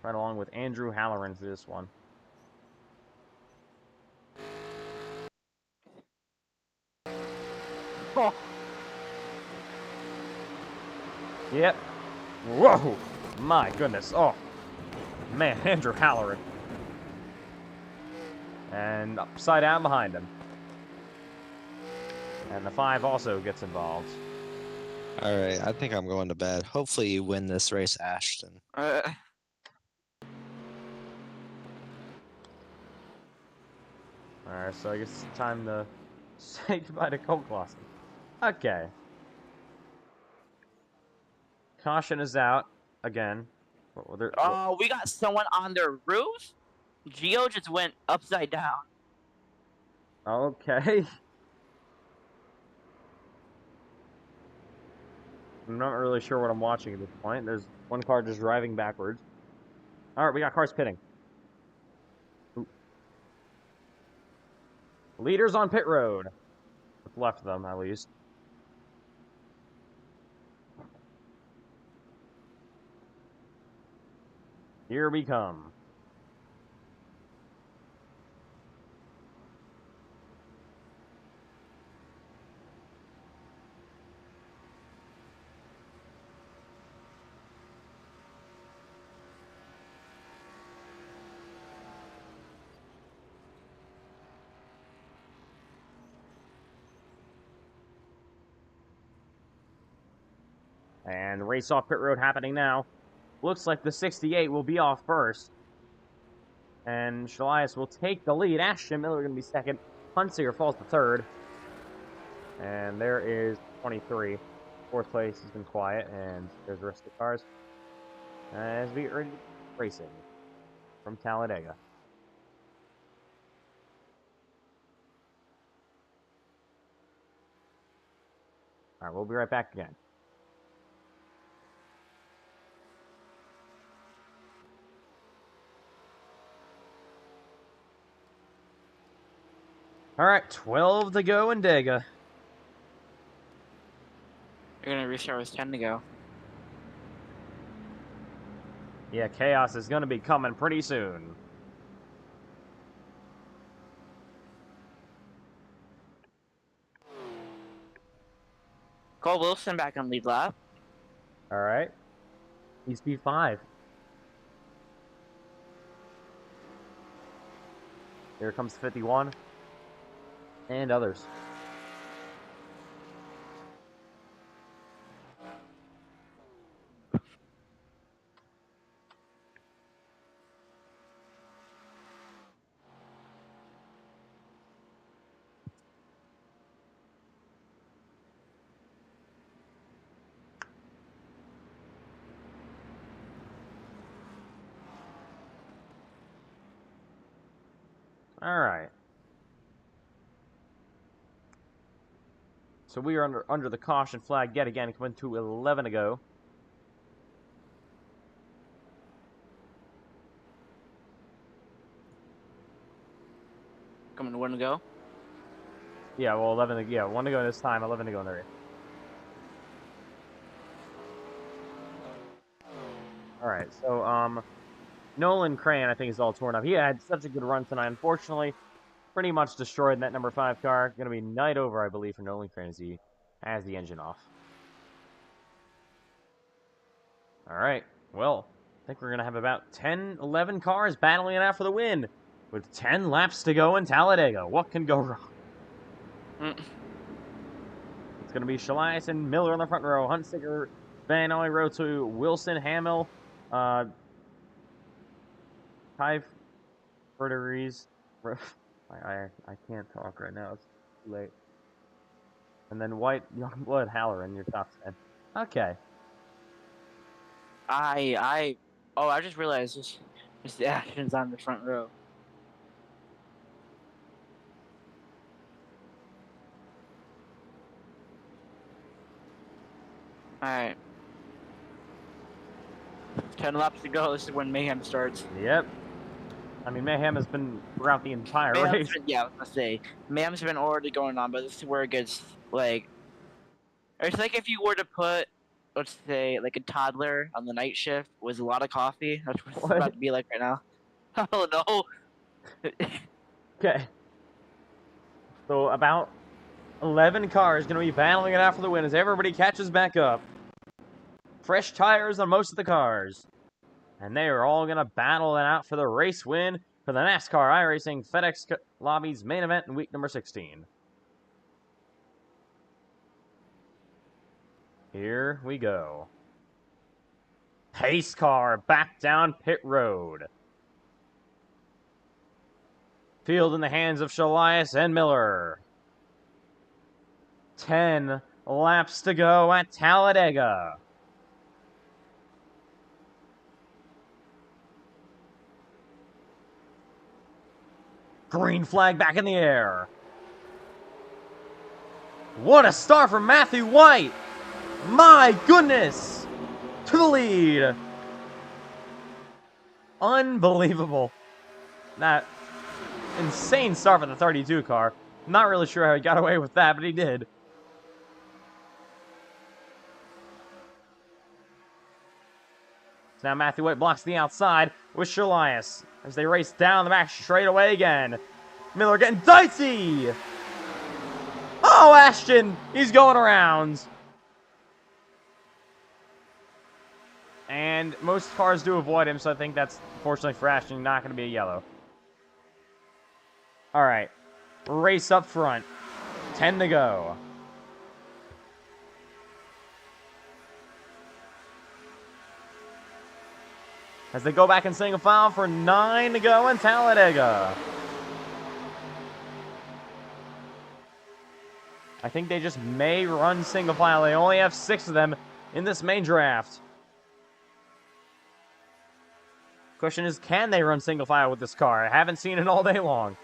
Right along with Andrew Halloran for this one. Oh. Yep. Whoa! My goodness. Oh. Man, Andrew Halloran. And upside down behind him. And the 5 also gets involved. All right, I think I'm going to bed. Hopefully you win this race, Ashton. Alright, so I guess it's time to say goodbye to Cole Clausen. Okay. Caution is out again. Oh, we got someone on their roof? Geo just went upside down. Okay. I'm not really sure what I'm watching at this point. There's one car just driving backwards. Alright, we got cars pitting. Ooh. Leaders on pit road. What's left of them, at least. Here we come. And race off pit road happening now. Looks like the 68 will be off first. And Shalias will take the lead. Ashton Miller going to be second. Hunsinger falls to third. And there is 23. Fourth place has been quiet. And there's the rest of the cars. As we are racing from Talladega. Alright, we'll be right back again. All right, 12 to go in Dega. You're gonna restart with 10 to go. Yeah, chaos is going to be coming pretty soon. Cole Wilson back on lead lap. All right. He's P5. Here comes 51. And others. All right. So we are under the caution flag yet again, coming to 11 to go. Coming to 1 to go. Yeah, well, 11 to, yeah, 1 to go this time, 11 to go in the race. All right, so Nolan Crane, I think, is all torn up. He had such a good run tonight. Unfortunately, pretty much destroyed that number 5 car. Going to be night over, I believe, for Nolan Crane as he has the engine off. All right, well, I think we're going to have about 10, 11 cars battling it out for the win with 10 laps to go in Talladega. What can go wrong? It's going to be Shalias and Miller on the front row. Huntsicker, Van Noy row to Wilson, Hamill, Ty Verderies. I can't talk right now. It's too late. And then White, Youngblood, Halloran, your top 10. Okay. I just realized this the actions on the front row. Alright. 10 laps to go. This is when mayhem starts. Yep. I mean, mayhem has been throughout the entire Mayhem's race. been, yeah, I was gonna say mayhem's been already going on, but this is where it gets like. It's like if you were to put, let's say, like a toddler on the night shift with a lot of coffee. That's what it's What? about to be like right now. Oh no. Okay. So about 11 cars going to be battling it out for the win as everybody catches back up. Fresh tires on most of the cars. And they are all going to battle it out for the race win for the NASCAR iRacing FedEx Lobbies main event in week number 16. Here we go. Pace car back down pit road. Field in the hands of Shalias and Miller. 10 laps to go at Talladega. Green flag back in the air. What a start from Matthew White. My goodness. To the lead. Unbelievable. That insane start for the 32 car. Not really sure how he got away with that, but he did. So now Matthew White blocks the outside with Shalias as they race down the back straightaway again. Miller getting dicey. Oh, Ashton, he's going around. And most cars do avoid him, so I think that's, fortunately for Ashton, not going to be a yellow. All right, race up front. 10 to go. As they go back in single file for 9 to go in Talladega. I think they just may run single file. They only have 6 of them in this main draft. Question is, can they run single file with this car? I haven't seen it all day long.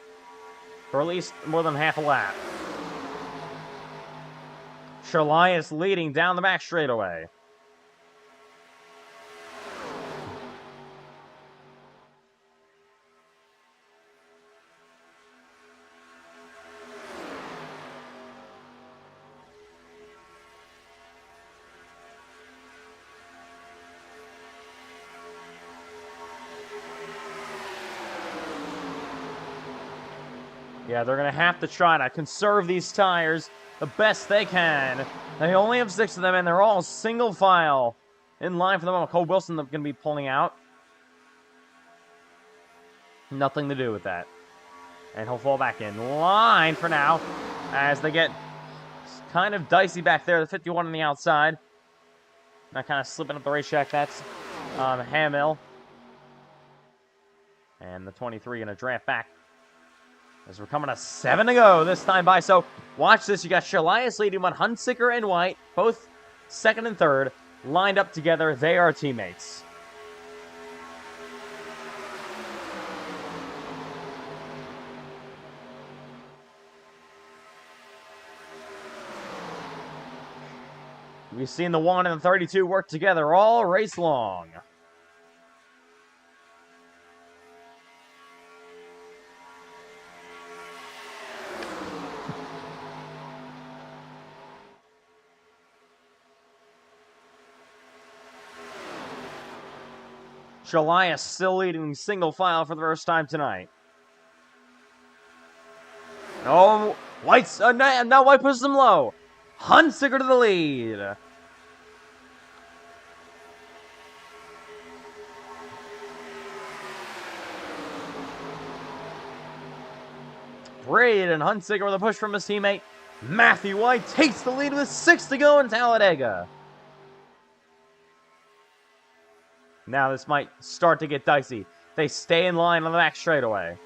For at least more than half a lap. Shalias leading down the back straightaway. Yeah, they're going to have to try to conserve these tires the best they can. They only have 6 of them, and they're all single file in line for the moment. Cole Wilson going to be pulling out. Nothing to do with that. And he'll fall back in line for now as they get kind of dicey back there. The 51 on the outside. Not kind of slipping up the racetrack. That's Hamill. And the 23 going to draft back as we're coming to 7 to go this time by. So watch this. You got Shalias leading one, Hunsicker and White, both second and third, lined up together. They are teammates. We've seen the 1 and the 32 work together all race long. Shalias still leading single file for the first time tonight. Oh, White's now White pushes him low. Hunsicker to the lead. Braden Hunsicker with a push from his teammate. Matthew White takes the lead with 6 to go in Talladega. Now this might start to get dicey. They stay in line on the back straightaway.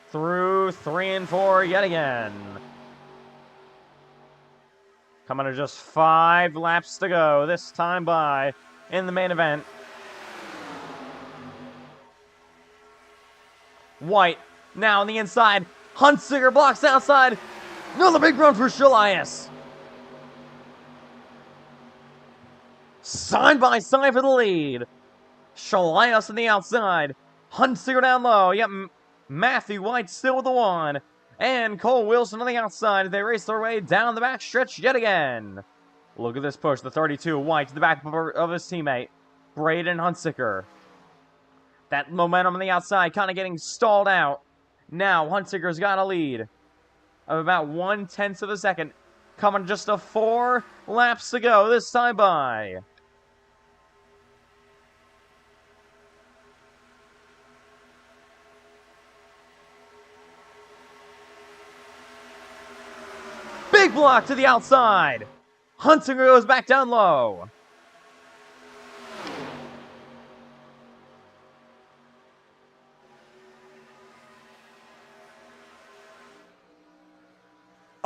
Through 3 and 4 yet again. Coming to just 5 laps to go this time by in the main event. White now on the inside. Hunsicker blocks outside. Another big run for Shalias. Side by side for the lead. Shalias on the outside. Hunsicker down low. Yep, Matthew White still with the 1. And Cole Wilson on the outside. They race their way down the back stretch yet again. Look at this push. The 32 White to the back of his teammate, Braden Hunsicker. That momentum on the outside kind of getting stalled out. Now Hunsicker's got a lead of about 1/10 of a second. Coming just to 4 laps to go this time by. Big block to the outside. Hunsicker goes back down low.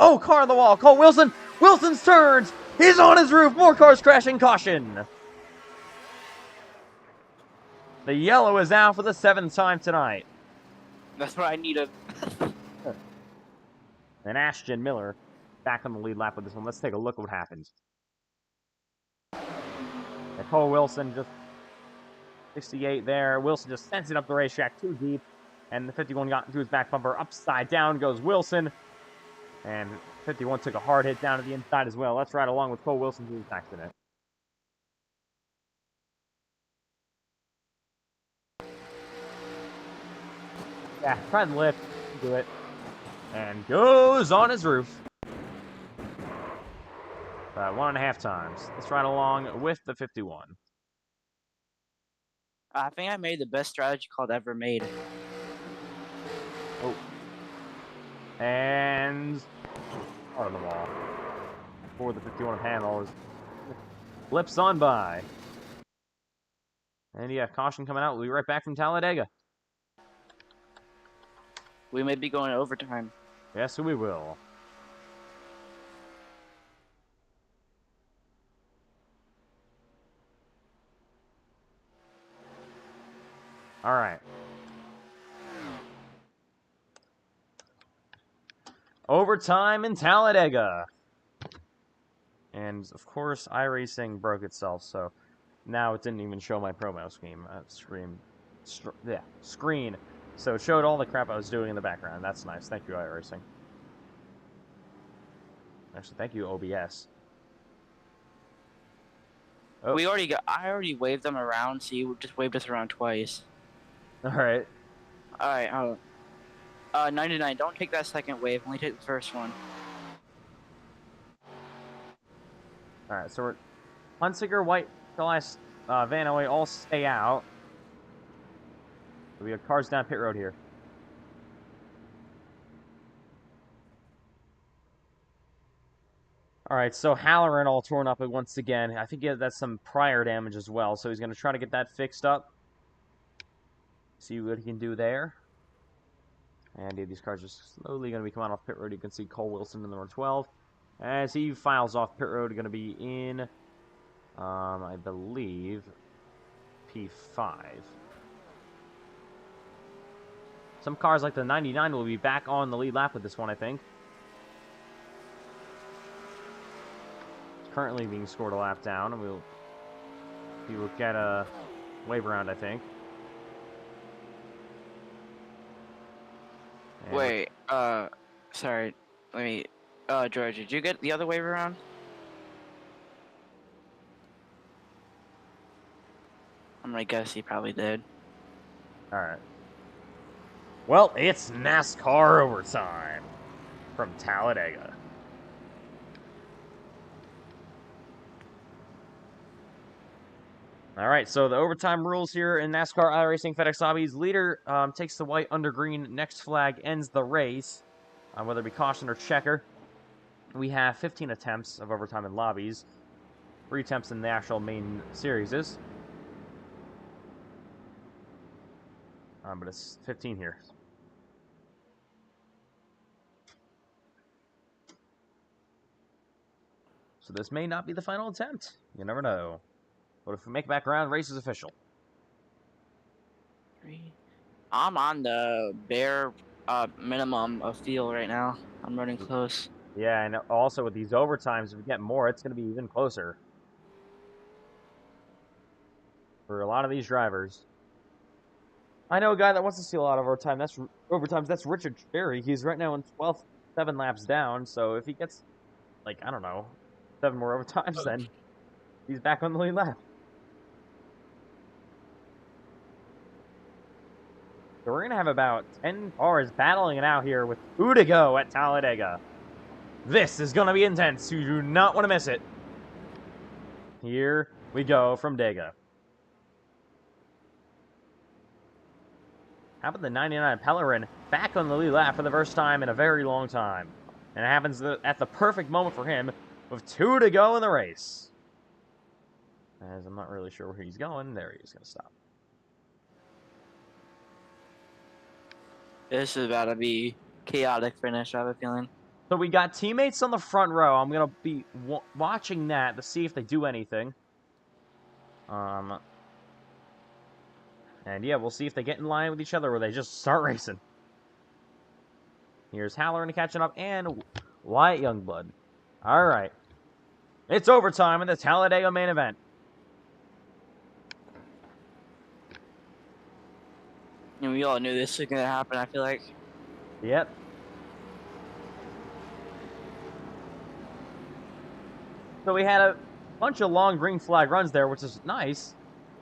Oh, car on the wall. Cole Wilson. Wilson's turns. He's on his roof. More cars crashing. Caution. The yellow is out for the 7th time tonight. That's what I needed. And Ashton Miller back on the lead lap with this one. Let's take a look at what happens. And Cole Wilson just 68 there. Wilson just sends it up the racetrack too deep. And the 51 got into his back bumper. Upside down goes Wilson. And 51 took a hard hit down to the inside as well. Let's ride along with Cole Wilson to this accident. Yeah, try and lift. Do it. And goes on his roof. 1.5 times. Let's ride along with the 51. I think I made the best strategy call ever made. Oh. And out of the wall. For the 51 panel is flips on by. And yeah, caution coming out. We'll be right back from Talladega. We may be going to overtime. Yes, we will. All right. Overtime in Talladega. And, of course, iRacing broke itself, so now it didn't even show my promo screen. So it showed all the crap I was doing in the background. That's nice. Thank you, iRacing. Actually, thank you, OBS. Oh. I already waved them around, so you just waved us around twice. All right. All right, hold on. 99, don't take that second wave, only take the first one. All right, so we're Hunsicker, White, Celeste, Vanoy all stay out. We have cars down pit road here. All right, so Halloran all torn up once again. I think that's some prior damage as well, so he's going to try to get that fixed up. See what he can do there. And these cars are slowly going to be coming off pit road. You can see Cole Wilson in the number 12. As he files off pit road, going to be in, I believe, P5. Some cars like the 99 will be back on the lead lap with this one, I think. It's currently being scored a lap down, and he will get a wave around, I think. And Wait, sorry. Let me, George, did you get the other wave around? I'm gonna guess he probably did. All right. Well, it's NASCAR overtime from Talladega. All right, so the overtime rules here in NASCAR iRacing FedEx Lobbies. Leader takes the white under green. Next flag ends the race, whether it be caution or checker. We have 15 attempts of overtime in lobbies. 3 attempts in the actual main series is. But it's 15 here. So this may not be the final attempt. You never know. But if we make it back around, race is official. I'm on the bare minimum of field right now. I'm running close. Yeah, and also with these overtimes, if we get more, it's going to be even closer. For a lot of these drivers. I know a guy that wants to see a lot of overtimes. That's Richard Cherry. He's right now in 12th, 7 laps down. So if he gets, like, I don't know, 7 more overtimes, then he's back on the lead lap. So we're going to have about 10 cars battling it out here with 2 to go at Talladega. This is going to be intense. You do not want to miss it. Here we go from Dega. How about the 99 Pellerin back on the lead lap for the first time in a very long time? And it happens at the perfect moment for him with 2 to go in the race. As I'm not really sure where he's going. There he is going to stop. This is about to be chaotic finish, I have a feeling. So we got teammates on the front row. I'm going to be watching that to see if they do anything. And yeah, we'll see if they get in line with each other or they just start racing. Here's Halloran catching up and Wyatt Youngblood. All right. It's overtime in the Talladega main event. And we all knew this was going to happen, I feel like. Yep. So we had a bunch of long green flag runs there, which is nice.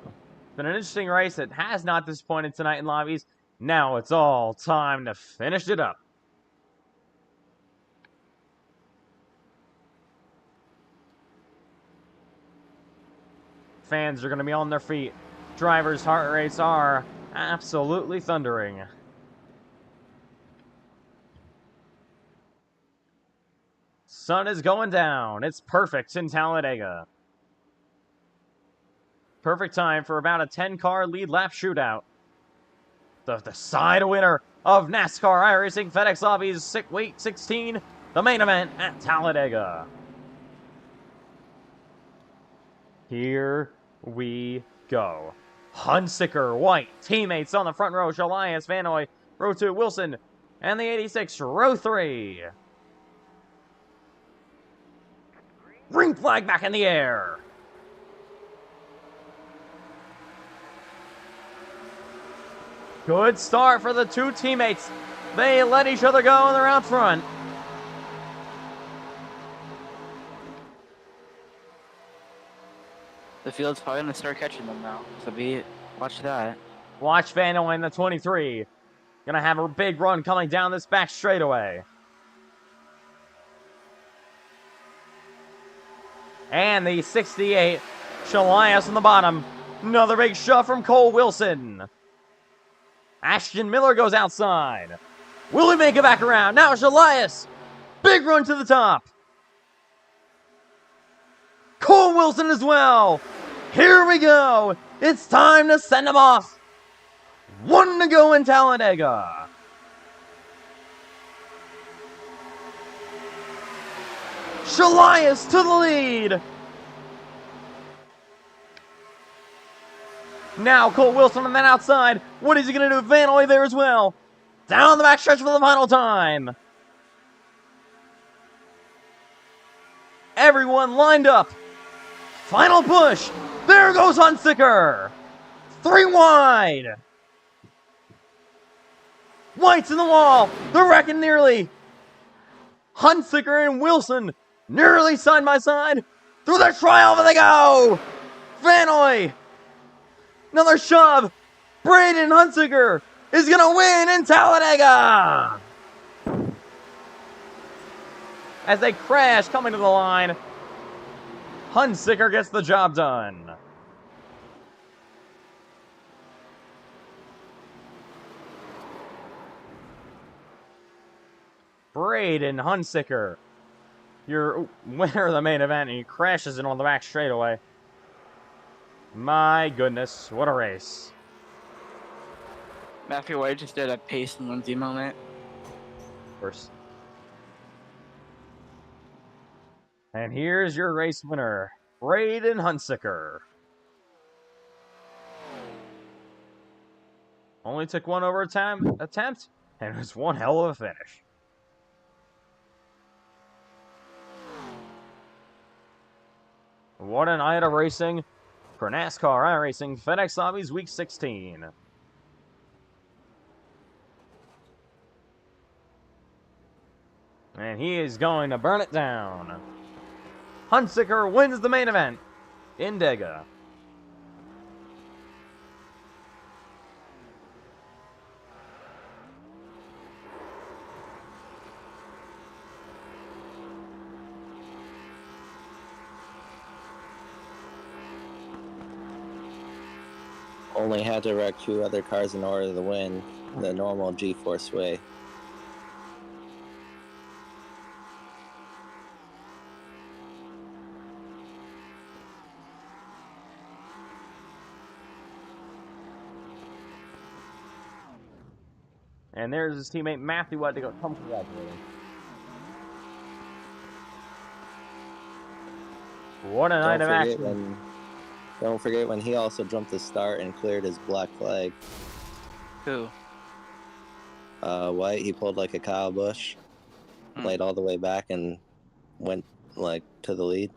It's been an interesting race that has not disappointed tonight in lobbies. Now it's all time to finish it up. Fans are going to be on their feet. Drivers' heart rates are absolutely thundering. Sun is going down. It's perfect in Talladega. Perfect time for about a 10-car lead lap shootout. The side winner of NASCAR iRacing FedEx Lobbies Week 16, the main event at Talladega. Here we go. Hunsicker, White, teammates on the front row, Shalias, Vanoy, row 2, Wilson, and the 86, row 3. Green flag back in the air. Good start for the 2 teammates. They let each other go and they're out front. field's probably gonna start catching them now. So watch that. Watch Vandal in the 23. Gonna have a big run coming down this back straightaway. And the 68, Shalias on the bottom. Another big shove from Cole Wilson. Ashton Miller goes outside. Will he make it back around? Now Shalias. Big run to the top. Cole Wilson as well. Here we go. It's time to send him off. 1 to go in Talladega. Shalias to the lead. Now Cole Wilson on that outside. What is he going to do? Vanoy there as well. Down the back stretch for the final time. Everyone lined up. Final push. There goes Hunsicker. 3 wide. White's in the wall. They're wrecking nearly. Hunsicker and Wilson nearly side by side. Through the triumph they go. Vanoy. Another shove. Braden Hunsicker is going to win in Talladega. As they crash coming to the line, Hunsicker gets the job done. Braden Hunsicker, your winner of the main event, and he crashes in on the back straightaway. My goodness, what a race. Matthew White just did a pace and Lindsay moment. First. And here's your race winner, Braden Hunsicker. Only took one over attempt, and it was one hell of a finish. What a night of racing for NASCAR iRacing FedEx Lobbies Week 16. And he is going to burn it down. Hunsicker wins the main event in Dega. Only had to wreck 2 other cars in order to win the normal G-force way. And there's his teammate Matthew White to go come congratulate him. What a night of action. Don't forget when he also jumped the start and cleared his black flag. Who? White, he pulled like a Kyle Busch, laid all the way back and went like to the lead.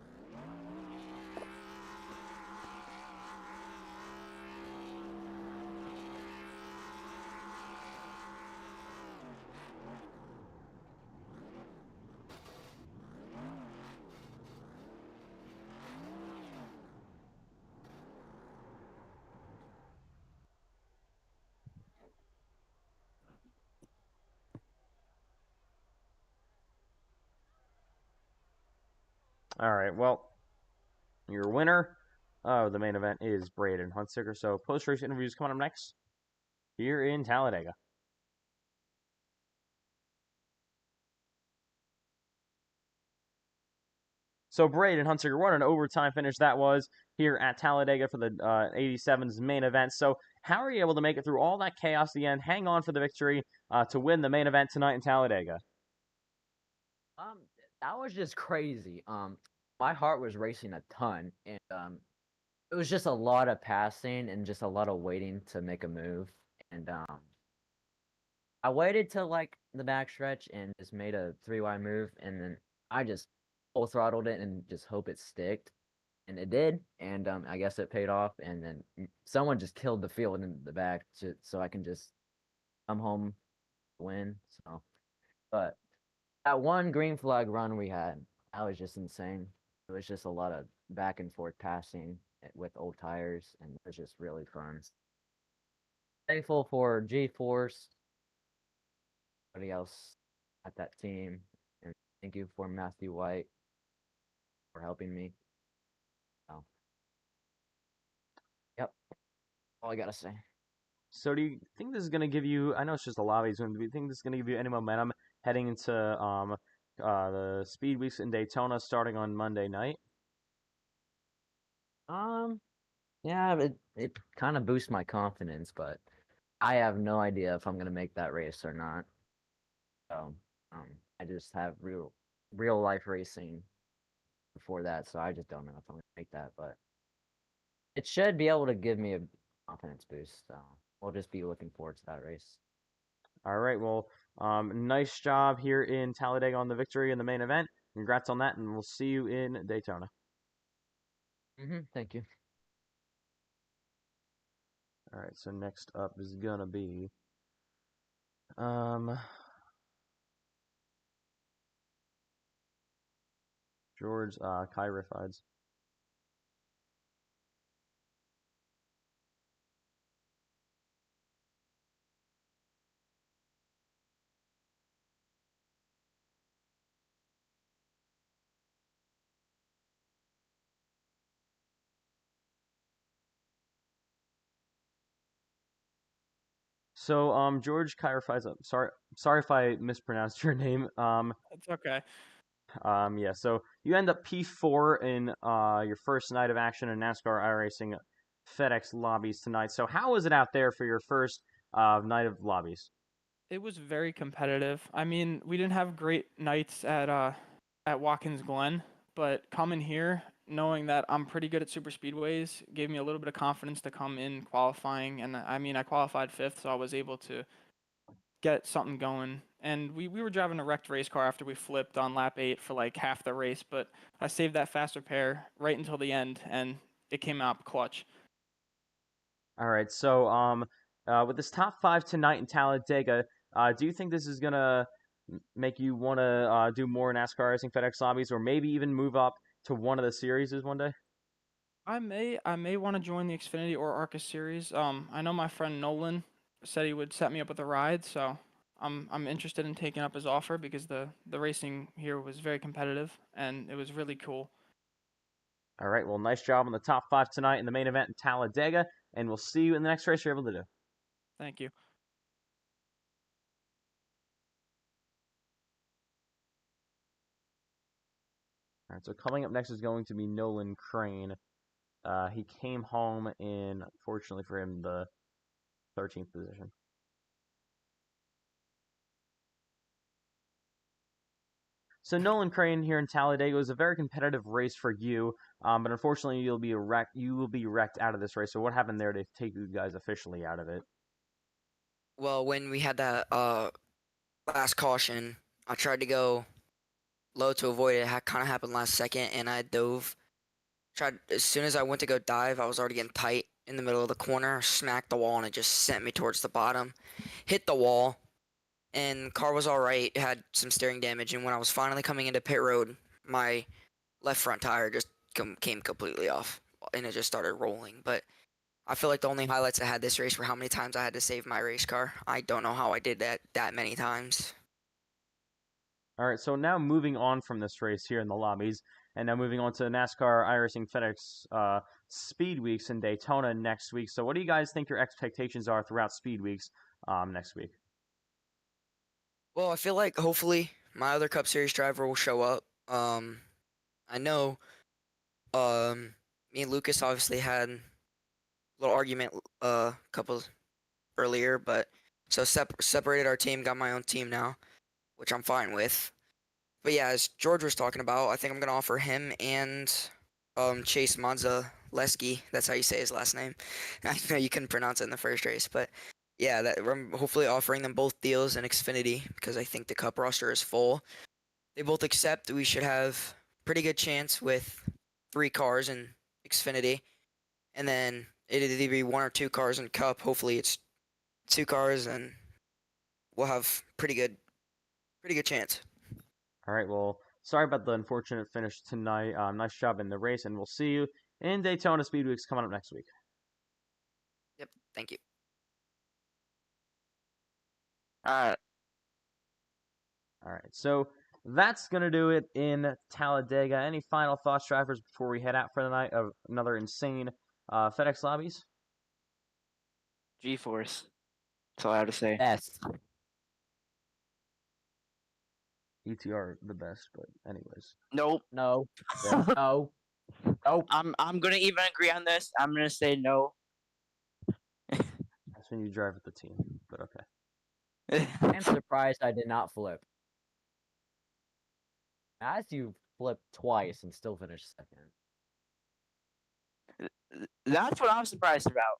All right, well, your winner of the main event is Braden Hunsicker. So post-race interviews coming up next here in Talladega. So Braden Hunsicker, what an overtime finish that was here at Talladega for the 87's main event. So how are you able to make it through all that chaos at the end, hang on for the victory to win the main event tonight in Talladega? That was just crazy. My heart was racing a ton, and it was just a lot of passing and just a lot of waiting to make a move. And I waited till like the backstretch and just made a 3 wide move, and then I just full throttled it and just hope it sticked, and it did. And I guess it paid off. And then someone just killed the field in the back, so I can just come home, win. So, but that one green flag run we had, that was just insane. It was just a lot of back and forth passing, with old tires, and it was just really fun. Thankful for G-Force, everybody else at that team, and thank you for Matthew White for helping me. So, yep, all I gotta say. So do you think this is going to give you, I know it's just a lobbies win, but do you think this is going to give you any momentum heading into the Speed Weeks in Daytona starting on Monday night? Yeah, it kind of boosts my confidence, but I have no idea if I'm gonna make that race or not. So, I just have real life racing before that, so I just don't know if I'm gonna make that, but it should be able to give me a confidence boost. So we'll just be looking forward to that race. All right, well, nice job here in Talladega on the victory in the main event. Congrats on that, and we'll see you in Daytona. Thank you. All right, so next up is gonna be George Kyrifides. So, George Kyrifides, sorry if I mispronounced your name. It's okay. Yeah, so you end up P4 in your first night of action in NASCAR iRacing FedEx Lobbies tonight. So how was it out there for your first night of Lobbies? It was very competitive. I mean, we didn't have great nights at Watkins Glen, but coming here, knowing that I'm pretty good at super speedways, gave me a little bit of confidence to come in qualifying. And I mean, I qualified 5th, so I was able to get something going. And we were driving a wrecked race car after we flipped on lap 8 for like half the race, but I saved that fast repair right until the end, and it came out clutch. All right, so with this top 5 tonight in Talladega, do you think this is gonna make you want to do more NASCAR racing FedEx Lobbies, or maybe even move up to one of the series one day? I may want to join the Xfinity or ARCA series. I know my friend Nolan said he would set me up with a ride, so I'm interested in taking up his offer because the racing here was very competitive and it was really cool. All right, well, nice job on the top 5 tonight in the main event in Talladega, and we'll see you in the next race you're able to do. Thank you. All right, so coming up next is going to be Nolan Crane. He came home in, fortunately for him, the 13th position. So Nolan Crane here in Talladega was a very competitive race for you, but unfortunately you will be wrecked out of this race. So what happened there to take you guys officially out of it? Well, when we had that last caution, I tried to go low to avoid it. It kind of happened last second, and I dove. Tried as soon as I went to go dive, I was already getting tight in the middle of the corner, smacked the wall, and it just sent me towards the bottom. Hit the wall, and car was all right. It had some steering damage, and when I was finally coming into pit road, my left front tire just came completely off, and it just started rolling. But I feel like the only highlights I had this race were how many times I had to save my race car. I don't know how I did that many times. All right, so now moving on from this race here in the lobbies, and now moving on to NASCAR iRacing FedEx Speed Weeks in Daytona next week. So what do you guys think your expectations are throughout Speed Weeks next week? Well, I feel like hopefully my other Cup Series driver will show up. I know me and Lucas obviously had a little argument a couple earlier, but so separated our team, got my own team now, which I'm fine with. But yeah, as George was talking about, I think I'm gonna offer him and Chase Mazaleski. That's how you say his last name. I know you couldn't pronounce it in the first race, but yeah, that I'm hopefully offering them both deals in Xfinity because I think the Cup roster is full. They both accept we should have pretty good chance with 3 cars in Xfinity, and then it'd either be 1 or 2 cars in Cup. Hopefully, it's 2 cars, and we'll have pretty good chance. All right, well, sorry about the unfortunate finish tonight. Nice job in the race, and we'll see you in Daytona Speed Week's coming up next week. Yep. Thank you. All right, so that's going to do it in Talladega. Any final thoughts, drivers, before we head out for the night of another insane FedEx Lobbies? G-Force. That's all I have to say. Best. ETR the best, but anyways. Nope. No. No. Nope. I'm gonna even agree on this. I'm gonna say no. That's when you drive with the team, but okay. I'm surprised I did not flip. As you flipped twice and still finished second. That's what I'm surprised about.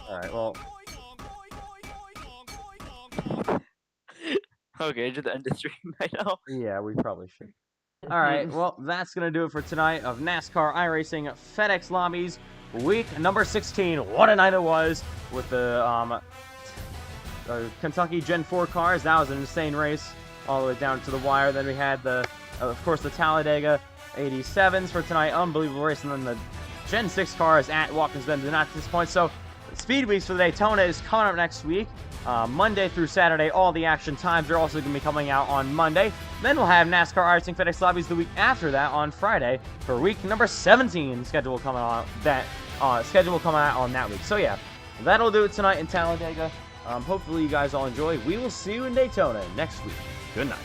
Alright, well, Okay, to the end of the stream right now. yeah, we probably should. Alright, well, that's going to do it for tonight of NASCAR iRacing FedEx Lobbies, week number 16. What a night it was with the Kentucky Gen 4 cars. That was an insane race all the way down to the wire. Then we had of course, the Talladega 87s for tonight. Unbelievable race. And then the Gen 6 cars at Watkins Glen did not disappoint. So, Speed Weeks for the Daytona is coming up next week. Monday through Saturday, all the action times are also going to be coming out on Monday. Then we'll have NASCAR iRacing FedEx Lobbies the week after that on Friday for week number 17. Schedule coming out on that week. So yeah, that'll do it tonight in Talladega. Hopefully you guys all enjoy. We will see you in Daytona next week. Good night.